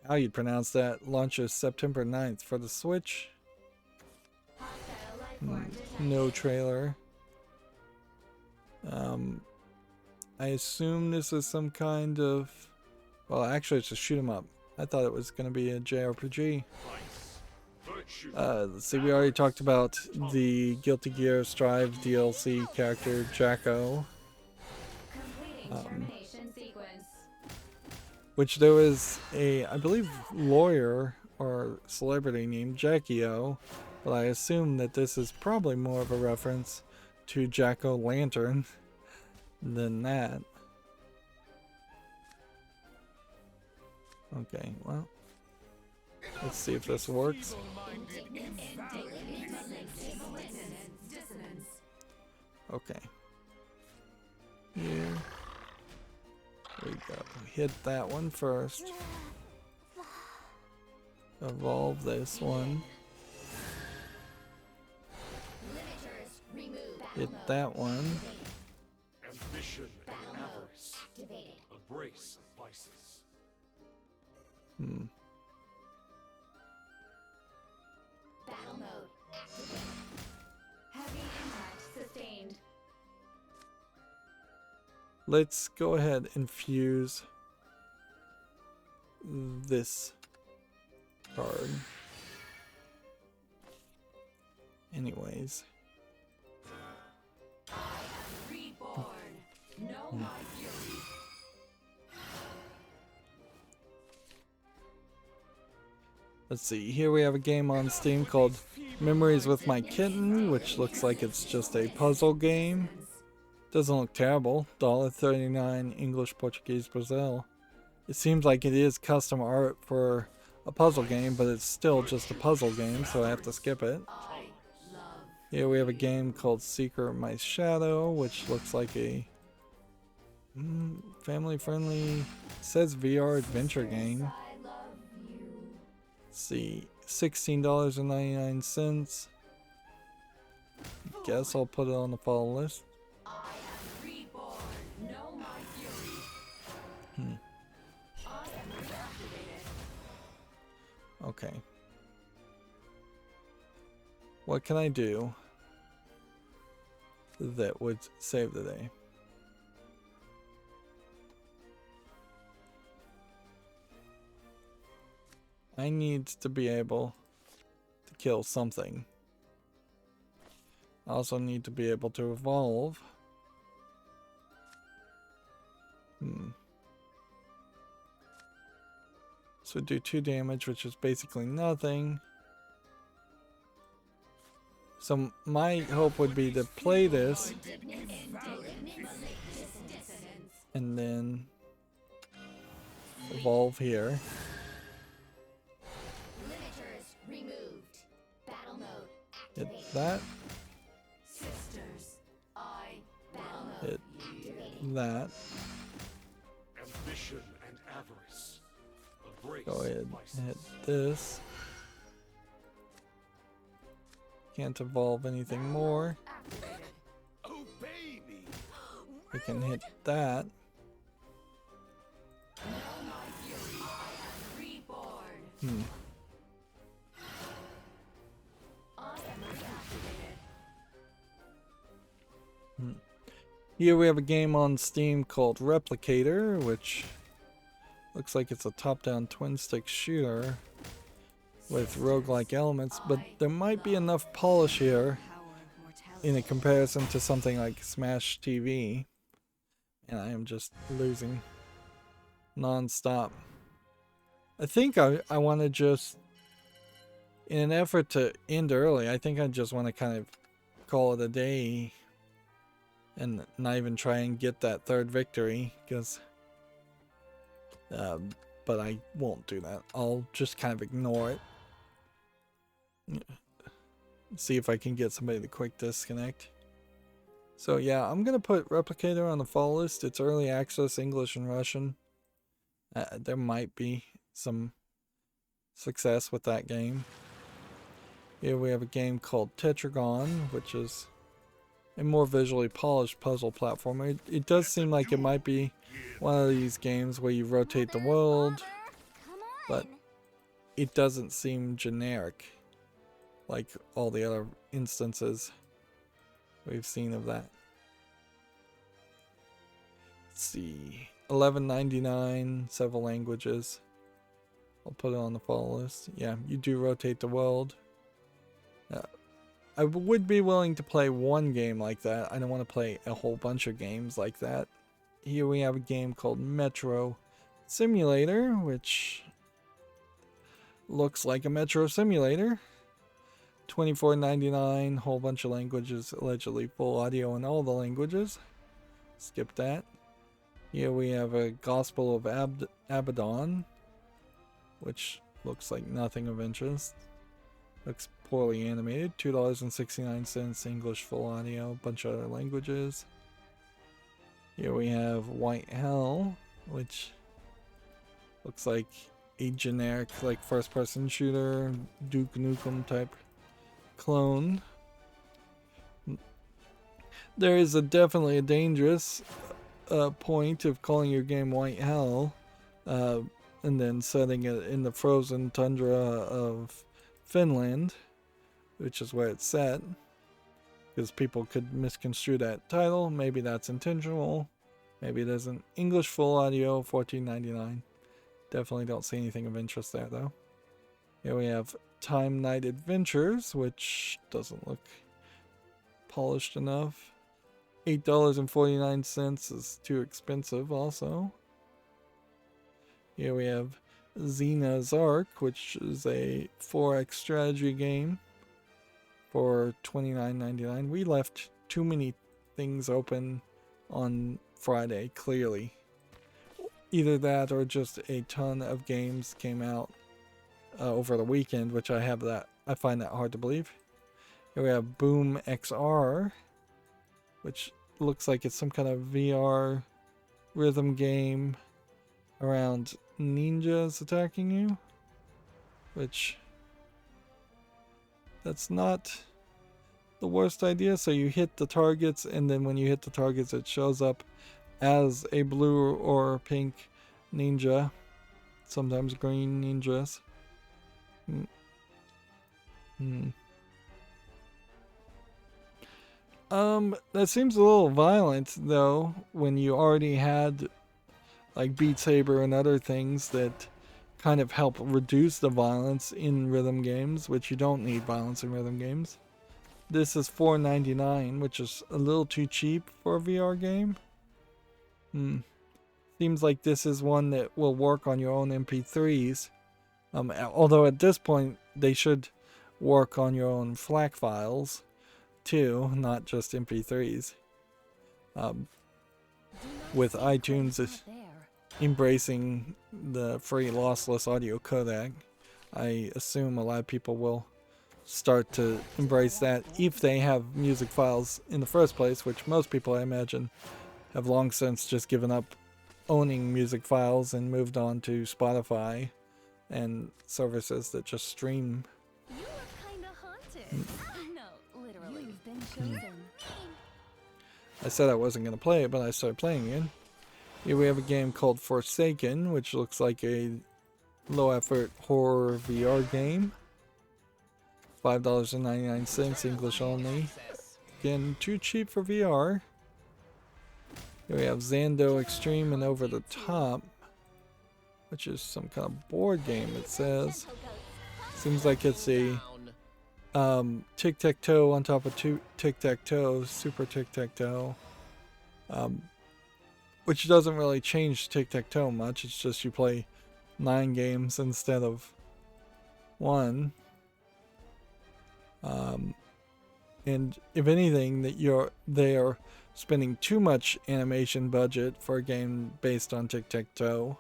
how you'd pronounce that. Launches September 9th for the Switch. No trailer. I assume this is some kind of... well, actually, it's a shoot 'em up. I thought it was going to be a JRPG. Let's see, we already talked about the Guilty Gear Strive DLC character, Jacko. Which there was a, I believe, lawyer or celebrity named Jackie O. But I assume that this is probably more of a reference to Jack-O-Lantern than that. Okay, well, let's see if this works. Okay. Here. hit that one first. Evolve this one. Hit that one. Ambition and avarice. A brace of vices. Battle mode activated. Heavy impact sustained. Let's go ahead and fuse this card. Anyways. Reborn. No my fury. Let's see, here we have a game on Steam called Memories with My Kitten, which looks like it's just a puzzle game. Doesn't look terrible. $1.39 English, Portuguese, Brazil. It seems like it is custom art for a puzzle game, but it's still just a puzzle game, so I have to skip it. Here we have a game called Secret My Shadow, which looks like a family-friendly, says VR adventure game. Let's see, $16.99. Guess I'll put it on the follow list. Okay. What can I do that would save the day? I need to be able to kill something. I also need to be able to evolve. So do 2 damage, which is basically nothing. So my hope would be to play this and then evolve here. Hit that. Hit that. Ambition and avarice. A brace Go ahead of and vices. hit this. Can't evolve anything more. Obey me. We can hit that. Here we have a game on Steam called Replicator, which looks like it's a top-down twin-stick shooter with roguelike elements, but there might be enough polish here in a comparison to something like Smash TV, and I am just losing non-stop. I think I want to just, in an effort to end early, I think I just want to kind of call it a day and not even try and get that 3rd victory, because but I won't do that. I'll just kind of ignore it. See if I can get somebody to quick disconnect. So yeah, I'm gonna put Replicator on the follow list. It's early access, English and Russian. There might be some success with that game. Here we have a game called Tetragon, which is a more visually polished puzzle platformer. It does seem like it might be one of these games where you rotate the world, but it doesn't seem generic like all the other instances we've seen of that. Let's see, $11.99, several languages. I'll put it on the follow list. Yeah, you do rotate the world. I would be willing to play one game like that. I don't want to play a whole bunch of games like that. Here we have a game called Metro Simulator, which looks like a Metro Simulator. $24.99, whole bunch of languages, allegedly full audio in all the languages. Skip that. Here we have a Gospel of Abaddon, which looks like nothing of interest. Looks poorly animated. $2.69, English full audio, a bunch of other languages. Here we have White Hell, which Looks like a generic, like, first-person shooter, Duke Nukem type clone. There is definitely a dangerous point of calling your game White Hell, and then setting it in the frozen tundra of Finland, which is where it's set, because people could misconstrue that title. Maybe that's intentional. Maybe it isn't. English full audio, $14.99. Definitely don't see anything of interest there, though. Here we have Time Night Adventures, which doesn't look polished enough. $8.49 is too expensive also. Here we have Xena's Arc, which is a 4X strategy game for $29.99. We left too many things open on Friday, clearly. Either that or just a ton of games came out over the weekend, which I find that hard to believe. Here we have Boom XR, which looks like it's some kind of VR rhythm game around ninjas attacking you, which that's not the worst idea. So you hit the targets, and then when you hit the targets it shows up as a blue or pink ninja, sometimes green ninjas. That seems a little violent, though, when you already had like Beat Saber and other things that kind of help reduce the violence in rhythm games, which you don't need violence in rhythm games. This is $4.99, which is a little too cheap for a VR game. Seems like this is one that will work on your own MP3s. Although at this point they should work on your own FLAC files too, not just MP3s. With iTunes embracing the free lossless audio codec, I assume a lot of people will start to embrace that if they have music files in the first place, which most people, I imagine, have long since just given up owning music files and moved on to Spotify and services that just stream. You look kinda haunted. No, literally. You've been chosen. I said I wasn't going to play it, but I started playing it. Here we have a game called Forsaken, which looks like a low-effort horror VR game. $5.99, English only. Again, too cheap for VR. Here we have Xando Extreme and Over the Top, which is some kind of board game, it says. Seems like it's a tic-tac-toe on top of two tic-tac-toe, super tic-tac-toe. Which doesn't really change tic-tac-toe much, it's just you play 9 games instead of 1. And if anything, they are spending too much animation budget for a game based on tic-tac-toe.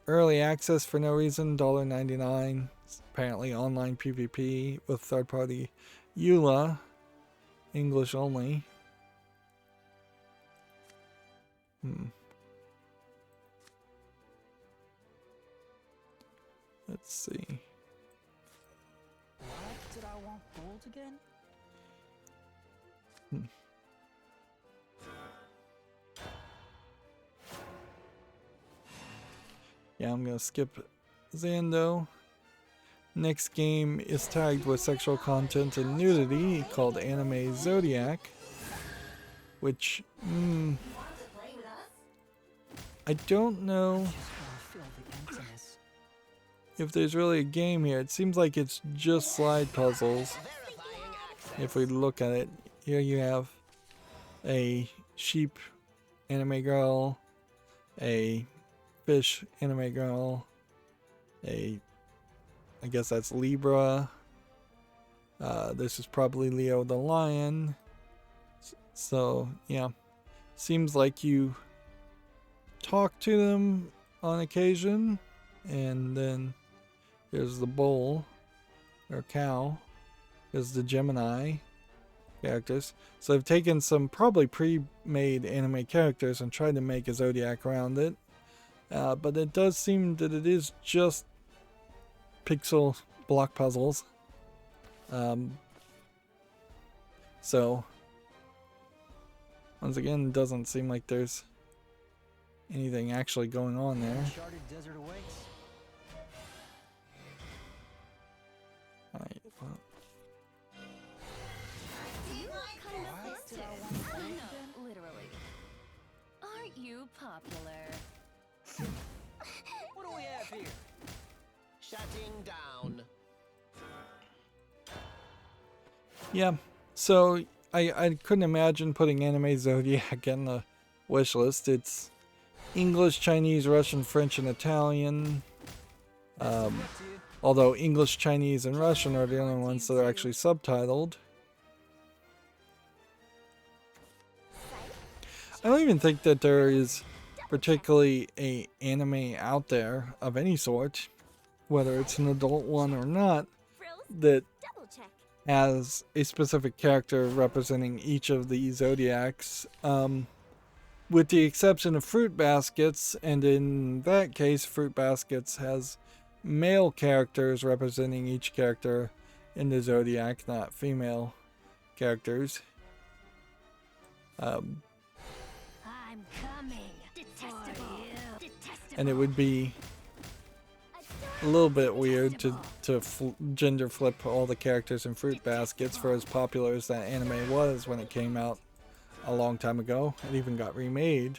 Early access for no reason, $1.99. Apparently online PvP with third-party EULA, English only. Let's see. Why did I want gold again? Yeah, I'm gonna skip Xando. Next game is tagged with sexual content and nudity called Anime Zodiac, which I don't know if there's really a game here. It seems like it's just slide puzzles. If we look at it, here you have a sheep anime girl, a fish anime girl, I guess that's Libra. This is probably Leo the Lion. So, yeah. Seems like you talk to them on occasion. And then here's the bull, or cow. Here's the Gemini characters. So I've taken some probably pre-made anime characters and tried to make a Zodiac around it. But it does seem that it is just pixel block puzzles. So, once again, it doesn't seem like there's anything actually going on there. Uncharted desert awaits. Alright, well, No, literally. Aren't you popular? What do we have here? Shutting down. yeah, so I couldn't imagine putting Anime Zodiac in the wish list. It's English, Chinese, Russian, French, and Italian. Although English, Chinese, and Russian are the only ones that are actually subtitled. I don't even think that there is particularly a anime out there of any sort, whether it's an adult one or not, that Double check. has a specific character representing each of the zodiacs, with the exception of Fruit Baskets, and in that case, Fruit Baskets has male characters representing each character in the zodiac, not female characters. I'm coming. Detestable. And it would be a little bit weird to gender flip all the characters in Fruit Baskets for as popular as that anime was when it came out a long time ago. It even got remade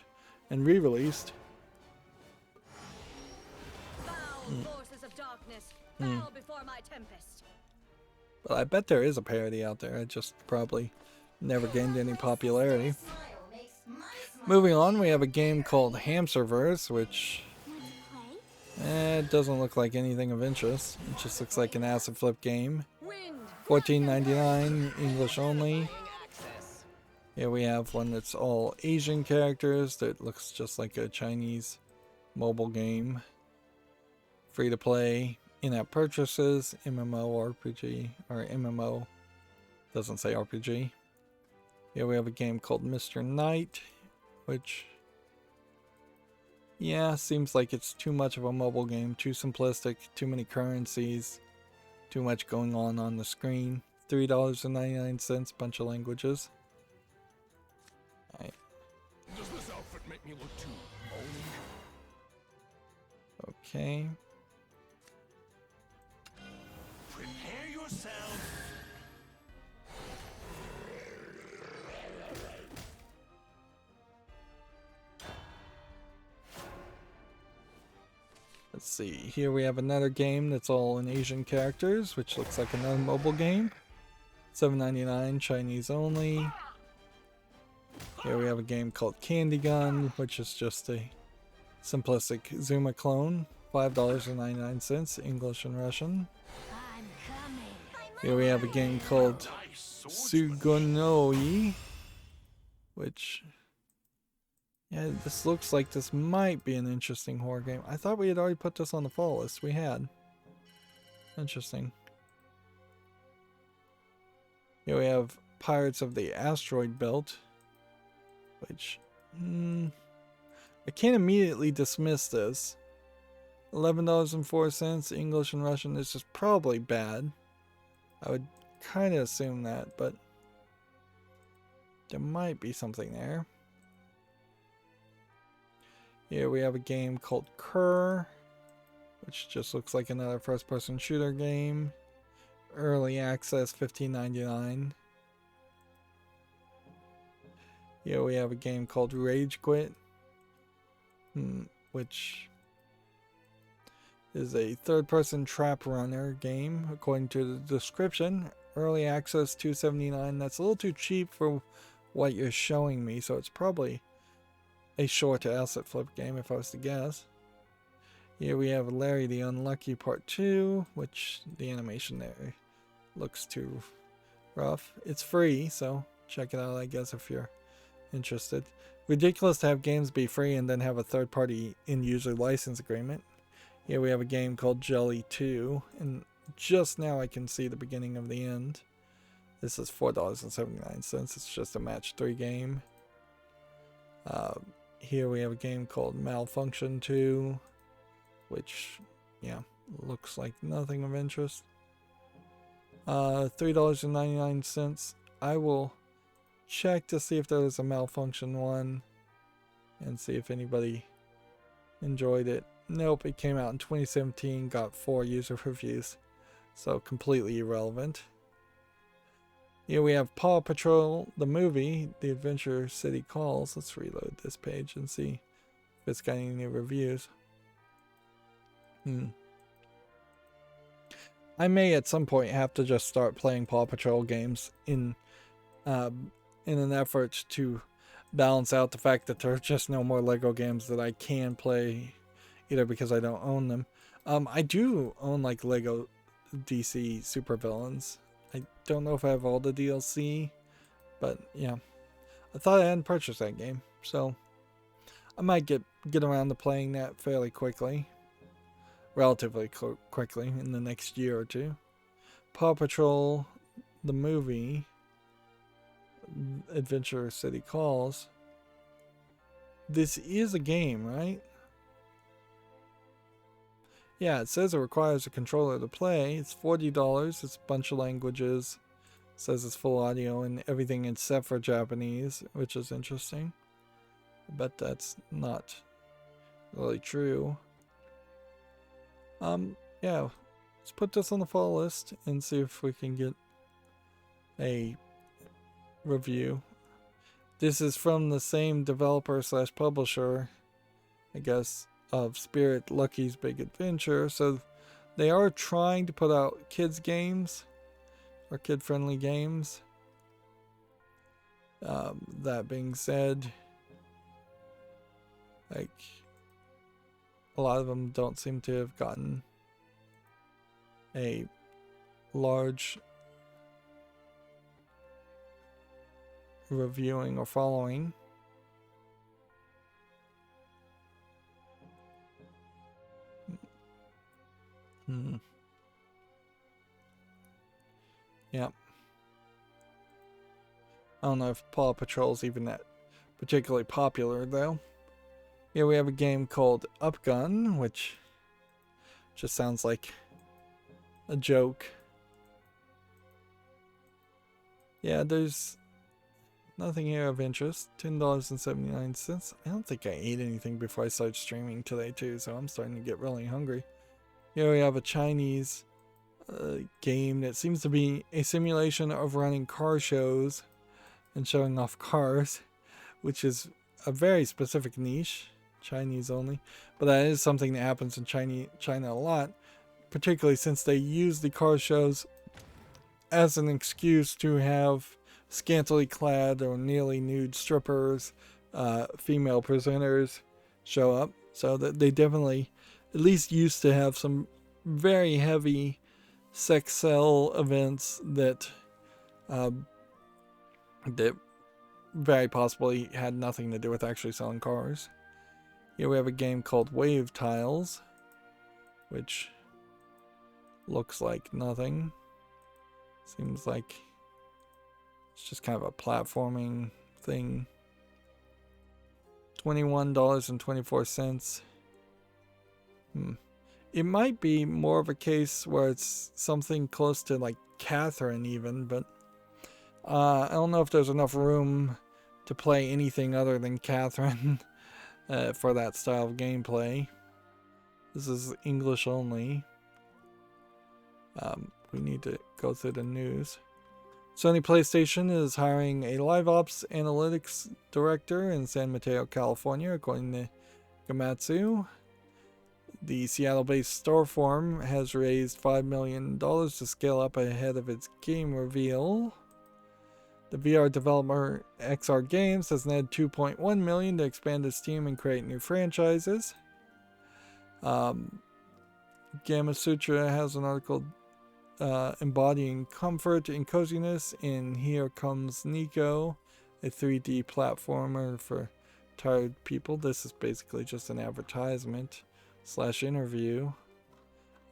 and re-released. Forces of darkness, bow before my tempest. But I bet there is a parody out there. It just probably never gained any popularity. Moving on, we have a game called Hamsterverse, which it doesn't look like anything of interest. It just looks like an acid flip game. $14.99, English only. Access. Here we have one that's all Asian characters that looks just like a Chinese mobile game. Free to play, in-app purchases, MMORPG, or MMO, doesn't say RPG. Here we have a game called Mr. Knight, which, yeah, seems like it's too much of a mobile game, too simplistic, too many currencies, too much going on the screen. $3.99, bunch of languages. Alright. Does this outfit make me look too old? Okay. Prepare yourself. Let's see, here we have another game that's all in Asian characters, which looks like another mobile game. $7.99, Chinese only. Here we have a game called Candy Gun, which is just a simplistic Zuma clone. $5.99, English and Russian. I'm coming. Here we have a game called Sugonoi, which, yeah, this looks like this might be an interesting horror game. I thought we had already put this on the fall list. We had. Interesting. Here we have Pirates of the Asteroid Belt, which, I can't immediately dismiss this. $11.04, English and Russian. This is probably bad. I would kind of assume that, but there might be something there. Here we have a game called Kerr, which just looks like another first-person shooter game. Early access, $15.99. Here we have a game called Rage Quit, which is a third-person trap runner game, according to the description. Early access, $2.79. That's a little too cheap for what you're showing me, so it's probably a short asset flip game if I was to guess. Here we have Larry the Unlucky Part 2, which the animation there looks too rough. It's free, so check it out, I guess, if you're interested. Ridiculous to have games be free and then have a third-party in-user license agreement. Here we have a game called Jelly 2, and just now I can see the beginning of the end. This is $4.79. It's just a match 3 game. here we have a game called Malfunction 2, which, yeah, looks like nothing of interest. $3.99. I will check to see if there was a Malfunction 1 and see if anybody enjoyed it. Nope, it came out in 2017, got 4 user reviews, so completely irrelevant. Here we have Paw Patrol, the movie, The Adventure City Calls. Let's reload this page and see if it's got any new reviews. I may at some point have to just start playing Paw Patrol games in an effort to balance out the fact that there are just no more Lego games that I can play, either because I don't own them. I do own like Lego DC Supervillains. I don't know if I have all the DLC, but yeah, I thought I hadn't purchased that game, so I might get around to playing that fairly quickly, relatively quickly in the next year or two. Paw Patrol, the movie, Adventure City Calls. This is a game, right? Yeah, it says it requires a controller to play. It's $40. It's a bunch of languages. It says it's full audio and everything except for Japanese, which is interesting. I bet that's not really true. Yeah, let's put this on the fall list and see if we can get a review. This is from the same developer slash publisher, I guess, of Spirit Lucky's Big Adventure. So they are trying to put out kids games or kid friendly games. That being said, like, a lot of them don't seem to have gotten a large reviewing or following. Yeah. I don't know if Paw Patrol's even that particularly popular though. Here we have a game called Upgun, which just sounds like a joke. Yeah, there's nothing here of interest. $10.79. I don't think I ate anything before I started streaming today too, so I'm starting to get really hungry. Here we have a Chinese game that seems to be a simulation of running car shows and showing off cars, which is a very specific niche, Chinese only, but that is something that happens in China a lot, particularly since they use the car shows as an excuse to have scantily clad or nearly nude strippers, female presenters show up. So that they definitely at least used to have some very heavy sex sell events that that very possibly had nothing to do with actually selling cars. Here we have a game called Wave Tiles, which looks like nothing. Seems like it's just kind of a platforming thing. $21.24. It might be more of a case where it's something close to like Catherine even, but I don't know if there's enough room to play anything other than Catherine for that style of gameplay. This is English only. We need to go through the news. Sony PlayStation is hiring a live ops analytics director in San Mateo, California, according to Gamatsu. The Seattle-based Storefront has raised $5 million to scale up ahead of its game reveal. The VR developer XR Games has netted $2.1 million to expand its team and create new franchises. Gamasutra has an article embodying comfort and coziness in Here Comes Nico, a 3D platformer for tired people. This is basically just an advertisement / interview.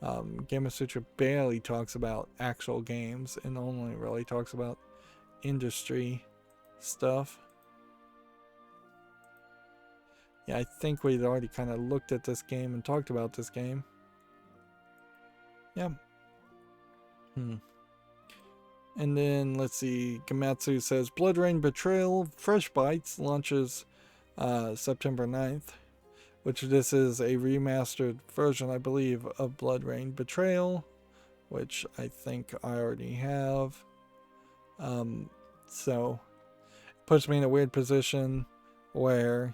Gamasutra barely talks about actual games and only really talks about industry stuff. Yeah, I think we'd already kind of looked at this game and talked about this game. Yeah. And then, let's see, Gamatsu says, Blood Rain Betrayal Fresh Bites launches September 9th, which this is a remastered version, I believe, of Blood Rain Betrayal, which I think I already have. So, it puts me in a weird position where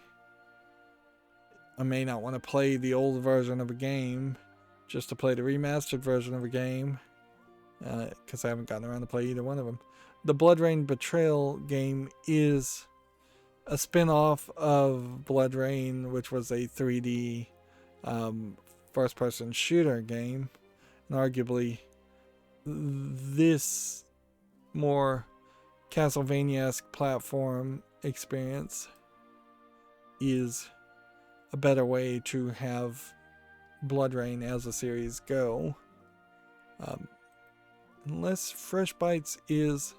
I may not want to play the old version of a game just to play the remastered version of a game, because I haven't gotten around to play either one of them. The Blood Rain Betrayal game is a spin-off of Blood Rain, which was a 3D first-person shooter game, and arguably this more Castlevania-esque platform experience is a better way to have Blood Rain as a series go. Unless Fresh Bites is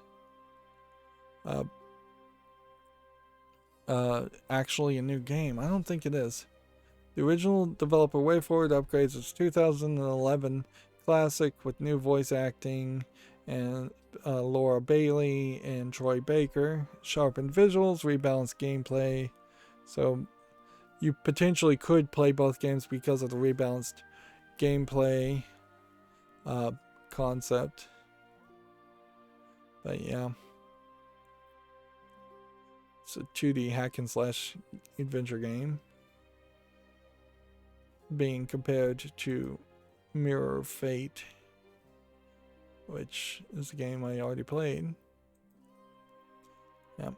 actually a new game. I don't think it is. The original developer WayForward upgrades its 2011 classic with new voice acting and Laura Bailey and Troy Baker, sharpened visuals, rebalanced gameplay. So you potentially could play both games because of the rebalanced gameplay concept. But yeah. It's a 2D hack and slash adventure game being compared to Mirror of Fate, which is a game I already played. Yeah.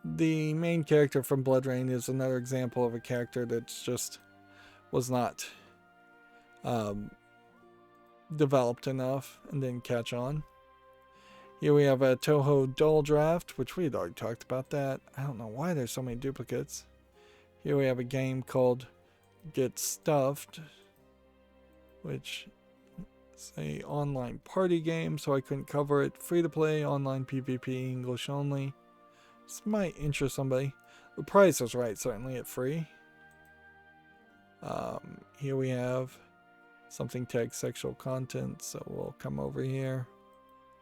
The main character from Blood Rain is another example of a character that's just was not developed enough and didn't catch on. Here we have a Toho Doll Draft, which we had already talked about that. I don't know why there's so many duplicates. Here we have a game called Get Stuffed, which is a online party game, so I couldn't cover it. Free to play, online PvP, English only. This might interest somebody. The price is right, certainly at free. Here we have something tagged sexual content, so we'll come over here.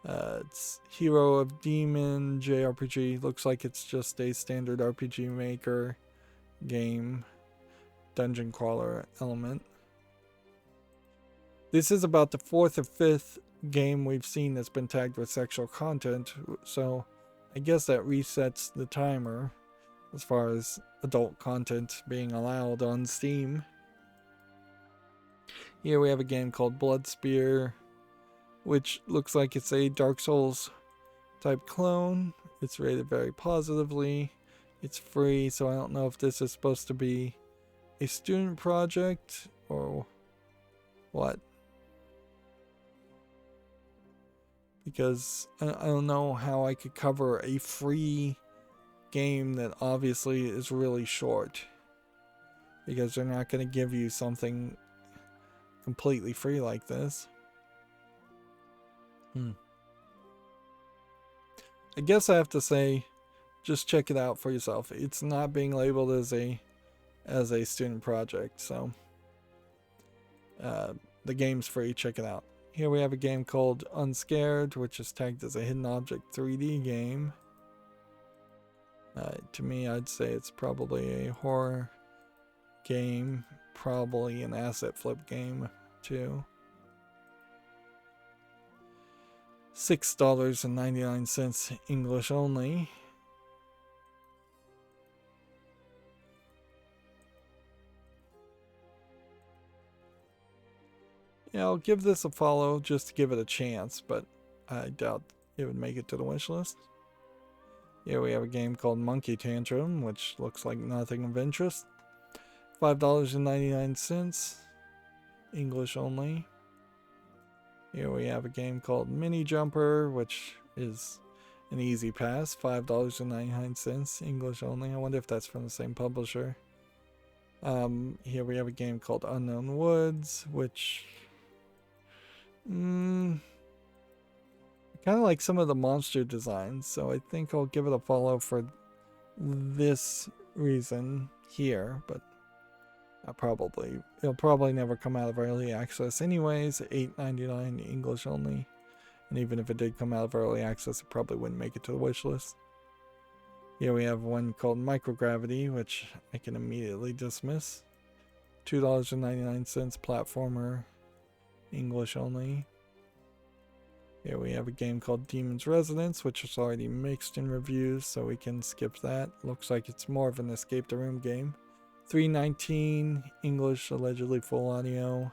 It's Hero of Demon JRPG. Looks like it's just a standard RPG Maker game, dungeon crawler element. This is about the 4th or 5th game we've seen that's been tagged with sexual content, so I guess that resets the timer as far as adult content being allowed on Steam. Here we have a game called Blood Spear, which looks like it's a Dark Souls type clone. It's rated very positively. It's free, so I don't know if this is supposed to be a student project or what. Because I don't know how I could cover a free game that obviously is really short. Because they're not going to give you something completely free like this. I guess I have to say, just check it out for yourself. It's not being labeled as a student project, so the game's free. Check it out. Here we have a game called Unscared, which is tagged as a hidden object 3D game. To me, I'd say it's probably a horror game, probably an asset flip game too. $6.99 English only. Yeah, I'll give this a follow just to give it a chance, but I doubt it would make it to the wish list. Here we have a game called Monkey Tantrum, which looks like nothing of interest. $5.99 English only. Here we have a game called Mini Jumper, which is an easy pass. $5.99 English only. I wonder if that's from the same publisher. Here we have a game called Unknown Woods, which I kind of like some of the monster designs, so I think I'll give it a follow for this reason here, but it'll probably never come out of early access anyways. $8.99 English only, and even if it did come out of early access, it probably wouldn't make it to the wish list. Here we have one called Microgravity, which I can immediately dismiss. $2.99 platformer, English only. Here we have a game called Demon's Residence, which is already mixed in reviews, so we can skip that. Looks like it's more of an escape the room game. $3.19 English, allegedly full audio.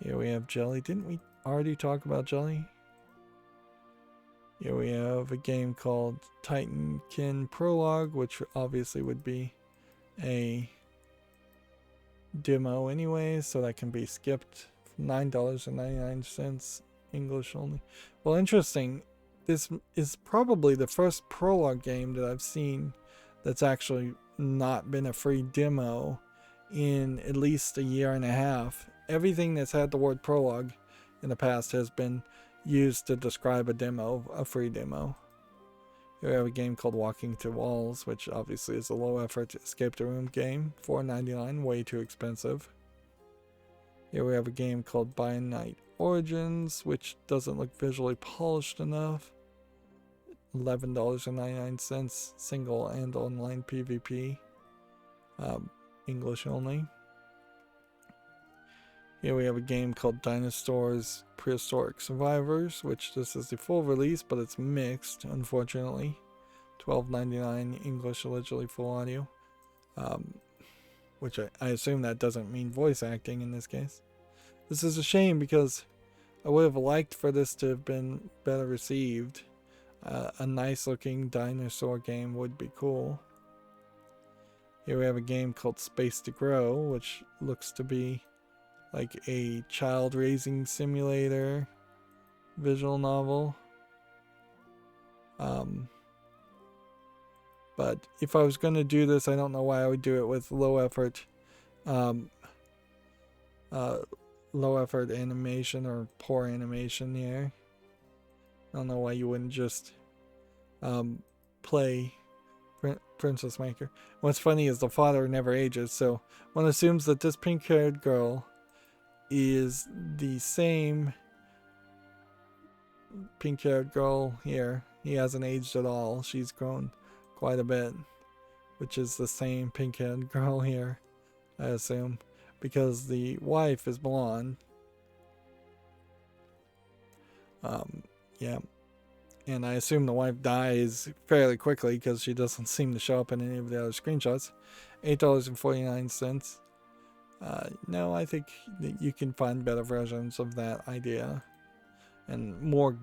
Here we have Jelly. Didn't we already talk about Jelly? Here we have a game called Titankin Prologue, which obviously would be a demo anyway, so that can be skipped. $9.99 English only. Well, interesting. This is probably the first Prologue game that I've seen that's actually not been a free demo in at least a year and a half. Everything that's had the word Prologue in the past has been used to describe a demo, a free demo. Here we have a game called Walking to Walls, which obviously is a low effort escape the room game. $4.99, way too expensive. Here we have a game called By Night Origins, which doesn't look visually polished enough. $11.99, single and online PvP. English only. Here we have a game called Dinosaurs Prehistoric Survivors, which this is the full release, but it's mixed, unfortunately. $12.99 English, allegedly full audio. Which I assume that doesn't mean voice acting in this case. This is a shame because I would have liked for this to have been better received. A nice looking dinosaur game would be cool. Here we have a game called Space to Grow, which looks to be like a child raising simulator visual novel. But if I was going to do this, I don't know why I would do it with low effort animation or poor animation here. I don't know why you wouldn't just play Princess Maker. What's funny is the father never ages, so one assumes that this pink-haired girl is the same pink-haired girl here. He hasn't aged at all. She's grown quite a bit, which is the same pink-haired girl here, I assume, because the wife is blonde. Yeah. And I assume the wife dies fairly quickly because she doesn't seem to show up in any of the other screenshots. $8.49. No, I think that you can find better versions of that idea. And more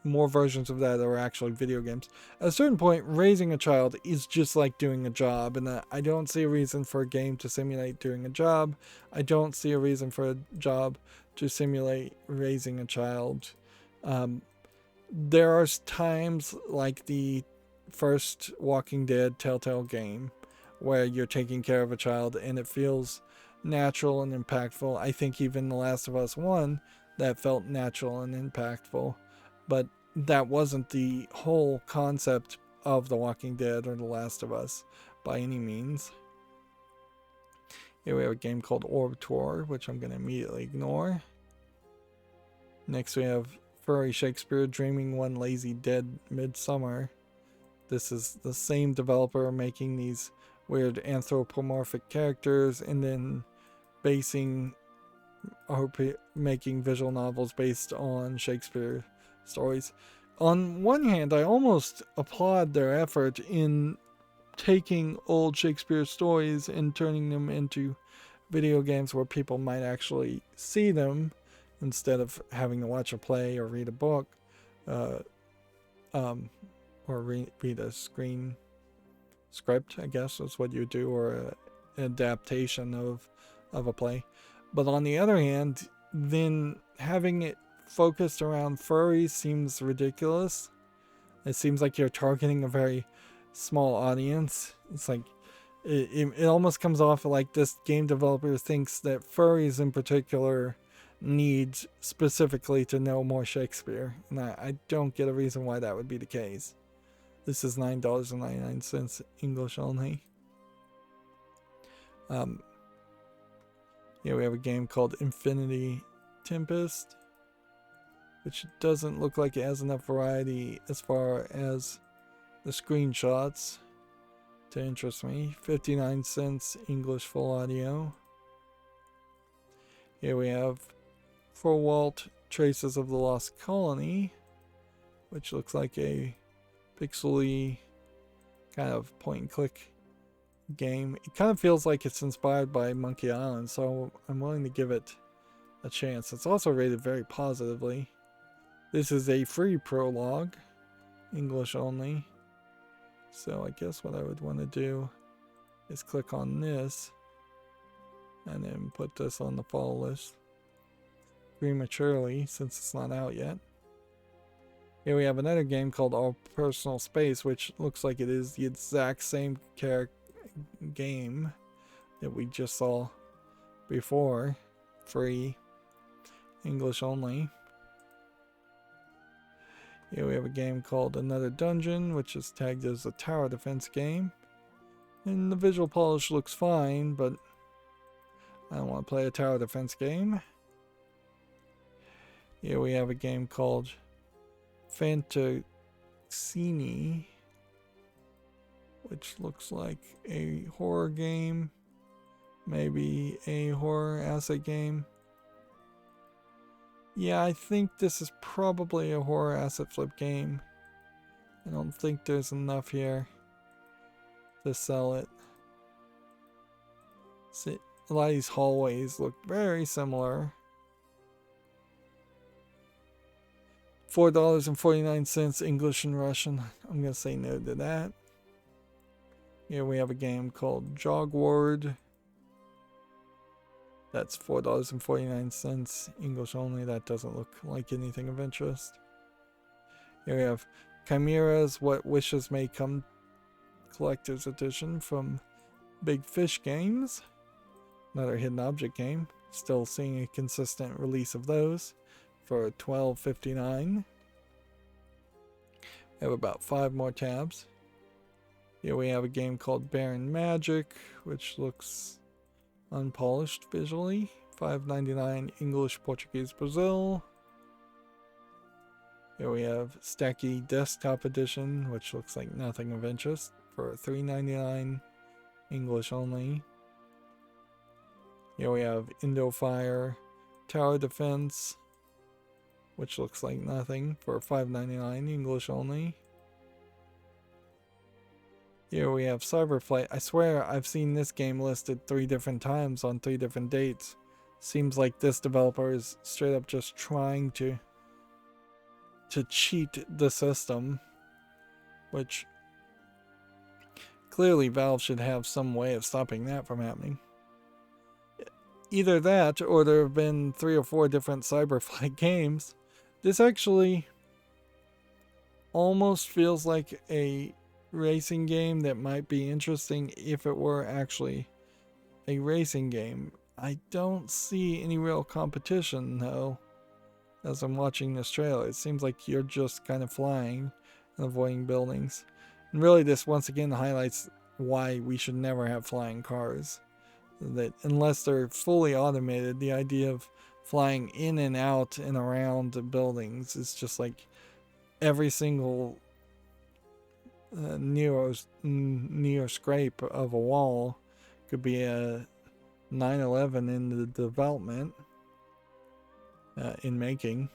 versions of that are actually video games. At a certain point, raising a child is just like doing a job. And I don't see a reason for a game to simulate doing a job. I don't see a reason for a job to simulate raising a child. There are times like the first Walking Dead Telltale game where you're taking care of a child and it feels natural and impactful. I think even The Last of Us 1, that felt natural and impactful, but that wasn't the whole concept of The Walking Dead or The Last of Us by any means. Here we have a game called Orb Tour, which I'm going to immediately ignore. Next we have Furry Shakespeare Dreaming One Lazy Dead Midsummer. This is the same developer making these weird anthropomorphic characters and then making visual novels based on Shakespeare stories. On one hand, I almost applaud their effort in taking old Shakespeare stories and turning them into video games where people might actually see them instead of having to watch a play or read a book, or read a screen script, I guess is what you do, or an adaptation of a play. But on the other hand, then having it focused around furries seems ridiculous. It seems like you're targeting a very small audience. It's like it almost comes off like this game developer thinks that furries in particular needs specifically to know more Shakespeare. And I don't get a reason why that would be the case. This is $9.99 English only. Here we have a game called Infinity Tempest, which doesn't look like it has enough variety as far as the screenshots to interest me. 59 cents English full audio. Here we have Walt Traces of the Lost Colony, which looks like a pixely kind of point and click game. It kind of feels like it's inspired by Monkey Island, so I'm willing to give it a chance. It's also rated very positively. This is a free prologue, English only. So I guess what I would want to do is click on this and then put this on the follow list prematurely since it's not out yet. Here we have another game called Our Personal Space, which looks like it is the exact same game that we just saw before. Free, English only. Here we have a game called Another Dungeon, which is tagged as a tower defense game. And the visual polish looks fine, but I don't want to play a tower defense game. Here we have a game called Fantasini, which looks like a horror game, maybe a horror asset game. Yeah, I think this is probably a horror asset flip game. I don't think there's enough here to sell it. See, a lot of these hallways look very similar. $4.49 English and Russian. I'm going to say no to that. Here we have a game called Jogward. That's $4.49 English only. That doesn't look like anything of interest. Here we have Chimera's What Wishes May Come Collector's Edition from Big Fish Games. Another hidden object game. Still seeing a consistent release of those for $12.59. We have about 5 more tabs. Here we have a game called Baron Magic, which looks unpolished visually. $5.99 English, Portuguese, Brazil. Here we have Stacky Desktop Edition, which looks like nothing of interest, for $3.99 English only. Here we have Indofire Tower Defense, which looks like nothing, for $5.99 English only. Here we have Cyberflight. I swear I've seen this game listed 3 different times on 3 different dates. Seems like this developer is straight up just trying to cheat the system, which clearly Valve should have some way of stopping that from happening. Either that, or there have been 3 or 4 different Cyberflight games. This actually almost feels like a racing game that might be interesting if it were actually a racing game. I don't see any real competition though as I'm watching this trailer. It seems like you're just kind of flying and avoiding buildings. And really this once again highlights why we should never have flying cars. That unless they're fully automated, the idea of flying in and out and around the buildings is just like every single near scrape of a wall could be a 9/11 in the development in making.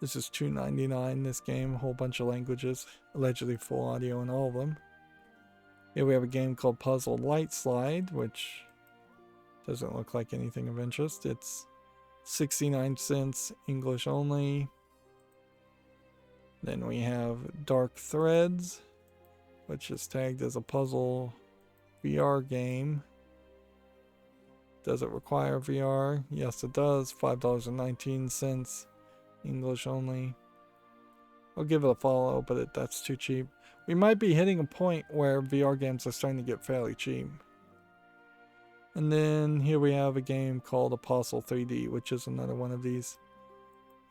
This is $2.99 this game, a whole bunch of languages, allegedly full audio in all of them. Here we have a game called Puzzle Light Slide, which doesn't look like anything of interest. It's 69 cents English only. Then we have Dark Threads, which is tagged as a puzzle VR game. Does it require VR? Yes, it does. $5.19 English only. I'll give it a follow, but that's too cheap. We might be hitting a point where VR games are starting to get fairly cheap. And then here we have a game called Apostle 3D, which is another one of these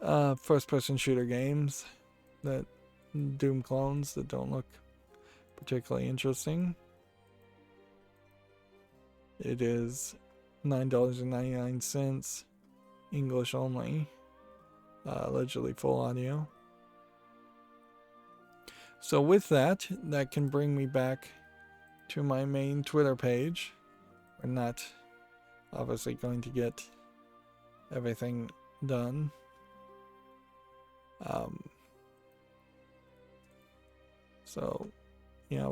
first-person shooter games that Doom clones that don't look particularly interesting. It is $9.99, English only, allegedly full audio. So with that, that can bring me back to my main Twitter page. We're not obviously going to get everything done. So, yeah,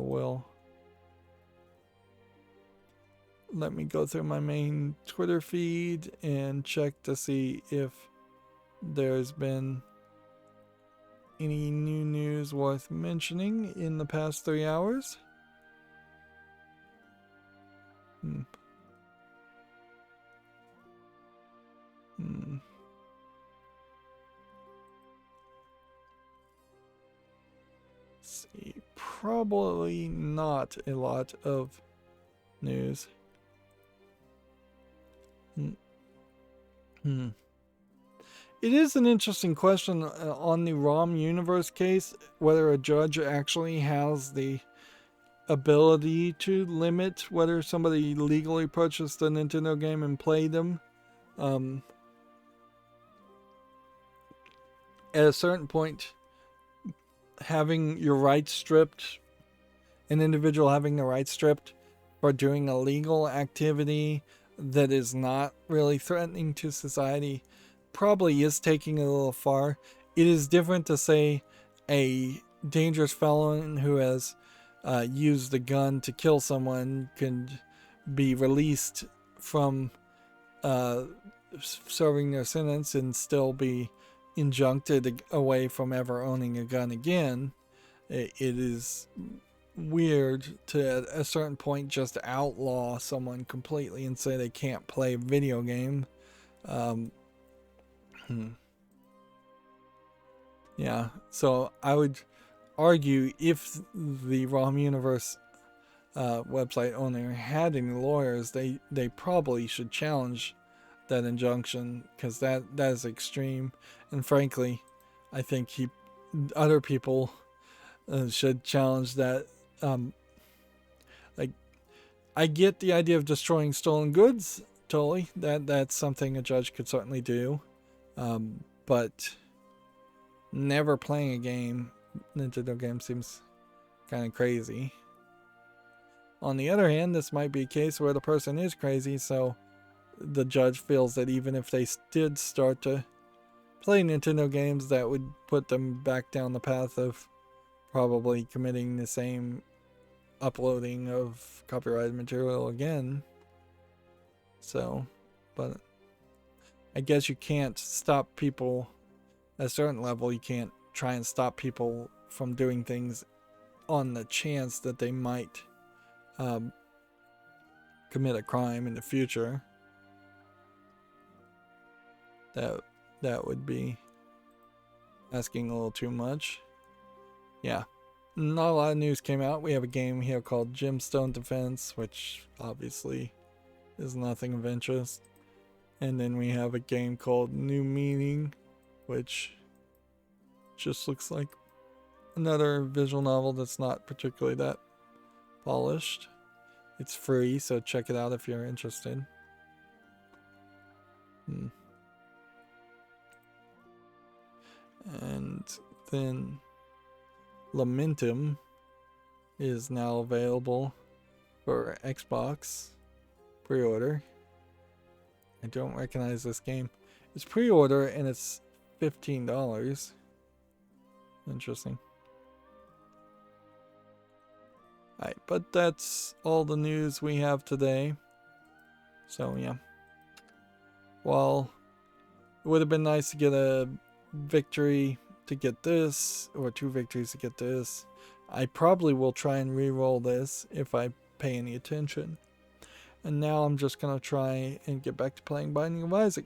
let me go through my main Twitter feed and check to see if there's been any new news worth mentioning in the past 3 hours. See, probably not a lot of news. It is an interesting question on the ROM universe case, whether a judge actually has the ability to limit whether somebody legally purchased a Nintendo game and played them. At a certain point, having your rights stripped, an individual having the rights stripped for doing a legal activity that is not really threatening to society, probably is taking it a little far. It is different to say a dangerous felon who has used a gun to kill someone can be released from serving their sentence and still be injuncted away from ever owning a gun again. It is weird to at a certain point just outlaw someone completely and say they can't play a video game. Yeah, so I would argue if the ROM Universe website owner had any lawyers, they probably should challenge that injunction, because that is extreme. And frankly, I think other people should challenge that. Like, I get the idea of destroying stolen goods, totally. That's something a judge could certainly do. But never playing a game, Nintendo game, seems kind of crazy. On the other hand, this might be a case where the person is crazy, so the judge feels that even if they did start to play Nintendo games, that would put them back down the path of probably committing the same uploading of copyrighted material again. So, but I guess you can't stop people at a certain level. You can't try and stop people from doing things on the chance that they might commit a crime in the future. That would be asking a little too much. Yeah, not a lot of news came out. We have a game here called Gemstone Defense, which obviously is nothing of interest. And then we have a game called New Meaning, which just looks like another visual novel that's not particularly that polished. It's free, so check it out if you're interested. And then Lamentum is now available for Xbox pre-order. I don't recognize this game. It's pre-order and it's $15. Interesting. Alright, but that's all the news we have today. So yeah. While it would have been nice to get a victory to get this, or 2 victories to get this, I probably will try and re-roll this if I pay any attention. And now I'm just going to try and get back to playing Binding of Isaac.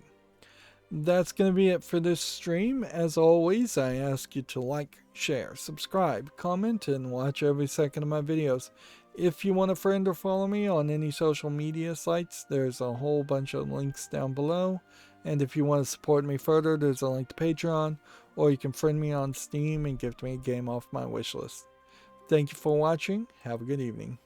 That's going to be it for this stream. As always, I ask you to like, share, subscribe, comment, and watch every second of my videos. If you want a friend or follow me on any social media sites, there's a whole bunch of links down below. And if you want to support me further, there's a link to Patreon, or you can friend me on Steam and gift me a game off my wishlist. Thank you for watching. Have a good evening.